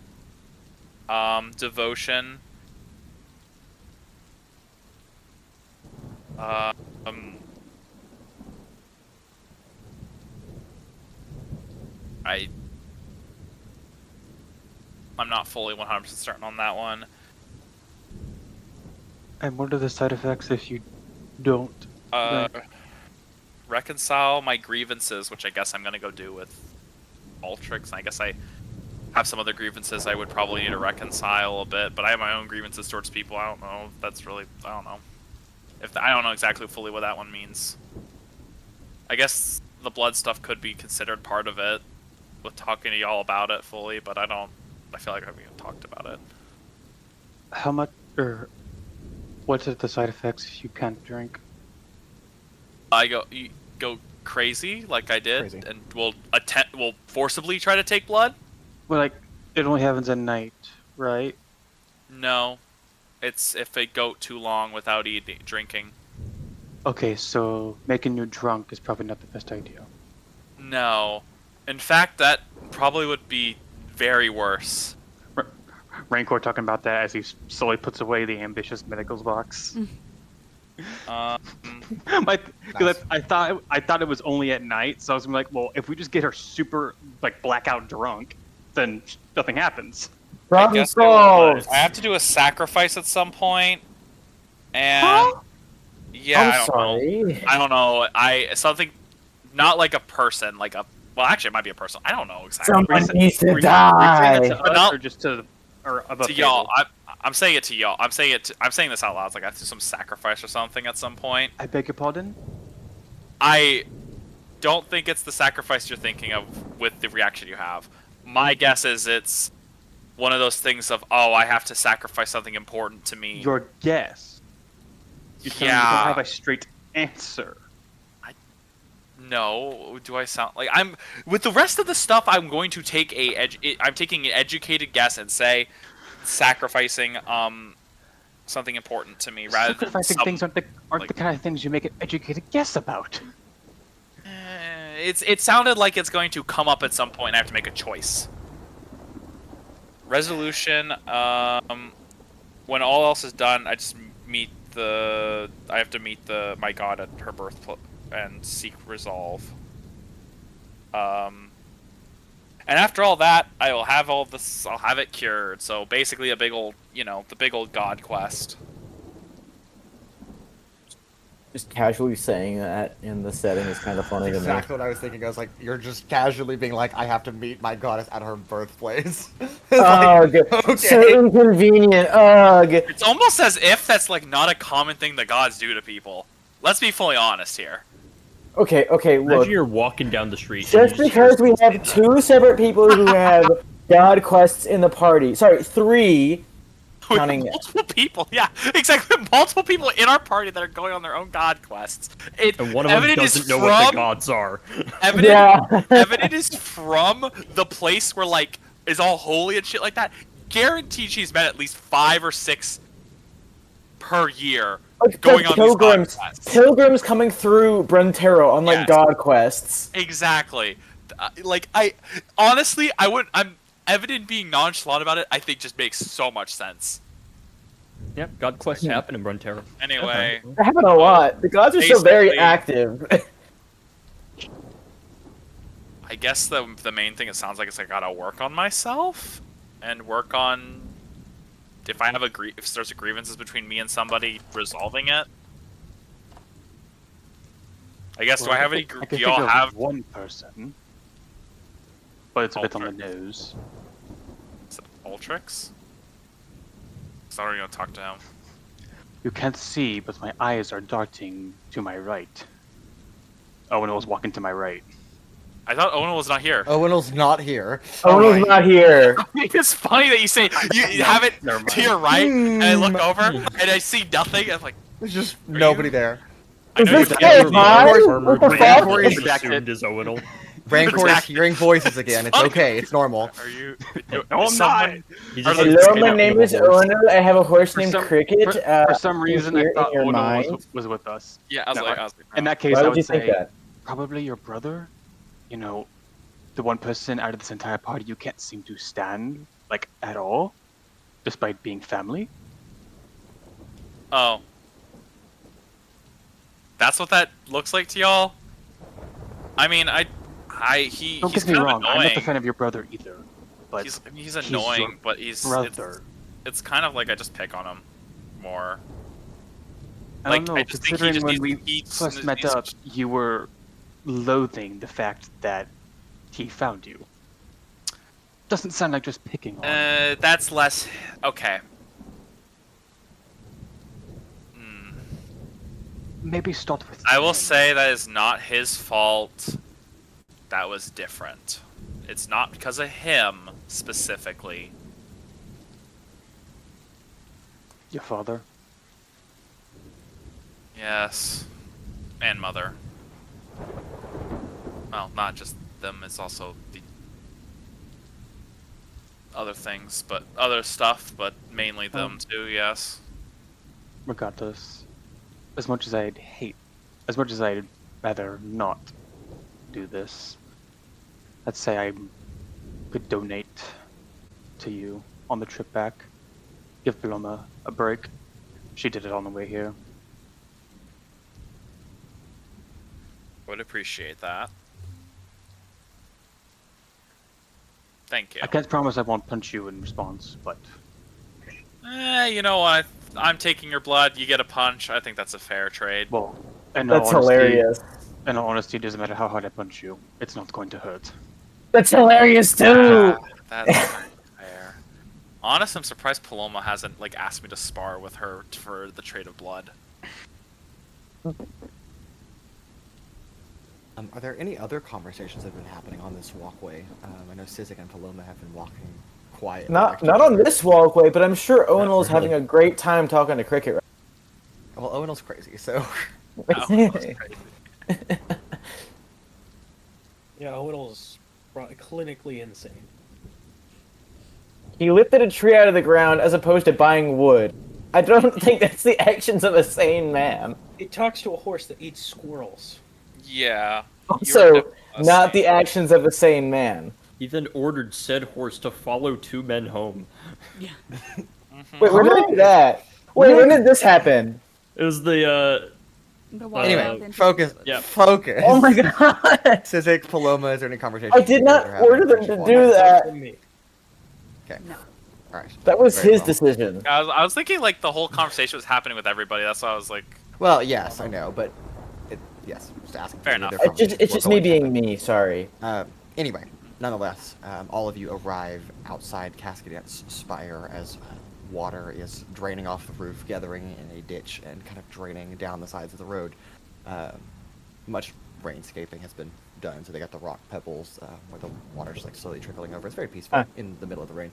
Devotion. I'm not fully 100% certain on that one. And what are the side effects if you don't? Reconcile my grievances, which I guess I'm gonna go do with Altrix. I guess I have some other grievances I would probably need to reconcile a bit, but I have my own grievances towards people. I don't know if that's really, I don't know. I don't know exactly fully what that one means. I guess the blood stuff could be considered part of it, with talking to y'all about it fully, but I feel like I haven't even talked about it. How much, or what's the side effects if you can't drink? You go crazy like I did, Crazy. and will forcibly try to take blood. Well, like, it only happens at night, right? No, it's if they go too long without drinking. Okay, so making you drunk is probably not the best idea. No, in fact, that probably would be very worse. Rancor talking about that as he slowly puts away the ambitious medicals box. Because I thought it was only at night, so I was gonna be like, well, if we just get her super like blackout drunk, then nothing happens. I guess I will, but I have to do a sacrifice at some point, and yeah, I don't know. Something not like a person, like a. Well, actually, it might be a person. I don't know exactly. Someone needs to Were you saying that die. to But us, not- or just to above To y'all, table? I'm saying it to y'all. I'm saying this out loud. It's like I have to do some sacrifice or something at some point. I beg your pardon? I don't think it's the sacrifice you're thinking of with the reaction you have. My guess is it's one of those things of, oh, I have to sacrifice something important to me. Your guess. You're telling me you don't have a straight answer. No, do I sound like with the rest of the stuff? I'm going to take I'm taking an educated guess and say sacrificing something important to me rather than Sacrificing some, things aren't the kind of things you make an educated guess about. it sounded like it's going to come up at some point and I have to make a choice. Resolution, when all else is done, I just I have to meet my god at her birth and seek resolve. And after all that, I will have all this, I'll have it cured. So basically a big old, the big old god quest. Just casually saying that in the setting is kind of funny to me. Exactly what I was thinking. I was like, you're just casually being like, I have to meet my goddess at her birthplace. Ugh, okay. so inconvenient. Ugh. It's almost as if that's like not a common thing the gods do to people. Let's be fully honest here. Okay, look. Imagine you're walking down the street. and Just you because we have 2 separate people who have god quests in the party. Sorry, 3. Counting Multiple people, yeah, exactly. Multiple people in our party that are going on their own god quests. And one of them doesn't know what the gods are. Evadin is from the place where like is all holy and shit like that. Guaranteed she's met at least 5 or 6 per year going on these god quests. Pilgrims coming through Brentero on like god quests. Exactly. I honestly, Evadin being nonchalant about it, I think just makes so much sense. Yep, god quests happen in Brentero. Anyway. They happen a lot. The gods are so very active. I guess the main thing it sounds like is I gotta work on myself and work on if I have if there's grievances between me and somebody, resolving it. I guess do I have any? Do y'all have one person? But it's a bit on the nose. Is it Altrix? So are you gonna talk to him? You can't see, but my eyes are darting to my right. Owunul's walking to my right. I thought Owunul was not here. Owunul's not here. Owunul's not here. It's funny that you say you have it to your right, and I look over and I see nothing. And I'm like, there's just nobody there. Is this guy mine? What the fuck? Assumed is Owunul. Rancor is hearing voices again. It's okay. It's normal. Are you? No, I'm not. Hello, my name is Owunul. I have a horse named Cricket. For some reason, I thought Owunul was with us. Yeah, I was like, in that case, Why I would you would think say that? probably your brother. You know, the one person out of this entire party you can't seem to stand, like, at all, despite being family. Oh. That's what that looks like to y'all? I mean, Don't he's get me kind of wrong, annoying. I'm not a fan of your brother either. But He's annoying, but brother. it's kind of like I just pick on him more. I don't know, considering when we first met up, you were loathing the fact that he found you. Doesn't sound like just picking on him. That's less... Okay. Maybe start with I will him. say that is not his fault. That was different. It's not because of him, specifically. Your father? Yes. And mother. Well, not just them, it's also the other things, but other stuff, but mainly them too, yes. Regardless, as much as I'd rather not do this, let's say I could donate to you on the trip back. Give Paloma a break. She did it on the way here. Would appreciate that. Thank you. I can't promise I won't punch you in response, but... You know what? I'm taking your blood, you get a punch. I think that's a fair trade. Well, That's hilarious. In all honesty, it doesn't matter how hard I punch you. It's not going to hurt. That's hilarious too! That's fair. Honest, I'm surprised Paloma hasn't asked me to spar with her for the trade of blood. Are there any other conversations that have been happening on this walkway? I know Sizik and Paloma have been walking quietly. Not on this walkway, but I'm sure Owunul's having a great time talking to Cricket. Well, Owunul's crazy, so... Yeah, Owunul's clinically insane. He lifted a tree out of the ground as opposed to buying wood. I don't think that's the actions of a sane man. It talks to a horse that eats squirrels. Yeah. Also, not the actions of a sane man. He then ordered said horse to follow 2 men home. Yeah. Wait, where did I do that? Wait, when did this happen? It was the Anyway, focus. Yeah. Focus. Oh my god! Sizik, Paloma, is there any conversation? I did not order them to do that. Okay. No. All right. That was Very his well. decision. I was thinking like the whole conversation was happening with everybody. That's why I was like, Well, yes, I know, but yes, just asking. Fair for enough. their It's just conversation. me We're going being me. Sorry. Anyway, nonetheless, all of you arrive outside Cascadet's spire as water is draining off the roof, gathering in a ditch, and kind of draining down the sides of the road. Much rainscaping has been done, so they got the rock pebbles where the water's like slowly trickling over. It's very peaceful in the middle of the rain.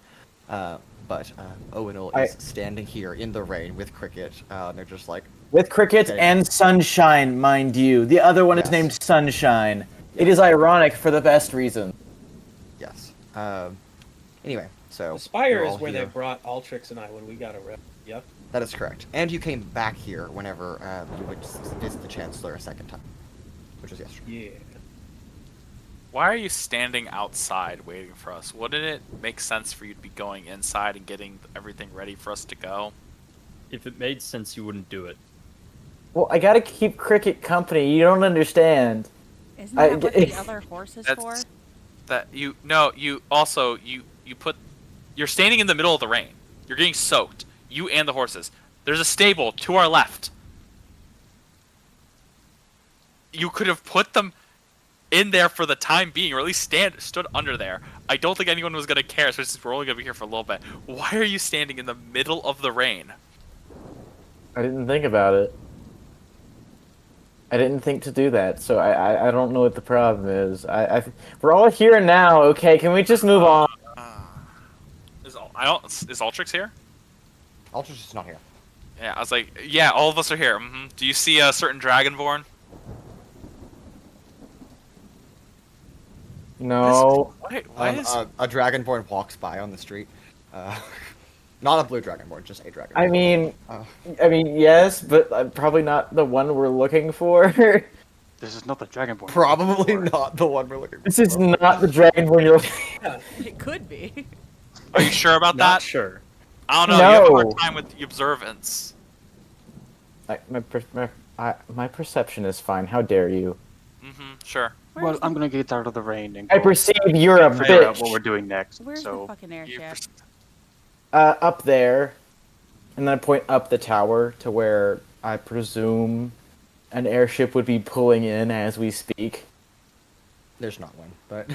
But Owunul is standing here in the rain with Cricket. And they're just like, With crickets Okay. and sunshine, mind you. The other one Yes. is named Sunshine. It is ironic for the best reason. yes. Anyway, so The spire you're is all where they here. brought Altrix and I when we got arrested. Yep. That is correct. And you came back here whenever you would visit the Chancellor a second time, which was yesterday. Yeah. why are you standing outside waiting for us? Wouldn't it make sense for you to be going inside and getting everything ready for us to go? If it made sense, you wouldn't do it. Well, I gotta keep Cricket company. You don't understand. Isn't that what the other horse is That's- for? That you also you're standing in the middle of the rain. You're getting soaked. You and the horses. There's a stable to our left. You could have put them in there for the time being, or at least stood under there. I don't think anyone was gonna care, especially since we're only gonna be here for a little bit. Why are you standing in the middle of the rain? I didn't think about it. I didn't think to do that, so I don't know what the problem is. We're all here now, okay? Can we just move on? Is Altrix here? Altrix is not here. Yeah, I was like, yeah, all of us are here. Do you see a certain Dragonborn? No. Why is... A Dragonborn walks by on the street. Not a blue Dragonborn, just a Dragonborn. I mean, Oh. yes, but probably not the one we're looking for. This is not the Dragonborn. Probably not the one we're looking for. This is not the Dragonborn you're looking It could be. Are you sure about Not that? sure. I don't know. You have a No. hard time with the observance. My perception is fine. How dare you? Sure. Well, I'm gonna get out of the rain and I go perceive you're a figure out bitch. what we're doing next. Where's so the fucking airship? Up there, and then I point up the tower to where I presume an airship would be pulling in as we speak. There's not one, but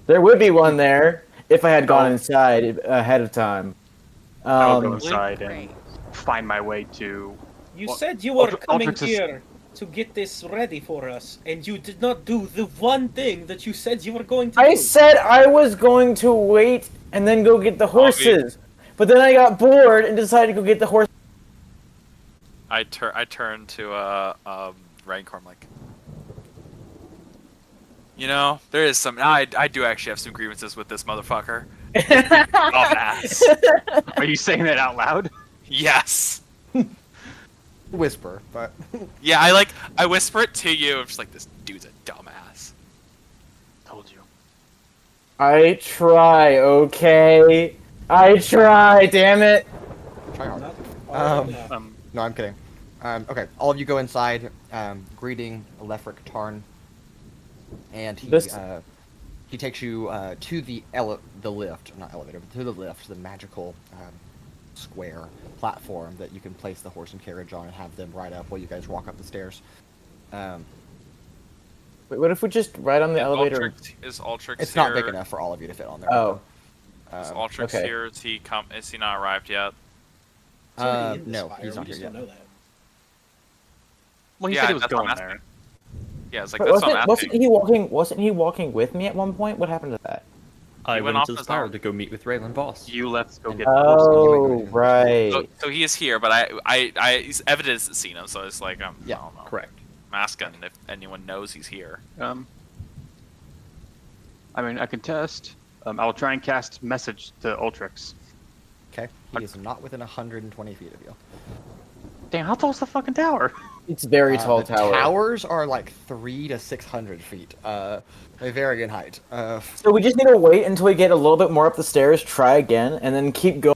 There would be one there if I had gone inside ahead of time. I'll go inside and Great. find my way to. You Well, said you were coming Altrix is- here to get this ready for us, and you did not do the one thing that you said you were going to I do. said I was going to wait and then go get the horses, but then I got bored and decided to go get the horse. I turn to Rancor. I'm like, you know, there is some. I do actually have some grievances with this motherfucker. Dumbass. Are you saying that out loud? Yes. whisper. But Yeah, I whisper it to you. I'm just like, this dude's a dumbass. Told you. I try, okay? I try, damn it! try hard. Not hard enough. No, I'm kidding. Okay, all of you go inside, greeting Lefric Tarn, and he takes you to the lift, not elevator, but to the lift, the magical square platform that you can place the horse and carriage on and have them ride up while you guys walk up the stairs. Wait, what if we just ride on the elevator? Is Altrix It's here? not big enough for all of you to fit on there. Oh. Is Altrix okay. here? Is he not arrived yet? Somebody in this No, fire, he's we not here just yet. don't know that. Well, he Yeah, said he was that's what going I'm there. Yeah, it's like Wait, that's what I'm asking. wasn't he walking with me at one point? What happened to that? I went went off to the his tower own. to go meet with Raylan Boss. You left to go get the horse. Oh, right. So he is here, but he's evidence hasn't seen him, so it's like Yeah, I don't know. Correct. I'm asking if anyone knows he's here. I mean, I can test. I'll try and cast message to Altrix. Okay. He is not within 120 feet of you. Damn, how tall's the fucking tower? It's a very tall the tower. Towers are like 300 to 600 feet. They vary in height. So we just need to wait until we get a little bit more up the stairs, try again, and then keep going.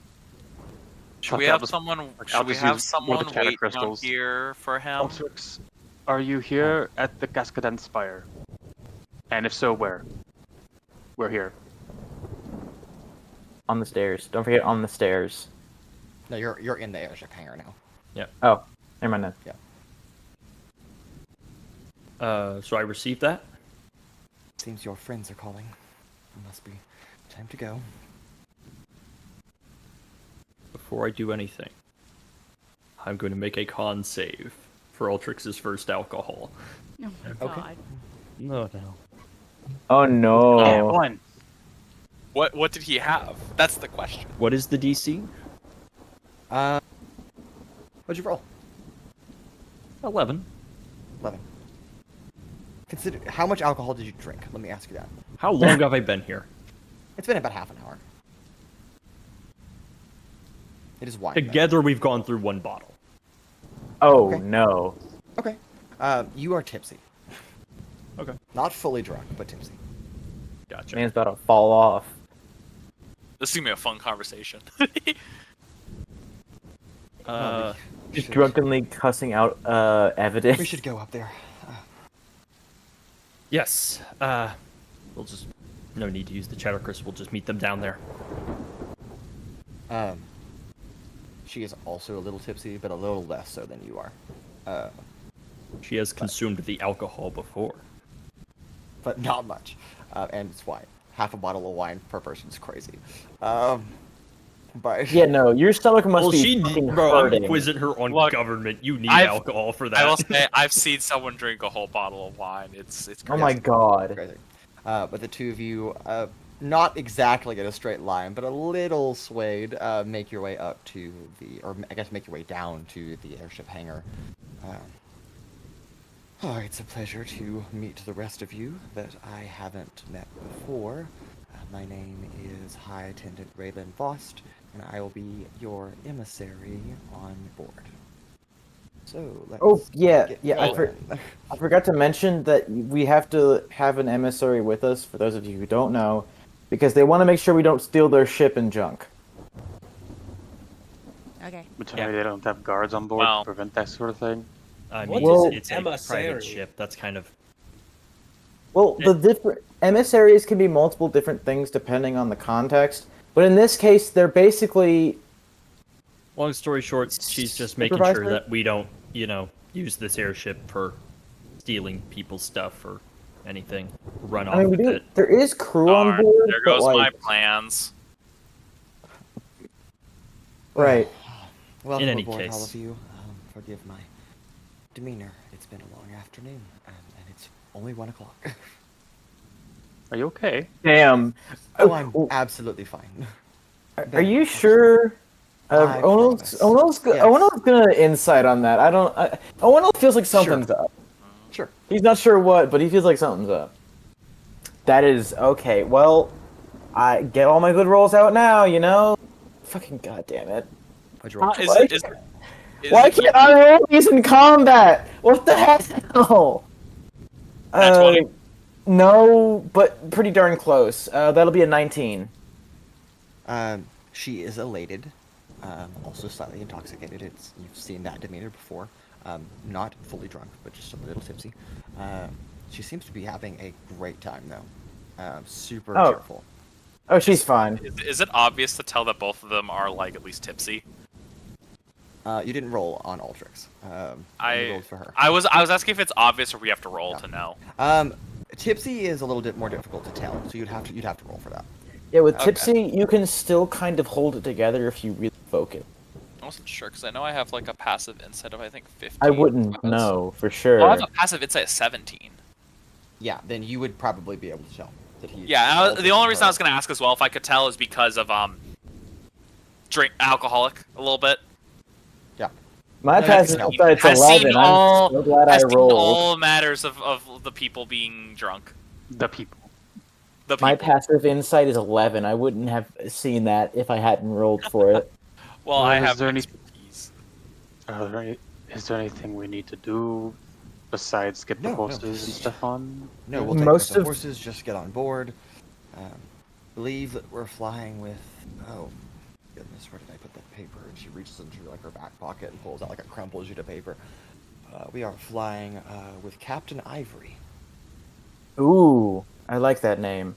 Should we Okay, have someone? Should we just have use one of someone the chatter wait down crystals. here for him? Altrix, are you here at the Cascaden Spire? And if so, where? We're here. On the stairs. Don't forget on the stairs. No, you're in the airship hangar now. Oh, never mind then. So I received that. Seems your friends are calling. It must be time to go. Before I do anything, I'm going to make a con save for Altrix's first alcohol. Oh my Okay. god. No, no. Oh no. One. What did he have? That's the question. What is the DC? What'd you roll? 11. 11. Consider how much alcohol did you drink? Let me ask you that. How long have I been here? It's been about half an hour. It is wine. though. Together we've gone through one bottle. Oh Okay. no. Okay. You are tipsy. Okay. Not fully drunk, but tipsy. Gotcha. Man's about to fall off. This is gonna be a fun conversation. Uh, We Just should- drunkenly cussing out Evadin. We should go up there. yes. We'll just... No need to use the chatter crystal. We'll just meet them down there. She is also a little tipsy, but a little less so than you are. She has consumed the alcohol before. But not much. And it's wine. Half a bottle of wine per person is crazy. But Yeah, no, your stomach must Well, be she... fucking Bro, I'm hurting. quizzing her on Look, government. You need I've- alcohol for that. I will say I've seen someone drink a whole bottle of wine. It's Oh crazy. my god. crazy. But the two of you, not exactly in a straight line, but a little swayed, make your way up to or I guess make your way down to the airship hangar. It's a pleasure to meet the rest of you that I haven't met before. My name is High Attendant Raylan Vost, and I will be your emissary on board. So let's Oh, yeah, get yeah, going. I forgot to mention that we have to have an emissary with us, for those of you who don't know, because they want to make sure we don't steal their ship and junk. Okay. But Yeah. they don't have guards on board Well- to prevent that sort of thing. I What mean, is it's a emissary? private ship. That's kind of... Well, the different emissaries can be multiple different things depending on the context, but in this case, they're basically... Long story short, she's just making sure Supervisor? that we don't, use this airship for stealing people's stuff or anything. Run off I mean, with it. there is crew on Darn, board, there but goes like, my plans. right. Welcome any aboard, all case. of you. Forgive my demeanor. It's been a long afternoon, and it's only 1 o'clock. Are you okay? Damn. Oh, I'm absolutely fine. Are you sure? I promise. Owunul's gonna insight on that. Owunul feels like something's up. Sure. He's not sure what, but he feels like something's up. That is okay. Well, I get all my good rolls out now. Fucking goddamn it! What'd you roll? Why can't I roll these in combat? What the hell? Nat 20? No, but pretty darn close. That'll be a 19. She is elated, also slightly intoxicated. You've seen that demeanor before. Not fully drunk, but just a little tipsy. She seems to be having a great time though. Super Oh. cheerful. Oh, she's fine. Is it obvious to tell that both of them are like at least tipsy? You didn't roll on Altrix. You rolled for her. I was asking if it's obvious or we have to roll No. to know. Tipsy is a little bit more difficult to tell, so you'd have to roll for that. Yeah, with Okay. tipsy, you can still kind of hold it together if you really focus. I wasn't sure because I know I have like a passive insight of I think 15. I wouldn't was- know for Well, sure. I have a passive insight of 17. Yeah, then you would probably be able to tell that he. Yeah, and rolled the only for reason I her. was gonna ask as well if I could tell is because of drink alcoholic a little bit. Yeah. My No, passive no. insight's Has 11. seen I'm all- so glad I I've seen rolled. all matters of the people being drunk. The people. The My people. passive insight is 11. I wouldn't have seen that if I hadn't rolled for it. Well, Well, I is have there any- expertise. Is there anything we need to do besides get the No, no. horses and stuff on? No, we'll take Most the of- horses. Just get on board. Believe that we're flying with. Oh, goodness, where did I put that paper? And she reaches into like her back pocket and pulls out like a crumpled sheet of paper. We are flying with Captain Ivory. Ooh, I like that name.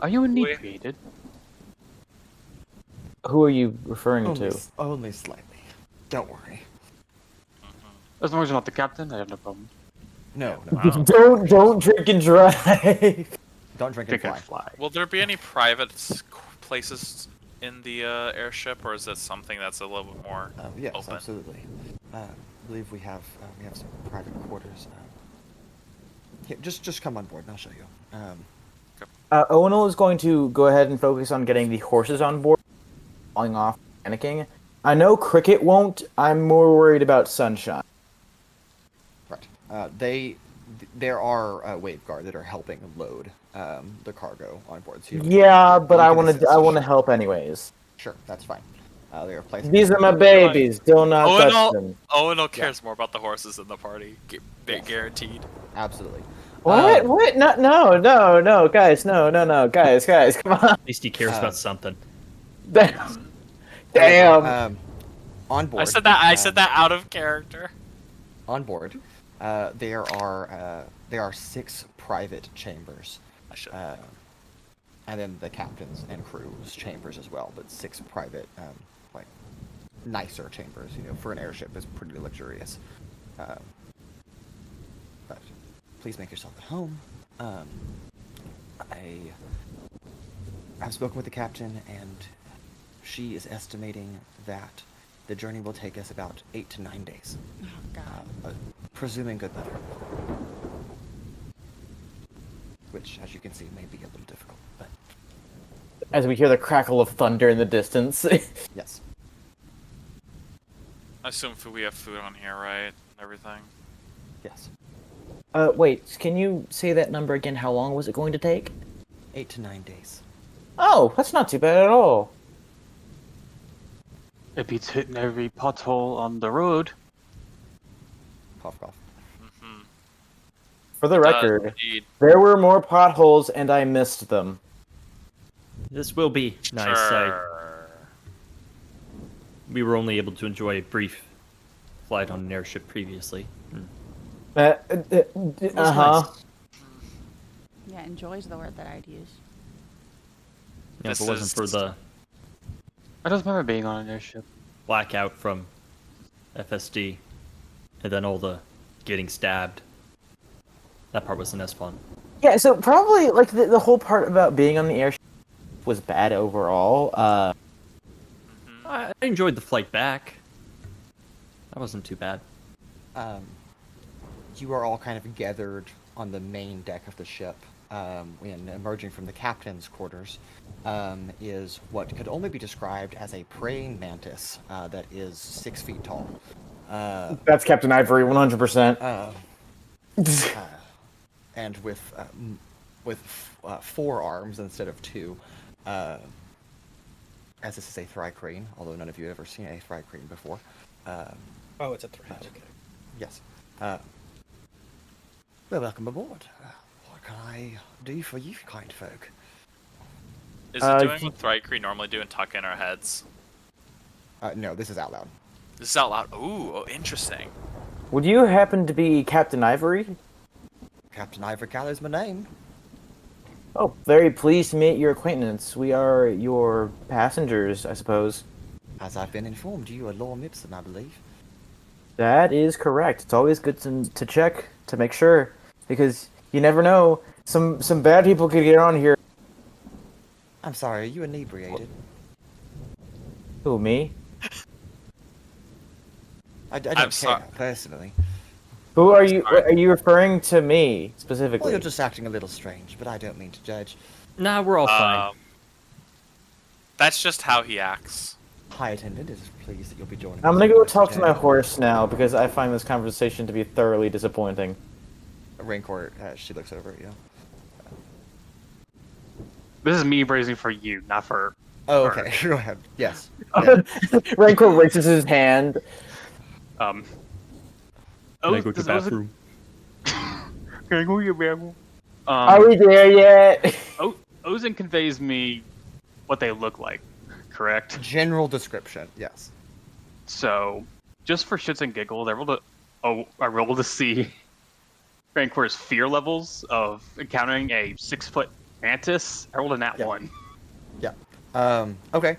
Are you inebriated? Who are you referring Only, to? only slightly. Don't worry. As long as you're not the captain, I have no problem. No, no. Wow. Don't drink and drive. Don't drink and Pick and fly. fly. Will there be any private places in the airship, or is it something that's a little bit more Yes, open? absolutely. I believe we have some private quarters. Here, just come on board and I'll show you. Owunul is going to go ahead and focus on getting the horses on board, falling off, panicking. I know Cricket won't. I'm more worried about Sunshine. Right. There are Waveguard that are helping load the cargo on board. So Yeah, but you I can want assist. to. I want to help anyways. Sure, that's fine. They are placing. These are my babies. Do not touch Owunul them. Owunul cares more about the horses than the party. Guaranteed. Absolutely. What? What? No, guys, no, guys, come on. At least he cares about something. Damn. On board. I said that out of character. On board, there are 6 private chambers, I should. and then the captain's and crew's chambers as well. But 6 private, like nicer chambers. You know, for an airship is pretty luxurious. But please make yourself at home. I've spoken with the captain, and she is estimating that the journey will take us about 8 to 9 days. Oh, God. Presuming good weather. Which, as you can see, may be a little difficult, but As we hear the crackle of thunder in the distance. yes. I assume we have food on here, right? Everything. Yes. Wait, can you say that number again? How long was it going to take? 8 to 9 days. Oh, that's not too bad at all. It beats hitting every pothole on the road. Cough, cough. Mm-hmm. For the record, Indeed. there were more potholes and I missed them. This will be nice. Sure. We were only able to enjoy a brief flight on an airship previously. Uh-huh. Nice. Yeah, enjoy's the word that I'd use. You know, if This it wasn't is- for the I don't remember being on an airship. blackout from FSD, and then all the getting stabbed, that part wasn't as fun. Yeah, so probably like the whole part about being on the airship was bad overall. I enjoyed the flight back. That wasn't too bad. You are all kind of gathered on the main deck of the ship. When emerging from the captain's quarters is what could only be described as a praying mantis that is 6 feet tall. That's Captain Ivory, 100%. And with 4 arms instead of 2, as this is a thri-crane, although none of you have ever seen a thri-crane before. Oh, it's a threat. Okay. Yes. Well, welcome aboard. What can I do for you, kind folk? Is it doing what Thrycree normally do and tuck in our heads? No, this is out loud. This is out loud. Ooh, oh, interesting. Would you happen to be Captain Ivory? Captain Ivor is my name. Oh, very pleased to meet your acquaintance. We are your passengers, I suppose. As I've been informed, you are Lorem Ipsum, I believe. That is correct. It's always good to check, to make sure, because you never know. Some bad people could get on here. I'm sorry, are you inebriated? Who, me? I don't I'm care, sorry. personally. Who are you? Sorry. Are you referring to me Well, specifically? you're just acting a little strange, but I don't mean to judge. Nah, we're all fine. That's just how he acts. High attendant is pleased that you'll be joining I'm us gonna on go this talk to my journey. horse now because I find this conversation to be thoroughly disappointing. Rancor, she looks over at you. This is me bracing for you, not for. Oh, her. okay. Go ahead. Yes. Yeah. Rancor raises his hand. Um. Can I go to the bathroom? Can I go to your bathroom? Are we there yet? Ozen conveys me what they look like, correct? General description. Yes. So, just for shits and giggles, I rolled to see Rancor's fear levels of encountering a 6-foot mantis. I rolled a nat 1. Yeah. Okay.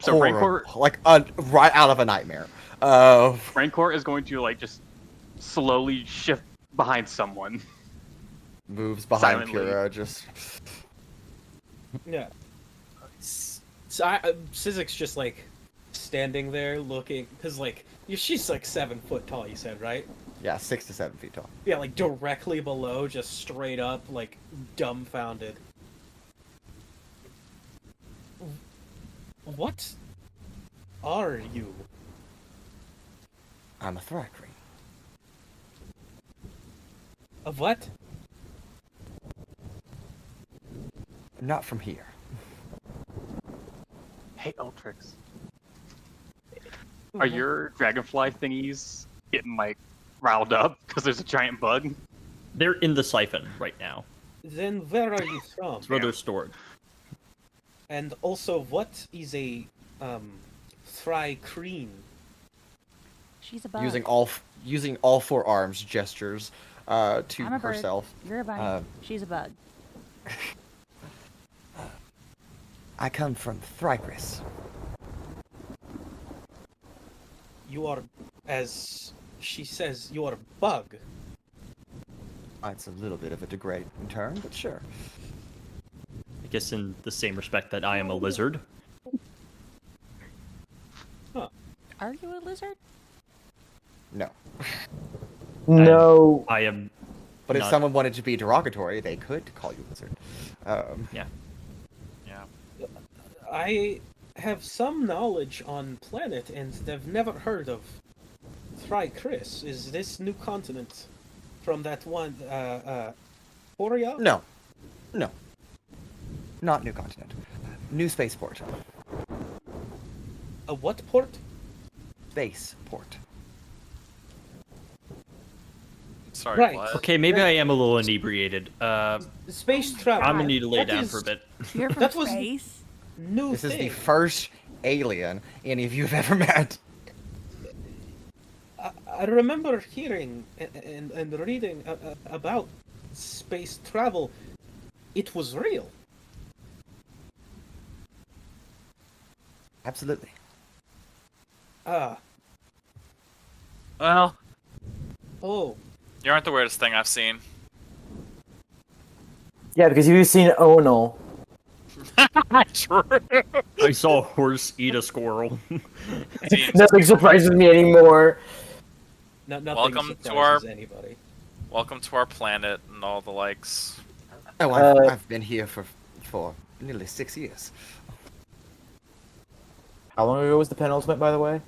So horror, Rancor, like right out of a nightmare. Rancor is going to like just slowly shift behind someone. Moves behind Silently. Pura, just. Yeah. So Sizik's just like standing there looking, because like she's like 7 foot tall. You said, right? Yeah, 6 to 7 feet tall. Yeah, like directly below, just straight up, like dumbfounded. What are you? I'm a Thrycreen. Of what? Not from here. Hey, Altrix. Are your dragonfly thingies getting like riled up because there's a giant bug? They're in the siphon right now. Then where are you from? It's where they're stored. And also, what is a Thrycreen? She's a bug. Using all 4 arms gestures to I'm a bird. herself. You're a bunny. She's a bug. I come from Thrycris. You are, as she says, you are a bug. It's a little bit of a degrading term, but sure. I guess in the same respect that I am a lizard. Are you a lizard? No. No. I am. But if Not- someone wanted to be derogatory, they could call you lizard. Yeah. I have some knowledge on planet, and have never heard of Thrycris. Is this new continent from that one, Borea? No. Not new continent. New spaceport. A what port? Spaceport. Sorry, Right. what? Okay, maybe I am a little inebriated. Space travel. I'm gonna need to lay That down is for a bit. You're from That was- space? New This is thing. the first alien any of you have ever met. I remember hearing and reading about space travel. It was real. Absolutely. Ah. Well, Oh. you aren't the weirdest thing I've seen. Yeah, because you've seen Owunul. True. I saw a horse eat a squirrel. Seems- Nothing surprises me anymore. Nothing Welcome to surprises anybody. Welcome to our planet and all the likes. Oh, I've been here for nearly 6 years. How long ago was the penultimate, by the way?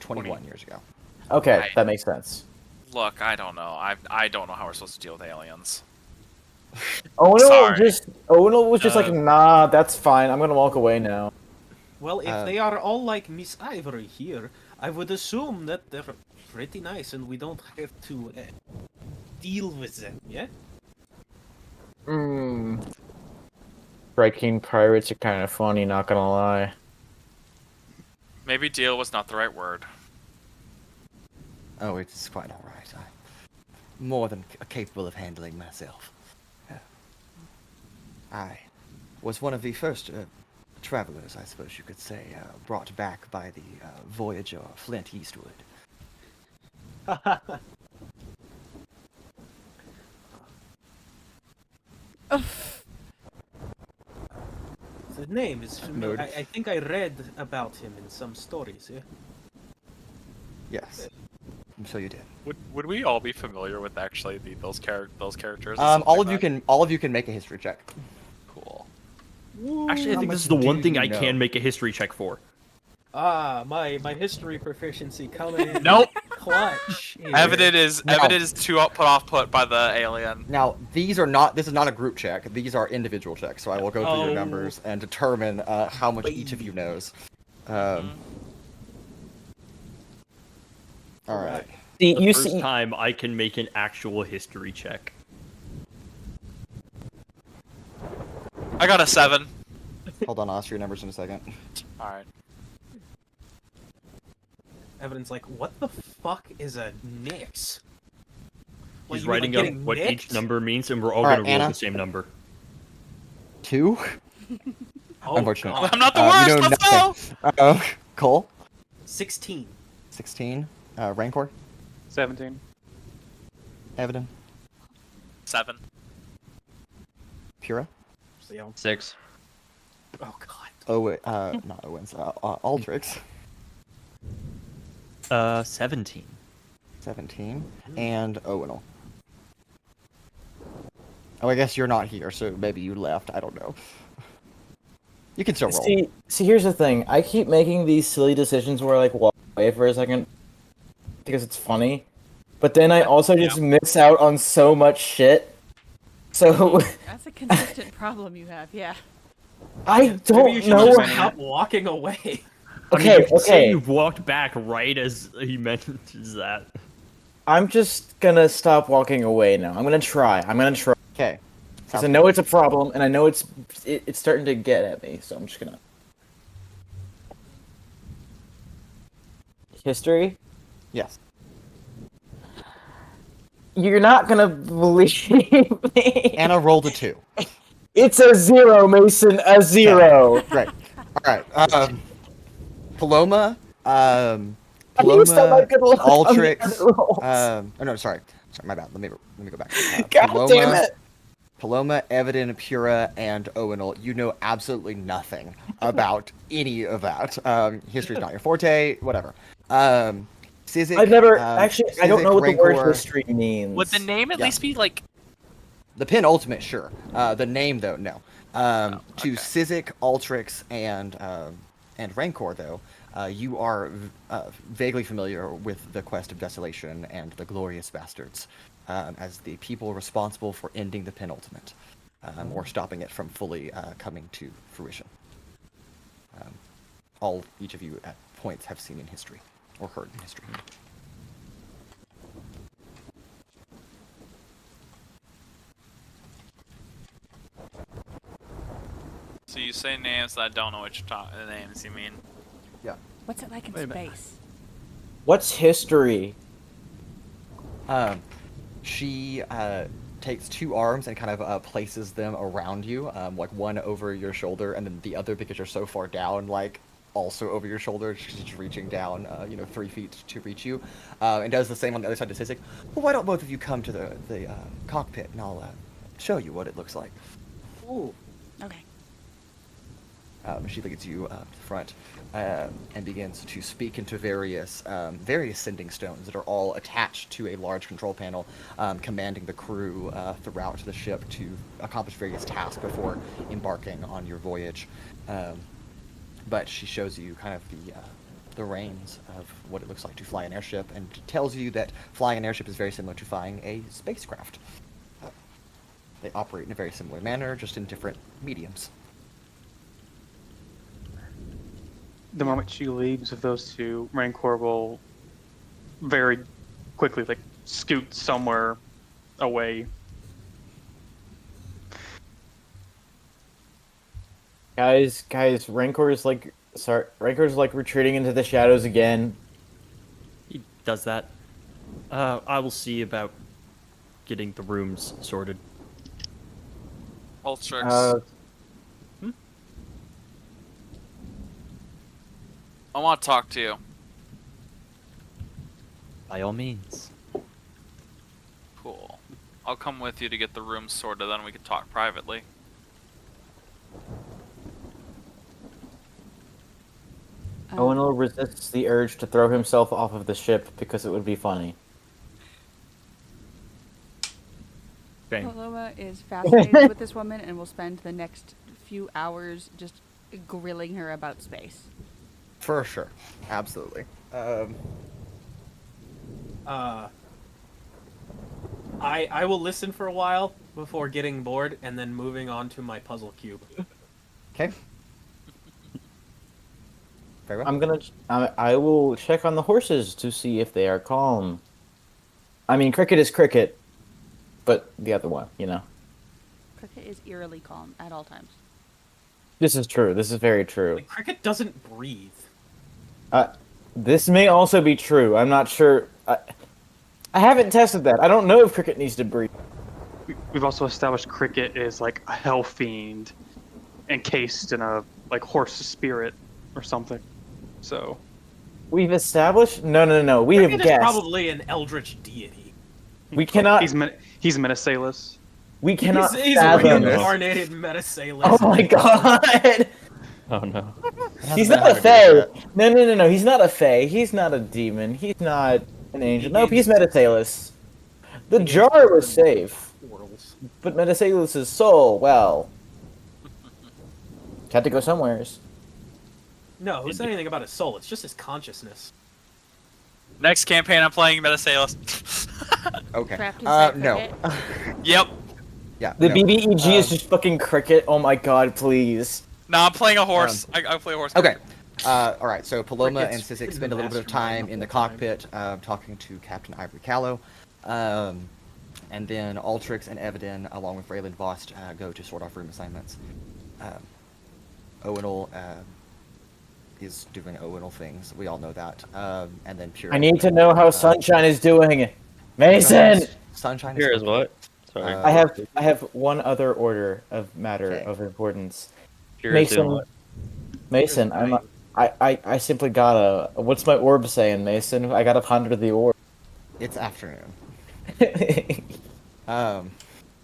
21 years ago. Okay, Right. that makes sense. Look, I don't know. I don't know how we're supposed to deal with aliens. Owunul Sorry. was just like, nah, that's fine. I'm gonna walk away now. Well, if they are all like Miss Ivory here, I would assume that they're pretty nice and we don't have to deal with them, yeah? Striking pirates are kind of funny, not gonna lie. Maybe deal was not the right word. Oh, it's quite all right. I'm more than capable of handling myself. I was one of the first travelers, I suppose you could say, brought back by the Voyager Flint Eastwood. The name is familiar. Nerd. I think I read about him in some stories, yeah? Yes, I'm sure you did. Would we all be familiar with actually those characters? All of you can make a history check. Cool. Actually, I How think this much is the one do thing you I know? can make a history check for. My history proficiency coming in. Nope. Clutch. here. Evadin is No. too put by the alien. Now, this is not a group check. These are individual checks, so I will go through your Oh. numbers and determine how much each of you knows. All right. See, The you first see, time I can make an actual history check. I got a 7. Hold on, I'll ask your numbers in a second. All right. Evidence like, what the fuck is a Nix? What, He's you mean, writing like, up getting what each nicked? number means, and we're all Alright, going to roll Anna. the same number. 2? Oh, Unfortunate. God. I'm not the You worst. know Let's go. nothing. Cole, 16. 16. Rancor, 17. Evadin, 7. Pura, So, 6. oh god. not Owens, Altrix, 17. 17, and Owunul. Oh, I guess you're not here, so maybe you left. I don't know. You can still roll. see, here's the thing. I keep making these silly decisions where I like walk away for a second because it's funny, but then I also just miss out on so much shit. So That's a consistent problem you have, yeah. I Maybe you don't should know. just stop walking away. Okay, I mean, you can say okay. you've walked back right as he mentions that. I'm just gonna stop walking away now. I'm gonna try. Okay. Because I know it's a problem, and I know it's starting to get at me, so I'm just gonna... History? Yes. You're not gonna believe me. Anna rolled a 2. It's a 0, Mason, a 0. Great. All right. Paloma. I used up my good luck on the Altrix. other rolls. Oh no, sorry, my bad. Let me go back. God damn it. Paloma, Evadin, Pura, and Owunul. You know absolutely nothing about any of that. History's not your forte. Whatever. Sizik. I've never... actually, I don't Sizik, know what the word Rancor. history means. Would the name at Yeah. least be like? The penultimate, sure. The name, though, no. To okay. Sizik, Altrix, and Rancor, though, you are vaguely familiar with the Quest of Desolation and the Glorious Bastards, as the people responsible for ending the penultimate, or stopping it from fully coming to fruition. Each of you at points have seen in history, or heard in history. So you say names that I don't know which names you mean. Yeah. What's it like in Wait a minute. space? What's history? She takes 2 arms and kind of places them around you, like one over your shoulder, and then the other, because you're so far down, like also over your shoulder. She's just reaching down, 3 feet to reach you, and does the same on the other side to Sizik. Well, why don't both of you come to the cockpit, and I'll show you what it looks like. Ooh. Okay. She leads you to the front and begins to speak into various sending stones that are all attached to a large control panel, commanding the crew throughout the ship to accomplish various tasks before embarking on your voyage. But she shows you kind of the reins of what it looks like to fly an airship, and tells you that flying an airship is very similar to flying a spacecraft. They operate in a very similar manner, just in different mediums. The moment she leaves with those two, Rancor will very quickly like scoot somewhere away. Guys, Rancor's like retreating into the shadows again. He does that. I will see about getting the rooms sorted. Altrix. I want to talk to you. By all means. Cool. I'll come with you to get the room sorted, then we can talk privately. Owunul resists the urge to throw himself off of the ship because it would be funny. Bang. Paloma is fascinated with this woman and will spend the next few hours just grilling her about space. For sure. Absolutely. I will listen for a while before getting bored and then moving on to my puzzle cube. Okay. Very well. I'm gonna. I will check on the horses to see if they are calm. I mean, cricket is cricket, but the other one, you know. Cricket is eerily calm at all times. This is true. This is very true. Like, cricket doesn't breathe. This may also be true. I'm not sure. I haven't tested that. I don't know if cricket needs to breathe. We've also established cricket is like a hell fiend encased in a like horse spirit or something. So We've established. No. We Cricket have is guessed. probably an eldritch deity. We cannot. he's Metasalus. We cannot He's a fathom. reincarnated Metasalus. Oh my god! Oh no. He's not a fae. No. He's not a fae. He's not a demon. He's not an angel. Nope, he's Metasalus. The jar was safe, Portals. but Metasalus' soul, well, had to go somewheres. No, who said anything about his soul? It's just his consciousness. Next campaign, I'm playing Metasalus. Okay. Trapped inside No. cricket. Yep. Yeah. The no. BBEG is just fucking cricket. Oh my god, please. No, I'm playing a horse. I play a horse. Okay. All right. So Paloma and Cricket's Sizik been spend a little bit of mastermind time the in the whole time. cockpit, talking to Captain Ivory Callow, and then Altrix and Evadin, along with Raylan Vost, go to sort off room assignments. Owunul is doing Owunul things. We all know that. And then Pura. I need to know how Sunshine is doing. Mason! Sunshine. Here is working. what? Sorry. Uh, I have one other order of matter Okay. of importance. Here is doing Mason, what? Mason, I simply got a. What's my orb saying, Mason? I got to ponder the orb. It's afternoon.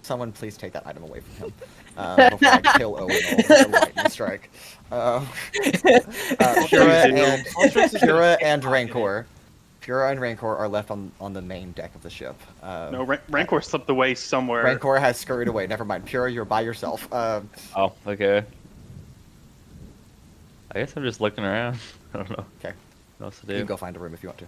Someone please take that item away from him before I kill Owunul with a lightning strike. Pura and Rancor are left on the main deck of the ship. No, Rancor slipped away somewhere. Rancor has scurried away. Never mind. Pura, you're by yourself. Oh, okay. I guess I'm just looking around. I don't know. Okay. What else to You do? can go find a room if you want to.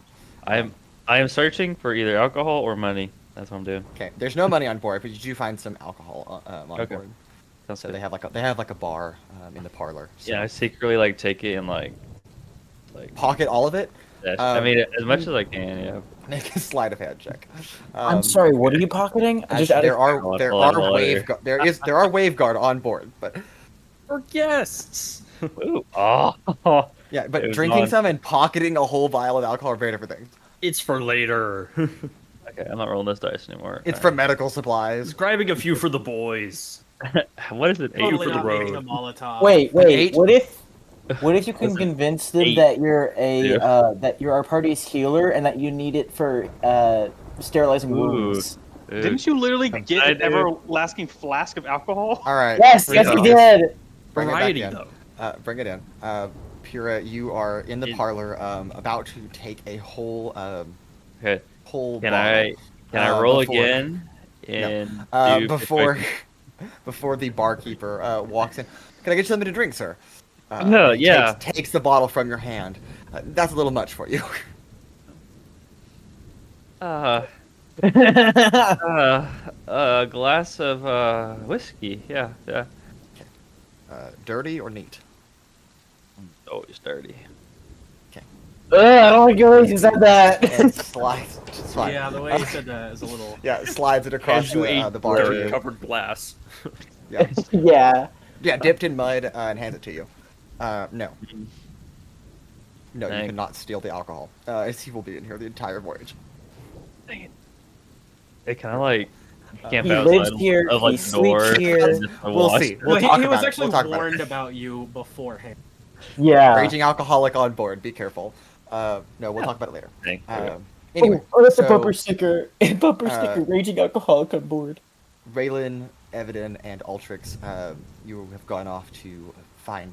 I am searching for either alcohol or money. That's what I'm doing. Okay. There's no money on board, but you do find some alcohol on Okay. board. Sounds So good. they have like a bar in the parlor. So Yeah, I secretly like take it and like pocket all of it. I mean as much as I can. Yeah. Make a sleight of hand check. I'm sorry. What are you pocketing? As Just out there of- are Hold there on, are hold on. there are waveguard on board, but For guests. Ooh. Oh. yeah, It but was drinking on. some and pocketing a whole vial of alcohol are very different things. It's for later. Okay, I'm not rolling this dice anymore. It's for medical supplies. Just grabbing a few for the boys. What is it? Eight Totally for the not making a road. Molotov. Wait. Eight? What if you can Listen, convince them 8. that you're a Yeah. that you're our party's healer and that you need it for sterilizing Ooh. wounds? Didn't you literally get I an do. everlasting flask of alcohol? All right. Yes, bring yes, it we in. did. Bring it back Variety, in. though. Bring it in. Pura, you are in the parlor, about to take a whole Okay. whole. Can bottle. I roll before- again? And do before before the barkeeper walks in. Can I get you something to drink, sir? No, he yeah. takes the bottle from your hand. That's a little much for you. a glass of whiskey. Yeah. Dirty or neat? Always dirty. I don't like your way you said that. And slides. It's fine. Yeah, the way you said that is a little. Yeah, slides it across As you ate the bar to dirt you. covered glass. Yeah. Yeah. Yeah, dipped in mud and hands it to you. No. No, you Thanks. cannot steal the alcohol. As he will be in here the entire voyage. Dang it. Hey, can I like camp He outside lives here, of like he the sleeps door? here. and just We'll watch see. it? We'll Well, talk he was about it. actually We'll talk about it. warned about you beforehand. Yeah. Raging alcoholic on board. Be careful. No, we'll talk about it later. Thank you. Anyway, Oh, that's a so, bumper sticker. Bumper uh, sticker. Raging alcoholic on board. Raylan, Evadin, and Altrix, you have gone off to find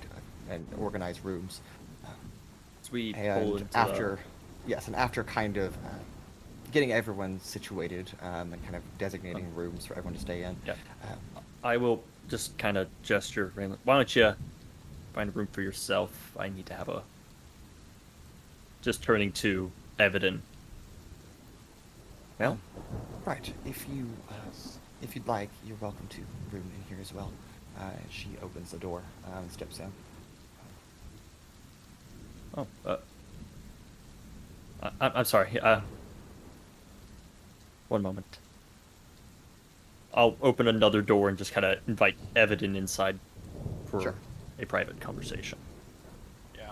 and organize rooms. So we pull And into after kind of getting everyone situated and kind of designating rooms for everyone to stay in. Yeah. I will just kind of gesture. Raylan, why don't you find a room for yourself? I need to have a just turning to Evadin. Well, right. If you'd like, you're welcome to room in here as well. She opens the door and steps in. Oh, I'm sorry. One moment. I'll open another door and just kind of invite Evadin inside for Sure. a private conversation. Yeah.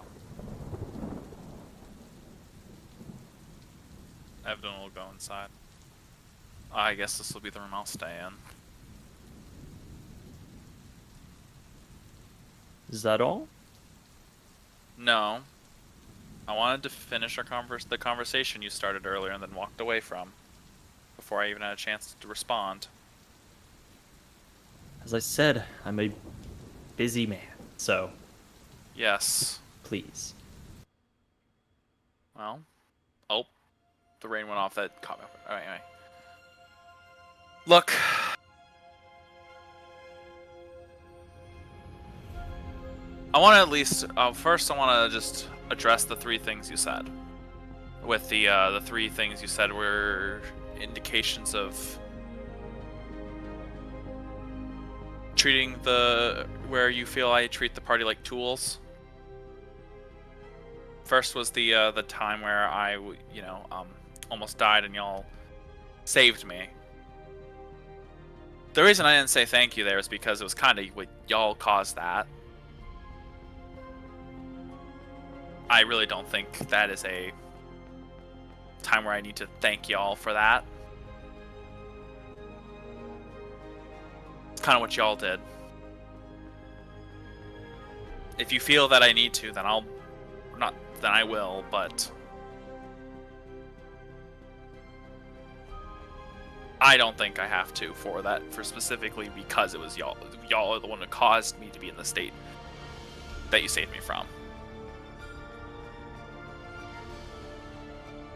Evadin will go inside. I guess this will be the room I'll stay in. Is that all? No. I wanted to finish the conversation you started earlier and then walked away from, before I even had a chance to respond. As I said, I'm a busy man, so Yes. please. Well. Oh. The rain went off. That caught me. Alright, anyway. Look. I want to at least... first, I want to just address the three things you said. With the three things you said were indications of treating where you feel I treat the party like tools. First was the time where I almost died and y'all saved me. The reason I didn't say thank you there is because it was kind of what y'all caused that. I really don't think that is a time where I need to thank y'all for that. It's kind of what y'all did. If you feel that I need to, then I will, but I don't think I have to for specifically because it was y'all. Y'all are the one who caused me to be in the state that you saved me from.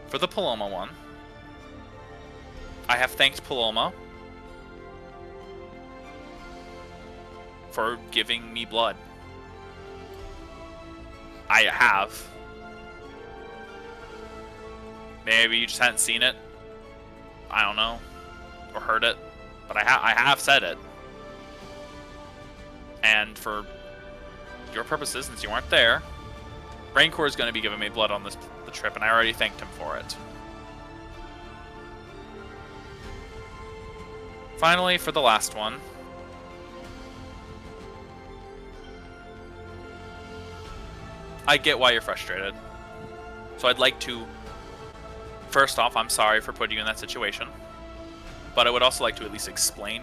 For the Paloma one, I have thanked Paloma for giving me blood. I have. Maybe you just hadn't seen it. I don't know. Or heard it. But I have said it. And for your purposes, since you weren't there, Rancor is going to be giving me blood on the trip, and I already thanked him for it. Finally, for the last one, I get why you're frustrated. So I'd like to... First off, I'm sorry for putting you in that situation. But I would also like to at least explain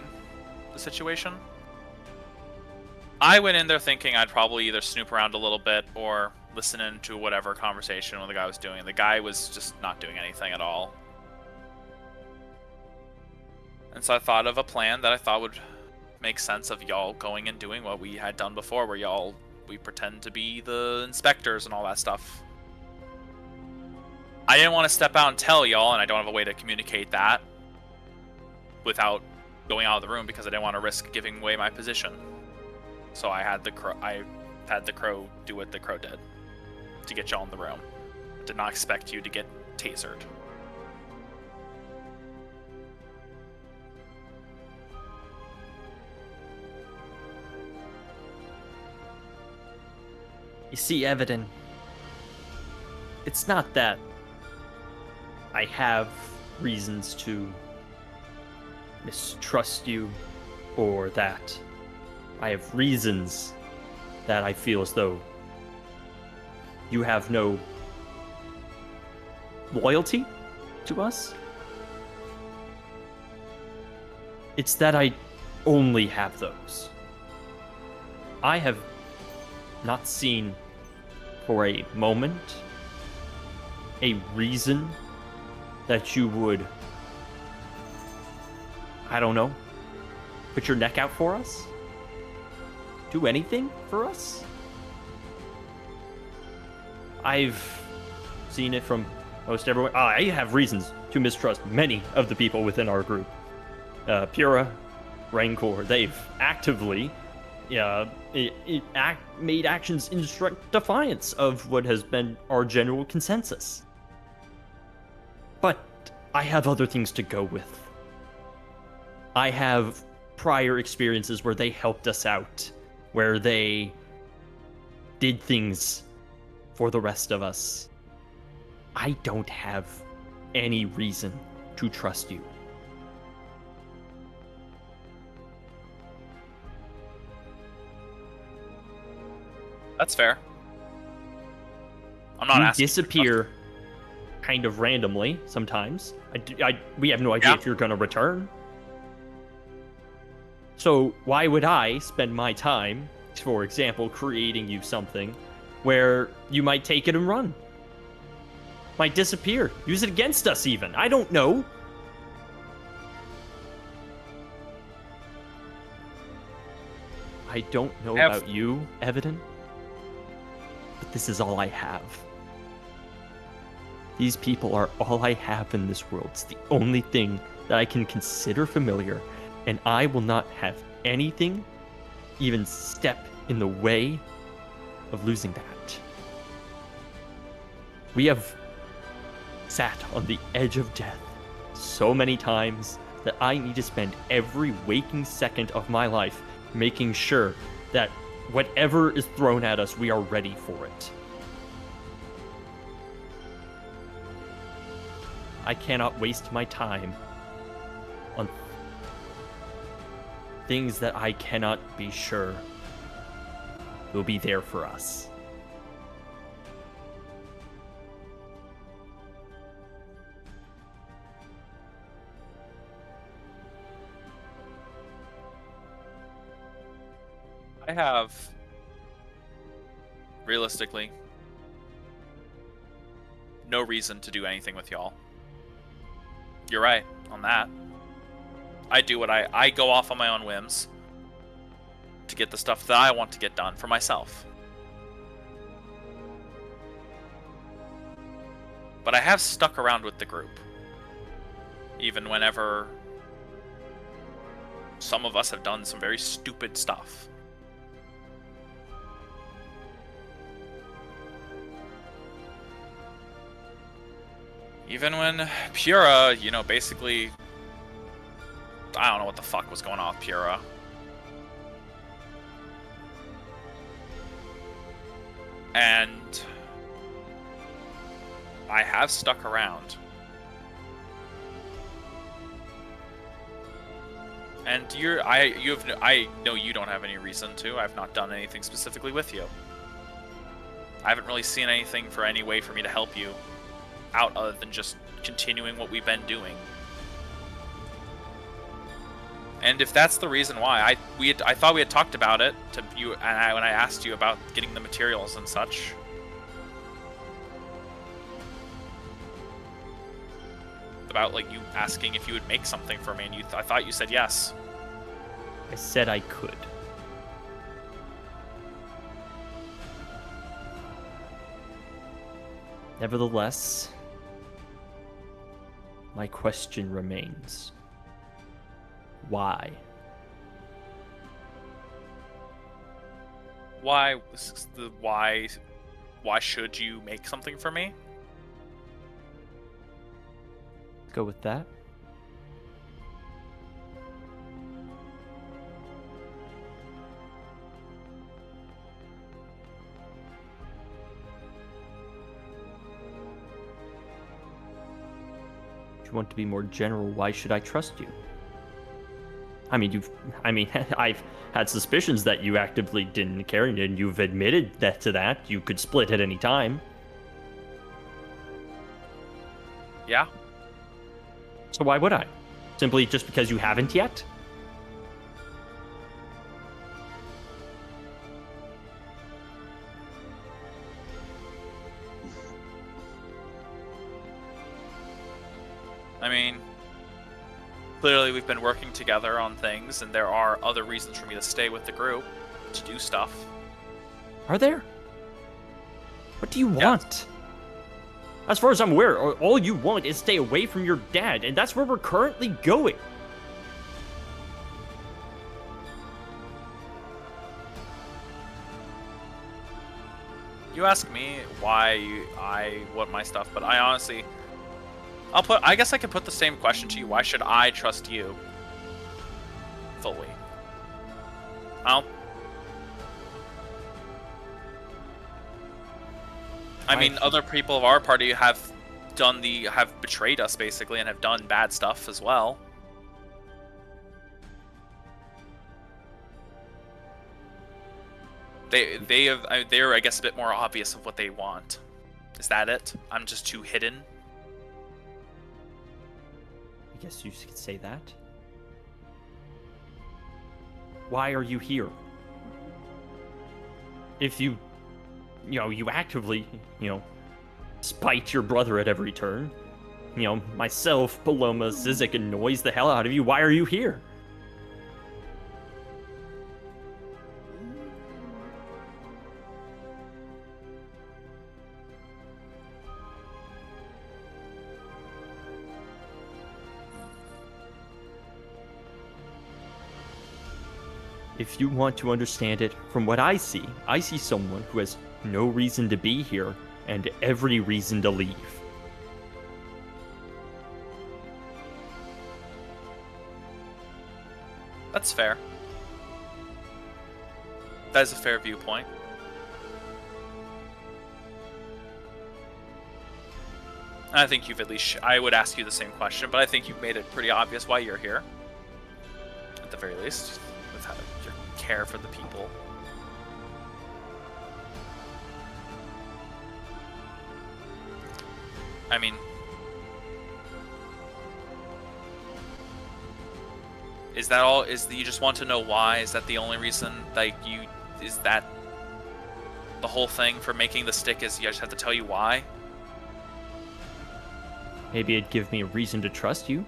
the situation. I went in there thinking I'd probably either snoop around a little bit or listen into whatever conversation the guy was doing. The guy was just not doing anything at all. And so I thought of a plan that I thought would make sense of y'all going and doing what we had done before, where we pretend to be the inspectors and all that stuff. I didn't want to step out and tell y'all, and I don't have a way to communicate that without going out of the room because I didn't want to risk giving away my position. So I had the crow do what the crow did to get y'all in the room. Did not expect you to get tasered. You see, Evadin, it's not that I have reasons to mistrust you, or that I have reasons that I feel as though you have no loyalty to us. It's that I only have those. I have not seen for a moment a reason that you would, I don't know, put your neck out for us? Do anything for us? I've seen it from most everyone. I have reasons to mistrust many of the people within our group. Pura, Rancor, they've actively made actions in direct defiance of what has been our general consensus. But I have other things to go with. I have prior experiences where they helped us out, where they did things for the rest of us. I don't have any reason to trust you. That's fair. I'm not You asking. disappear kind of randomly sometimes. We have no idea if you're going to return. So why would I spend my time, for example, creating you something where you might take it and run? Might disappear. Use it against us even. I don't know. I don't know about you, Evadin, but this is all I have. These people are all I have in this world. It's the only thing that I can consider familiar, and I will not have anything even step in the way of losing that. We have sat on the edge of death so many times that I need to spend every waking second of my life making sure that whatever is thrown at us, we are ready for it. I cannot waste my time on things that I cannot be sure will be there for us. I have, realistically, no reason to do anything with y'all. You're right on that. I do what I go off on my own whims to get the stuff that I want to get done for myself. But I have stuck around with the group, even whenever some of us have done some very stupid stuff. Even when Pura, basically, I don't know what the fuck was going on with Pura. And I have stuck around. And I know you don't have any reason to. I've not done anything specifically with you. I haven't really seen anything for any way for me to help you out other than just continuing what we've been doing. And if that's the reason why, I thought we had talked about it to you, when I asked you about getting the materials and such. About you asking if you would make something for me, and I thought you said yes. I said I could. Nevertheless, my question remains. Why? Why should you make something for me? Go with that. If you want to be more general, why should I trust you? I've had suspicions that you actively didn't care, and you've admitted that you could split at any time. Yeah. So why would I? Simply just because you haven't yet? I mean, clearly we've been working together on things, and there are other reasons for me to stay with the group, to do stuff. Are there? What do you want? As far as I'm aware, all you want is stay away from your dad, and that's where we're currently going. You ask me why I want my stuff, but I honestly, I guess I could put the same question to you. Why should I trust you fully? I mean, other people of our party have betrayed us basically and have done bad stuff as well. They're I guess a bit more obvious of what they want. Is that it? I'm just too hidden. I guess you could say that. Why are you here? If you actively, spite your brother at every turn. Myself, Paloma, Sizik annoys the hell out of you. Why are you here? If you want to understand it from what I see someone who has no reason to be here and every reason to leave. That's fair. That is a fair viewpoint. I think you've at least... I would ask you the same question, but I think you've made it pretty obvious why you're here. At the very least, with your care for the people. I mean... Is that all? You just want to know why? Is that the only reason? Is that the whole thing for making the stick? Is you just have to tell you why? Maybe it'd give me a reason to trust you.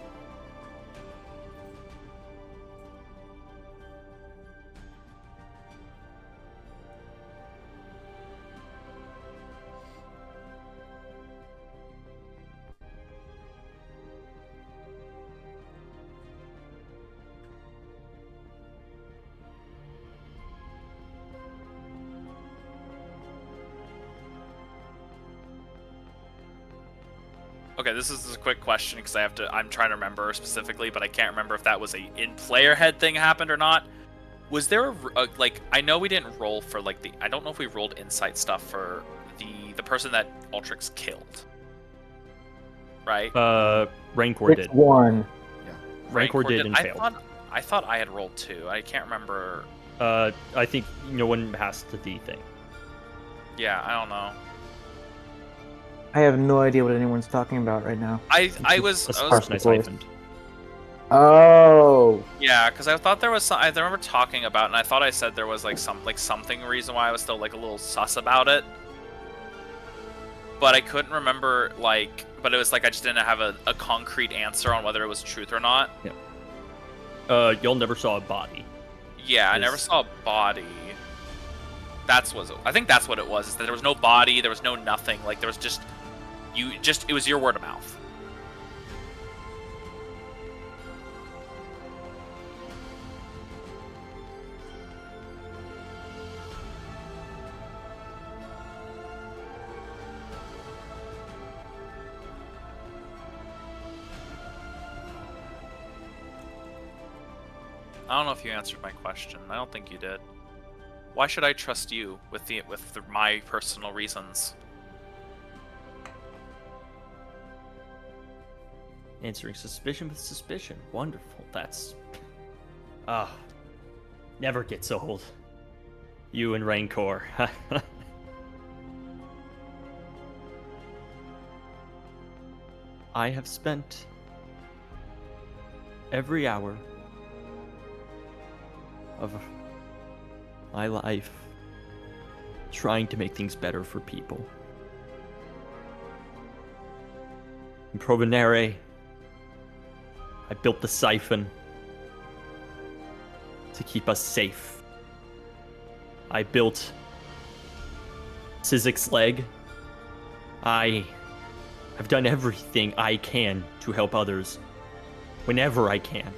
Okay, this is a quick question because I'm trying to remember specifically, but I can't remember if that was a in-player head thing happened or not. Was there I know we didn't roll for I don't know if we rolled insight stuff for the person that Altrix killed. Right? Rancor did. One. Yeah. Rancor did and failed. I thought I had rolled 2. I can't remember. I think no one passed the D thing. Yeah, I don't know. I have no idea what anyone's talking about right now. I was Person I siphoned. Oh. Yeah, because I thought there was some. I remember talking about, and I thought I said there was something reason why I was still a little sus about it. But I couldn't remember But it was I just didn't have a concrete answer on whether it was truth or not. Yeah. Y'all never saw a body. Yeah, I never saw a body. I think that's what it was. Is that there was no body, there was no nothing. There was just it was your word of mouth. I don't know if you answered my question. I don't think you did. Why should I trust you with my personal reasons? Answering suspicion with suspicion. Wonderful. That's... never gets old. You and Rancor. I have spent every hour of my life trying to make things better for people. In Provonere, I built the siphon to keep us safe. I built Sizik's leg. I have done everything I can to help others whenever I can.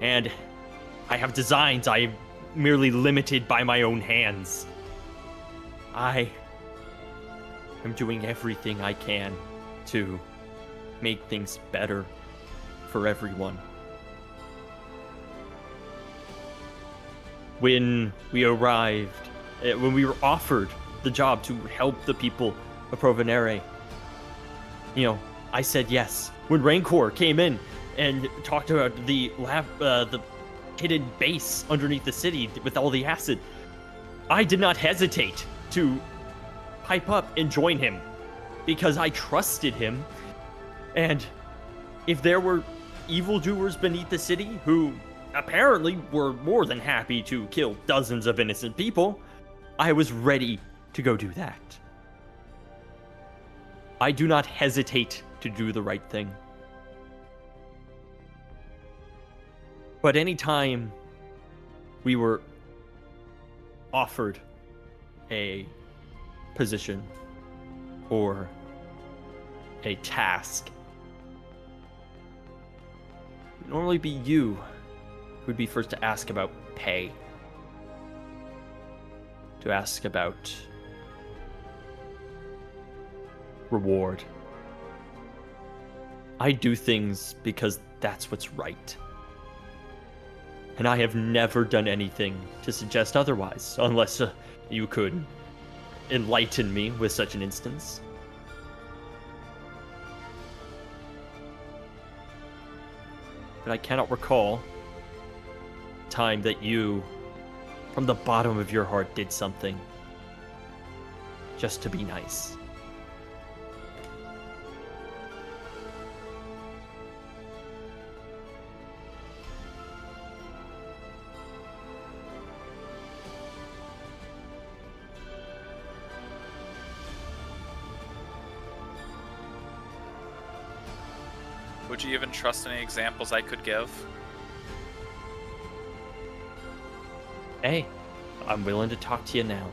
And I have designs I am merely limited by my own hands. I am doing everything I can to make things better for everyone. When we arrived, when we were offered the job to help the people of Provonere, I said yes. When Rancor came in and talked about the hidden base underneath the city with all the acid, I did not hesitate to pipe up and join him because I trusted him. And if there were evildoers beneath the city who apparently were more than happy to kill dozens of innocent people, I was ready to go do that. I do not hesitate to do the right thing. But anytime we were offered a position or a task, it would normally be you who would be first to ask about pay, to ask about reward. I do things because that's what's right. And I have never done anything to suggest otherwise, unless you could enlighten me with such an instance. But I cannot recall a time that you, from the bottom of your heart, did something just to be nice. Would you even trust any examples I could give? Hey, I'm willing to talk to you now.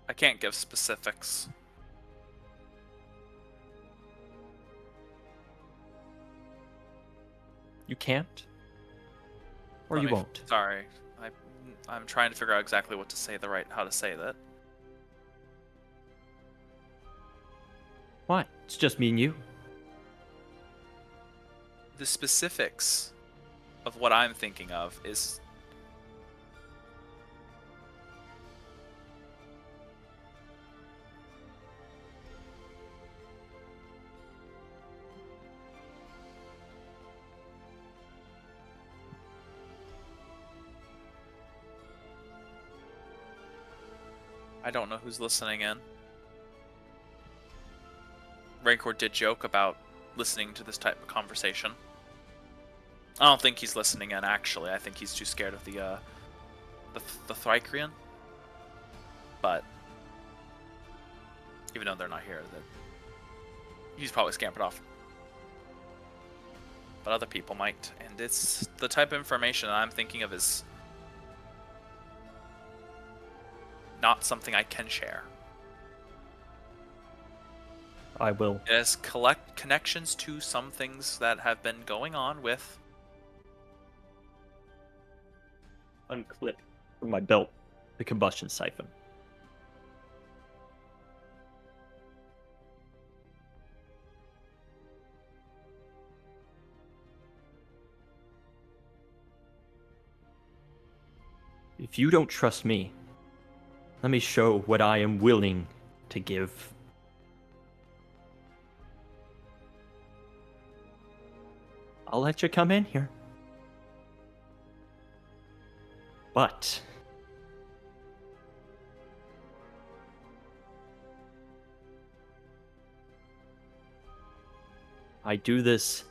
I can't give specifics. You can't? Or Let you me- won't? Sorry. I'm trying to figure out exactly what to say how to say that. Why? It's just me and you. The specifics of what I'm thinking of is I don't know who's listening in. Rancor did joke about listening to this type of conversation. I don't think he's listening in, actually. I think he's too scared of the Thrycrian. But even though they're not here, he's probably scampered off. But other people might, and it's the type of information that I'm thinking of is not something I can share. I will. It has connections to some things that have been going on with. Unclip from my belt the combustion siphon. If you don't trust me, let me show what I am willing to give. I'll let you come in here. But I do this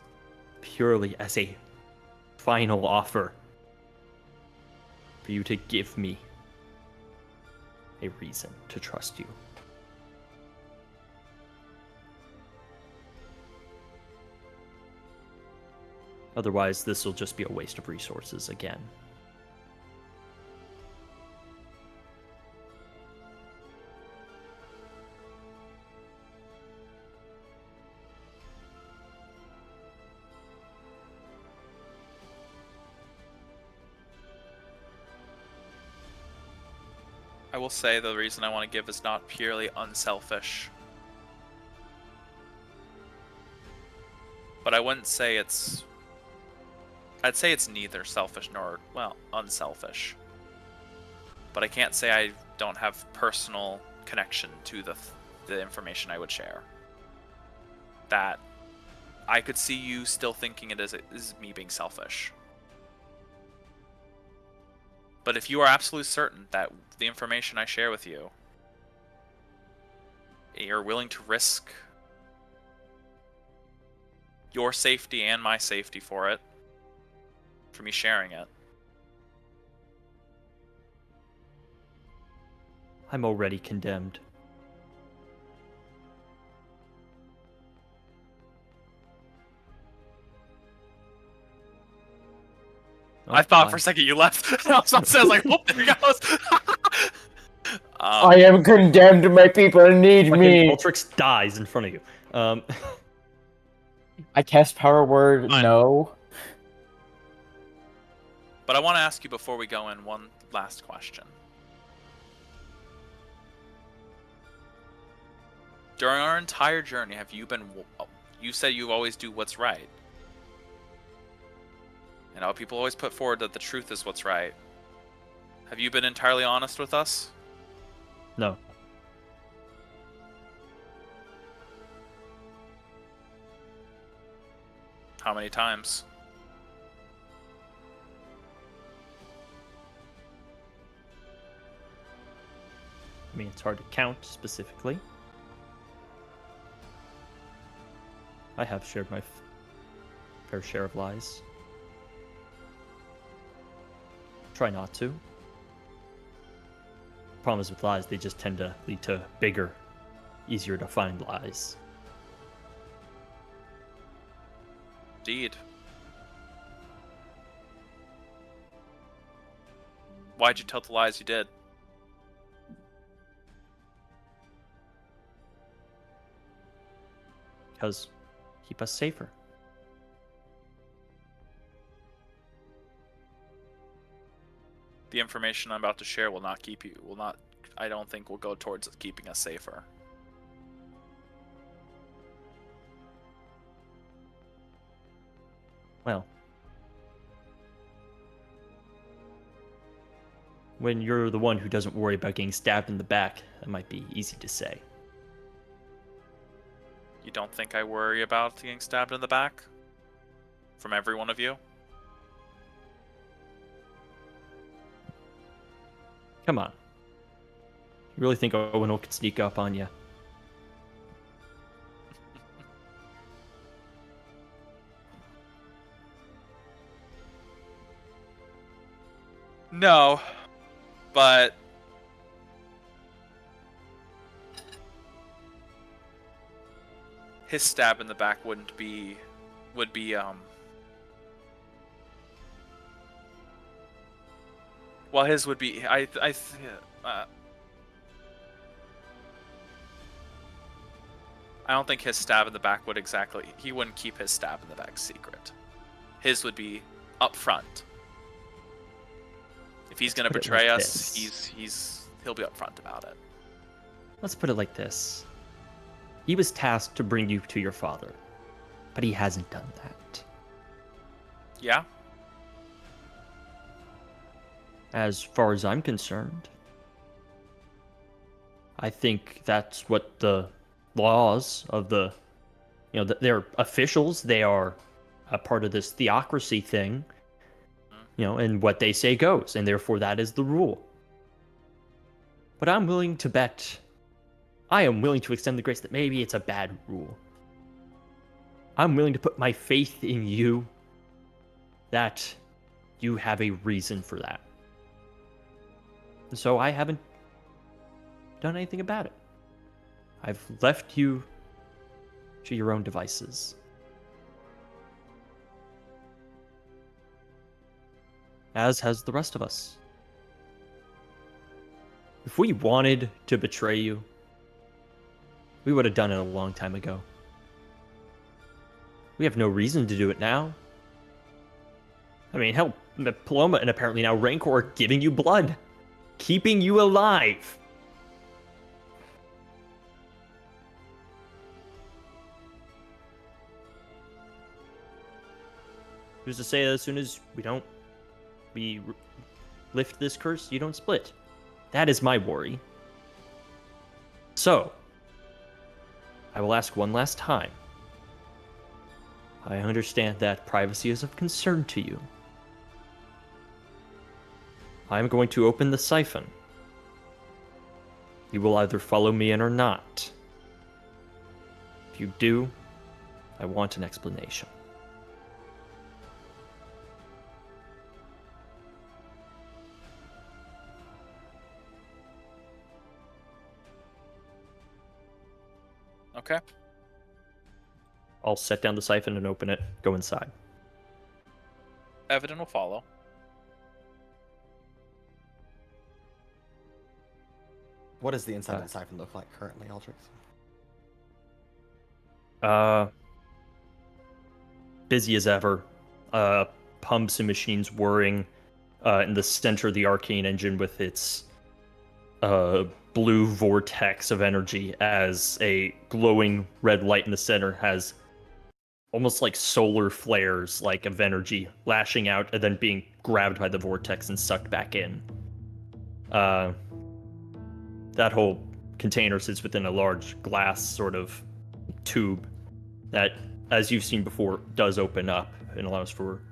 purely as a final offer for you to give me a reason to trust you. Otherwise, this will just be a waste of resources again. I will say the reason I want to give is not purely unselfish. But I wouldn't say it's... I'd say it's neither selfish nor, well, unselfish. But I can't say I don't have personal connection to the information I would share. That I could see you still thinking it is me being selfish. But if you are absolutely certain that the information I share with you, you're willing to risk your safety and my safety for it, for me sharing it. I'm already condemned. Oh, I thought fine. for a second you left. I was like, whoop, there he goes. I am condemned. My people need Fucking me. Altrix dies in front of you. I cast power word. Fine. No. But I want to ask you before we go in one last question. During our entire journey, have you been... You said you always do what's right. You know, people always put forward that the truth is what's right. Have you been entirely honest with us? No. How many times? I mean, it's hard to count specifically. I have shared my fair share of lies. Try not to. Problem is with lies, they just tend to lead to bigger, easier to find lies. Indeed. Why'd you tell the lies you did? Because keep us safer. The information I'm about to share will not keep you, I don't think will go towards keeping us safer. Well, when you're the one who doesn't worry about getting stabbed in the back, that might be easy to say. You don't think I worry about getting stabbed in the back? From every one of you? Come on. You really think Owunul could sneak up on you? No, but his stab in the back would be well, his would be I don't think his stab in the back would exactly, he wouldn't keep his stab in the back secret. His would be up front. If he's gonna put it betray like us, this. he'll be upfront about it. Let's put it like this. He was tasked to bring you to your father, but he hasn't done that. Yeah? As far as I'm concerned, I think that's what the laws of the, they're officials, they are a part of this theocracy thing, and what they say goes, and therefore that is the rule. But I am willing to extend the grace that maybe it's a bad rule. I'm willing to put my faith in you that you have a reason for that. So I haven't done anything about it. I've left you to your own devices. As has the rest of us. If we wanted to betray you, we would have done it a long time ago. We have no reason to do it now. I mean, hell, Paloma and apparently now Rancor are giving you blood, keeping you alive. Who's to say that as soon as we lift this curse, you don't split? That is my worry. So, I will ask one last time. I understand that privacy is of concern to you. I am going to open the siphon. You will either follow me in or not. If you do, I want an explanation. Okay. I'll set down the siphon and open it, go inside. Evadin will follow. What does the inside of the siphon look like currently, Altrix? Busy as ever. Pumps and machines whirring in the center of the arcane engine with its blue vortex of energy as a glowing red light in the center has almost like solar flares like of energy lashing out and then being grabbed by the vortex and sucked back in. That whole container sits within a large glass sort of tube that, as you've seen before, does open up and allows for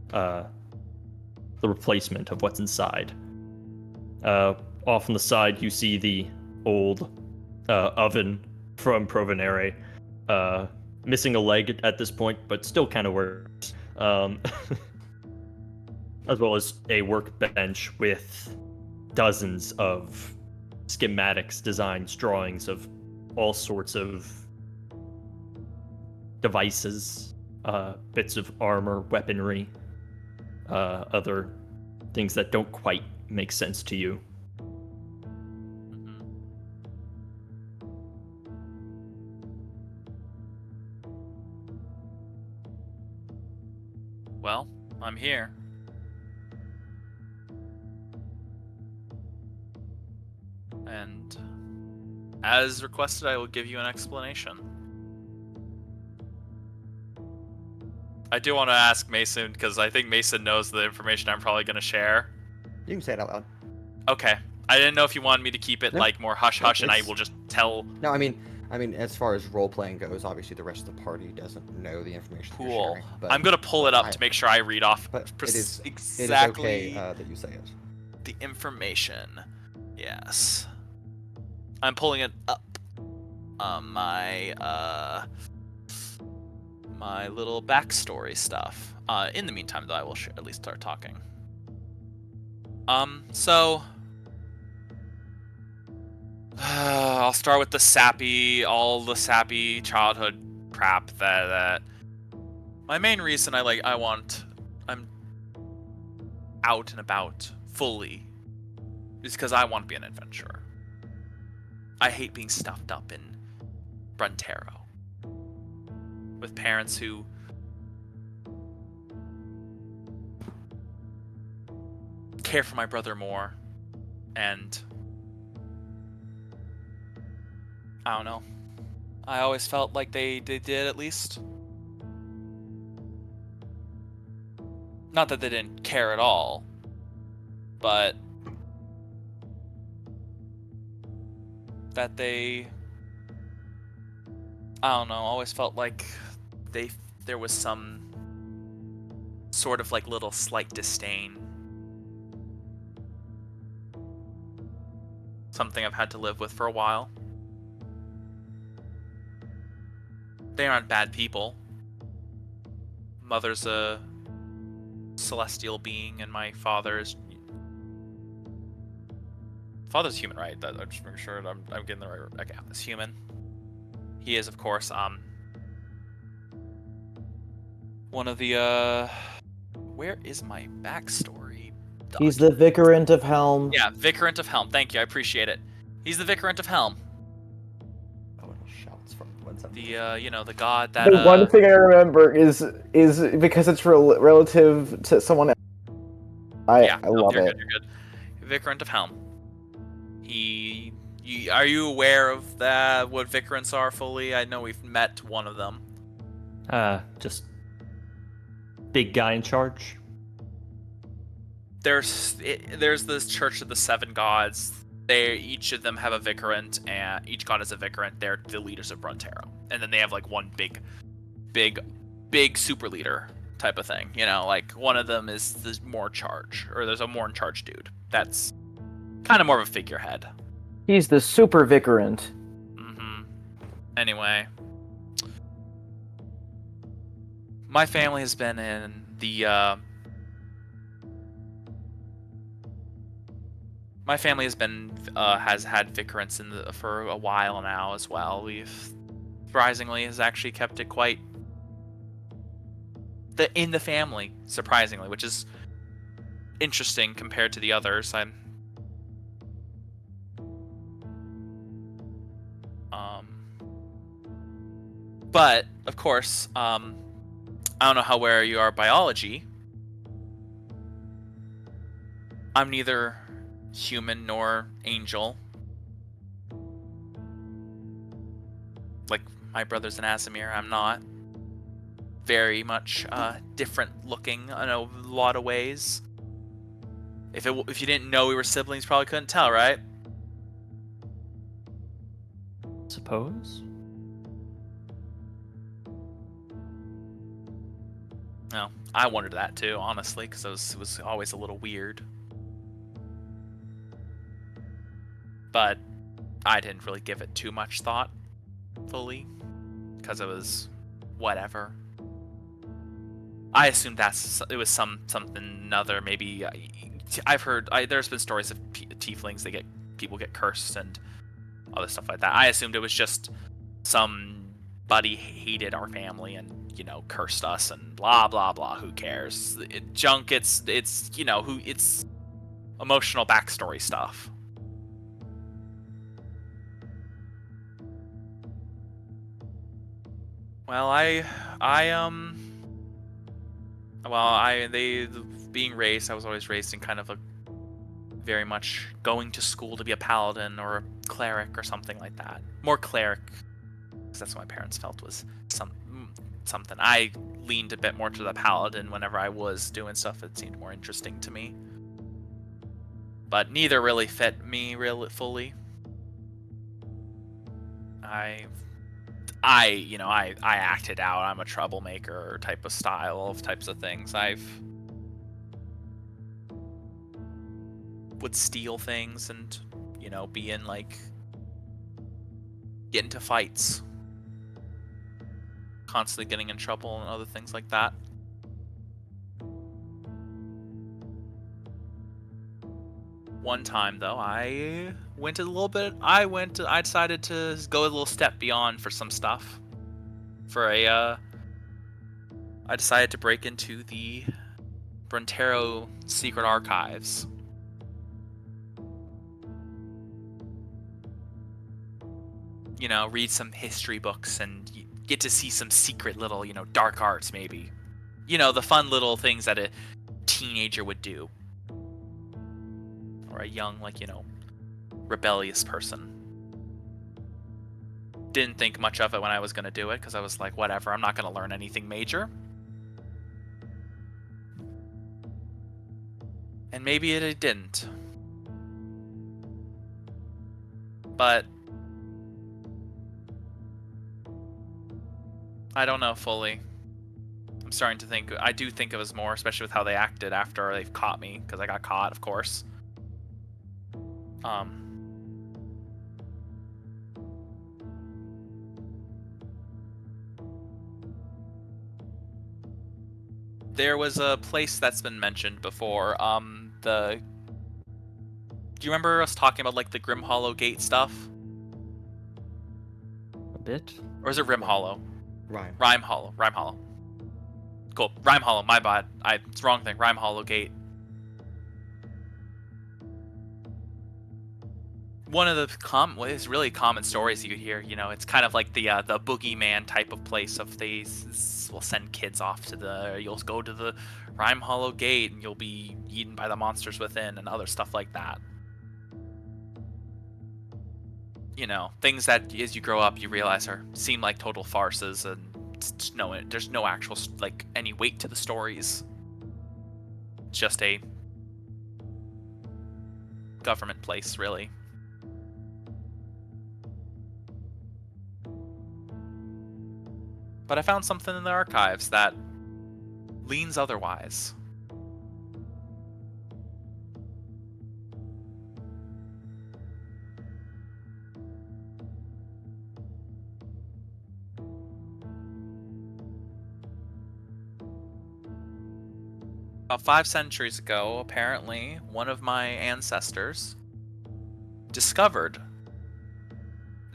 the replacement of what's inside. Off on the side, you see the old oven from Provonere, missing a leg at this point, but still kind of works. As well as a workbench with dozens of schematics, designs, drawings of all sorts of devices, bits of armor, weaponry, other things that don't quite make sense to you. Well, I'm here. And as requested, I will give you an explanation. I do want to ask Mason, because I think Mason knows the information I'm probably going to share. You can say it out loud. Okay. I didn't know if you wanted me to keep it No. like more hush-hush, and I It's- will just tell. No, I mean, as far as role playing goes, obviously the rest of the party doesn't know the information that you're Cool. sharing, but I'm going to pull it up to make sure I read off but it is exactly okay that you say it. the information. Yes. I'm pulling it up on my little backstory stuff. In the meantime, though, I will at least start talking. So I'll start with all the sappy childhood crap that my main reason I'm out and about fully is because I want to be an adventurer. I hate being stuffed up in Bruntero with parents who care for my brother more, and I don't know. I always felt like they did at least. Not that they didn't care at all, but that they, I don't know, always felt like there was some sort of like little slight disdain. Something I've had to live with for a while. They aren't bad people. Mother's a celestial being, and my father's human, right? I'm just making sure I'm getting the right. Okay, it's human. He is, of course, one of the Where is my backstory? He's the Vicarant of Helm. Yeah, Vicarant of Helm. Thank you, I appreciate it. He's the Vicarant of Helm. Oh, shouts from what's up. The the god that. The one thing I remember is because it's relative to someone else. I love you're it. Good, you're good. Vicarant of Helm. Are you aware of that? What Vicarants are fully? I know we've met one of them. Just big guy in charge. There's this Church of the Seven Gods. Each of them have a Vicarant, and each god is a Vicarant. They're the leaders of Brontero, and then they have like one big super leader type of thing. You know, like one of them is the more charge, or there's a more in charge dude. That's kind of more of a figurehead. He's the super Vicarant. Mm-hmm. Anyway, my family has been in the. My family has had Vicarants for a while now as well. We've surprisingly has actually kept it quite in the family, surprisingly, which is interesting compared to the others. But of course, I don't know how aware you are of biology. I'm neither human nor angel. Like my brother's an Asimir, I'm not. Very much different looking in a lot of ways. If you didn't know we were siblings, probably couldn't tell, right? Suppose. No, I wondered that too, honestly, because it was always a little weird. But I didn't really give it too much thought, fully, because it was whatever. I assumed it was something other. Maybe I've heard there's been stories of tieflings people get cursed and other stuff like that. I assumed it was just somebody hated our family and cursed us and blah blah blah. Who cares? Junk. It's it's emotional backstory stuff. Well, being raised, I was always raised in kind of a very much going to school to be a paladin or a cleric or something like that. More cleric, because that's what my parents felt was something. I leaned a bit more to the paladin whenever I was doing stuff that seemed more interesting to me. But neither really fit me really fully. I acted out. I'm a troublemaker type of style of types of things. Would steal things and, be in get into fights. Constantly getting in trouble and other things like that. One time though, I decided to go a little step beyond for some stuff. I decided to break into the Brontero secret archives. Read some history books and get to see some secret little, dark arts maybe. The fun little things that a teenager would do. Or a young, rebellious person. Didn't think much of it when I was going to do it, because I was like, whatever, I'm not going to learn anything major. And maybe it didn't. But I don't know fully. I'm starting to think, I do think it was more, especially with how they acted after they've caught me, because I got caught, of course. there was a place that's been mentioned before. Do you remember us talking about like the Grim Hollow Gate stuff? A bit. Or is it Rim Hollow? Rhyme. Rhyme Hollow. Rhyme Hollow. Cool. Rhyme Hollow. My bad. It's the wrong thing. Rhyme Hollow Gate. One of the really common stories you hear, you know, it's kind of like the boogeyman type of place of they will send kids off to you'll go to the Rhyme Hollow Gate and you'll be eaten by the monsters within and other stuff like that. You know, things that as you grow up you realize seem like total farces and there's no actual like any weight to the stories. It's just a government place, really. But I found something in the archives that leans otherwise. About 5 centuries ago, apparently, one of my ancestors discovered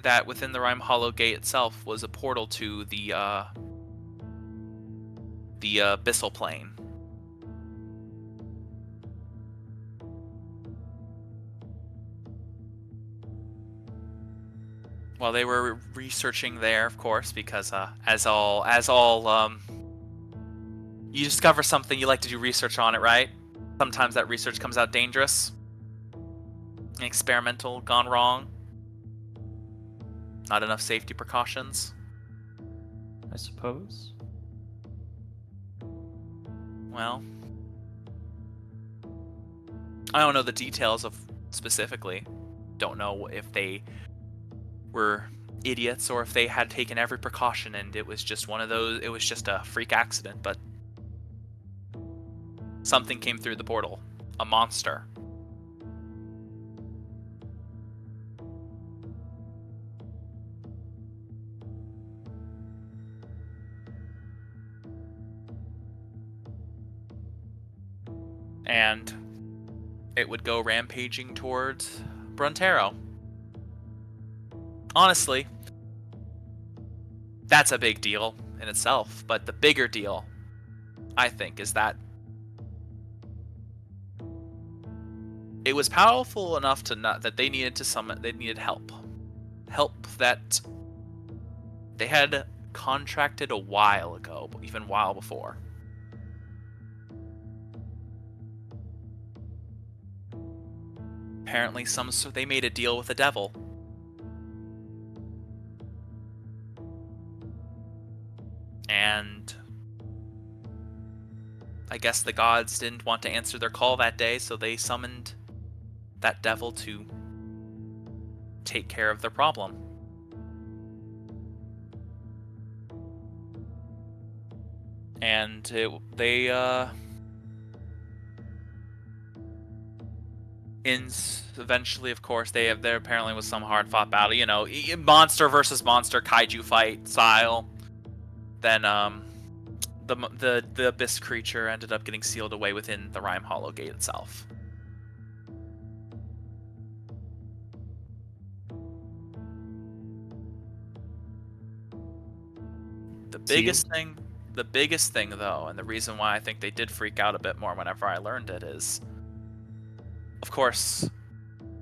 that within the Rhyme Hollow Gate itself was a portal to the abyssal plane. While they were researching there, of course, because as all you discover something, you like to do research on it, right? Sometimes that research comes out dangerous, experimental, gone wrong. Not enough safety precautions. I suppose. Well, I don't know the details of specifically. Don't know if they were idiots or if they had taken every precaution and it was just one of those, it was just a freak accident, but something came through the portal. A monster. And it would go rampaging towards Bruntero. Honestly, that's a big deal in itself, but the bigger deal, I think, is that it was powerful enough to not that they needed to summon. They needed help that they had contracted a while ago, even while before. Apparently, they made a deal with the devil. And I guess the gods didn't want to answer their call that day, so they summoned that devil to take care of their problem. And eventually, of course, there apparently was some hard fought battle, you know, monster versus monster kaiju fight style. Then the abyss creature ended up getting sealed away within the Rhyme Hollow Gate itself. The biggest thing though, and the reason why I think they did freak out a bit more whenever I learned it is, of course,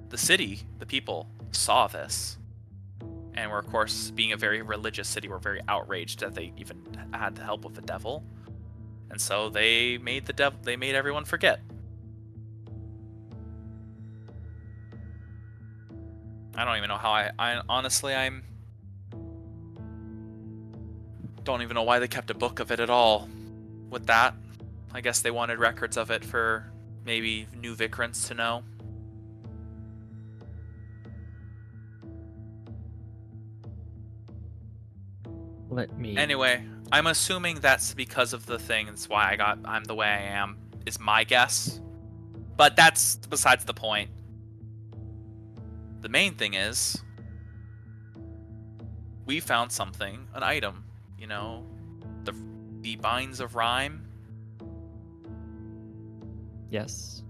the city, the people saw this, and were, of course, being a very religious city, were very outraged that they even had the help with the devil, and so they made everyone forget. I don't even know how I honestly don't even know why they kept a book of it at all. With that, I guess they wanted records of it for maybe new Vikrants to know. Anyway, I'm assuming that's because of the thing. That's why I'm the way I am, is my guess. But that's besides the point. The main thing is, we found something, an item, you know, the binds of rhyme. Yes.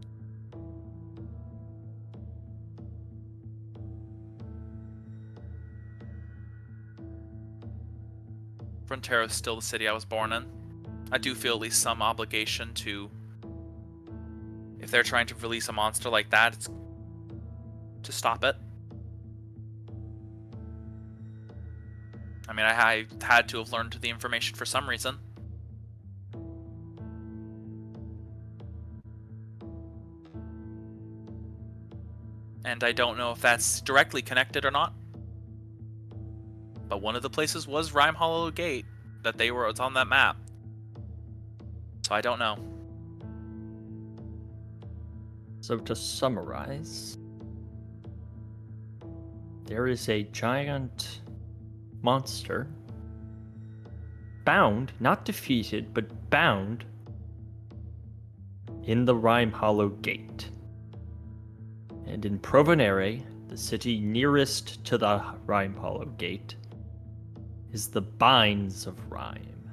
Frontera is still the city I was born in. I do feel at least some obligation to, if they're trying to release a monster like that, it's to stop it. I mean, I had to have learned the information for some reason. And I don't know if that's directly connected or not. But one of the places was Rime Hollow Gate that it's on that map. So I don't know. So to summarize, there is a giant monster bound, not defeated, but bound in the Rime Hollow Gate. And in Provonere, the city nearest to the Rime Hollow Gate, is the Binds of Rime.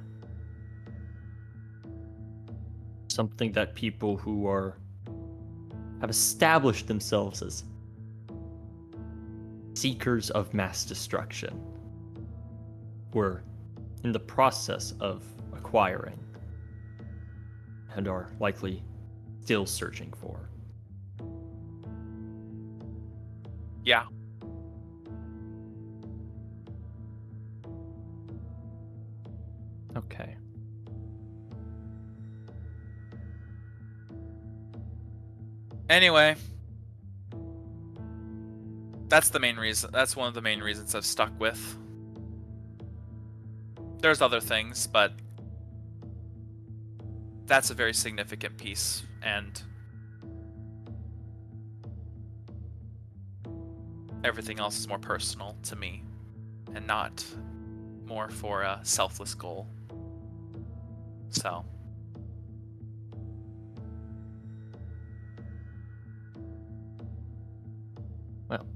Something that people who have established themselves as seekers of mass destruction were in the process of acquiring and are likely still searching for. Yeah. Okay. Anyway, that's the main reason. That's one of the main reasons I've stuck with. There's other things, but that's a very significant piece, and everything else is more personal to me, and not more for a selfless goal. So. Well.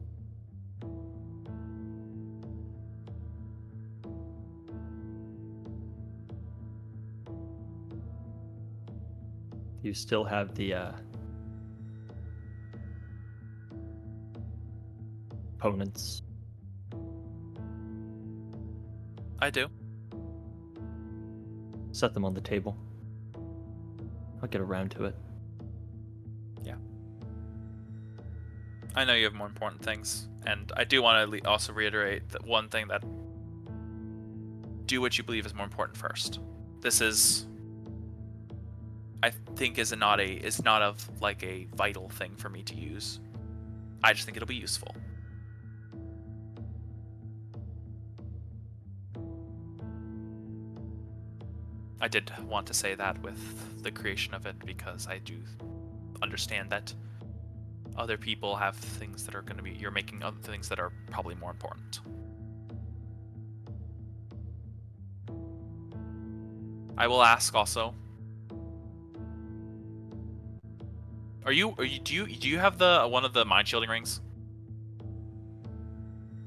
You still have the opponents. I do. Set them on the table. I'll get around to it. Yeah. I know you have more important things, and I do want to also reiterate that one thing, that do what you believe is more important first. This is, I think, is not of like a vital thing for me to use. I just think it'll be useful. I did want to say that with the creation of it, because I do understand that other people have things that are going to be, you're making other things that are probably more important. I will ask also, do you have one of the mind shielding rings?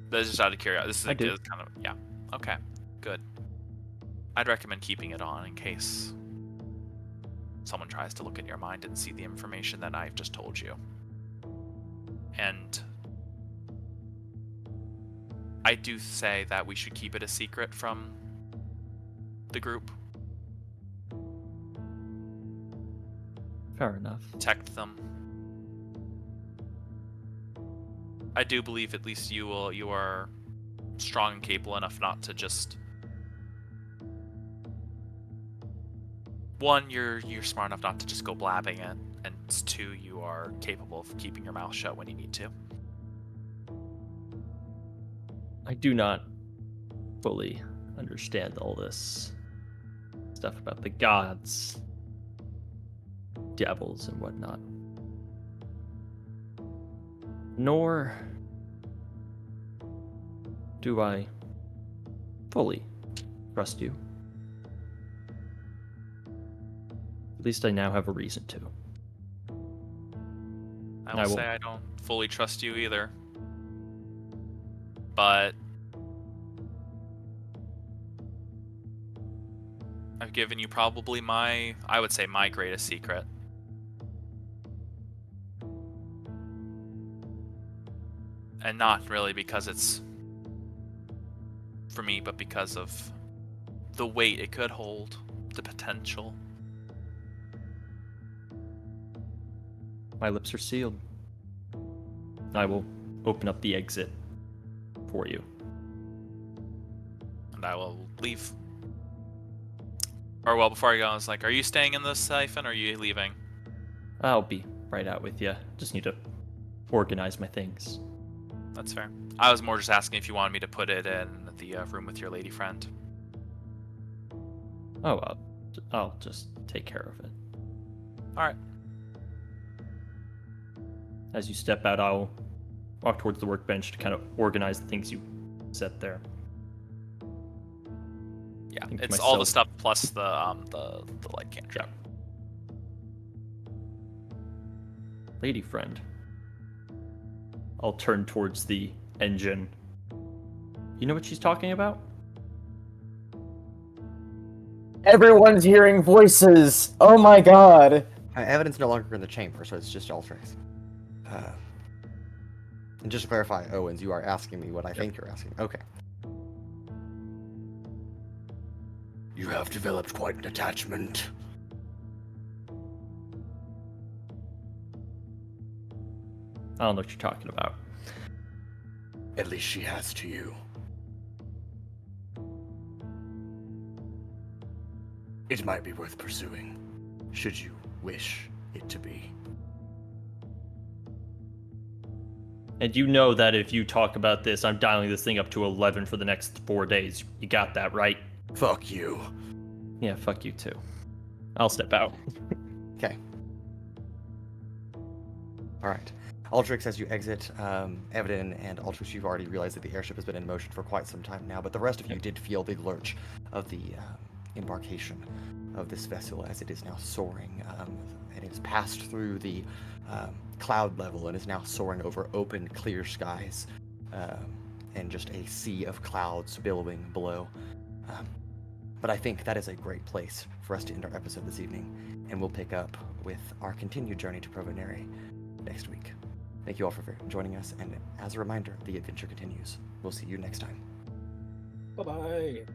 That's just out of curiosity. This is I do. kind of, yeah. Okay, good. I'd recommend keeping it on in case someone tries to look at your mind and see the information that I've just told you. And I do say that we should keep it a secret from the group. Fair enough. Protect them. I do believe at least you are strong and capable enough not to just, one, you're smart enough not to just go blabbing it, and two, you are capable of keeping your mouth shut when you need to. I do not fully understand all this stuff about the gods, devils, and whatnot. Nor do I fully trust you. At least I now have a reason to. I will say I don't fully trust you either. But I've given you probably my greatest secret. And not really because it's for me, but because of the weight it could hold, the potential. My lips are sealed. I will open up the exit for you. And I will leave. Or well, before I go, I was like, are you staying in this siphon or are you leaving? I'll be right out with you. Just need to organize my things. That's fair. I was more just asking if you wanted me to put it in the room with your lady friend. Oh, I'll just take care of it. Alright. As you step out, I'll walk towards the workbench to kind of organize the things you set there. Yeah, Think it's to all the myself- stuff plus the light cantrip. Lady friend. I'll turn towards the engine. You know what she's talking about? Everyone's hearing voices. Oh my god. Evadin's no longer in the chamber, so it's just Altrix. And just to clarify, Owens, you are asking me what I think you're asking. Okay. You have developed quite an attachment. I don't know what you're talking about. At least she has to you. It might be worth pursuing, should you wish it to be. And you know that if you talk about this, I'm dialing this thing up to 11 for the next 4 days. You got that, right? Fuck you. Yeah, fuck you too. I'll step out. Okay. Alright. Altrix, as you exit, Evadin and Altrix, you've already realized that the airship has been in motion for quite some time now, but the rest of you did feel the lurch of the embarkation of this vessel as it is now soaring. And it has passed through the cloud level and is now soaring over open, clear skies and just a sea of clouds billowing below. But I think that is a great place for us to end our episode this evening, and we'll pick up with our continued journey to Provonere next week. Thank you all for joining us, and as a reminder, the adventure continues. We'll see you next time. Bye-bye.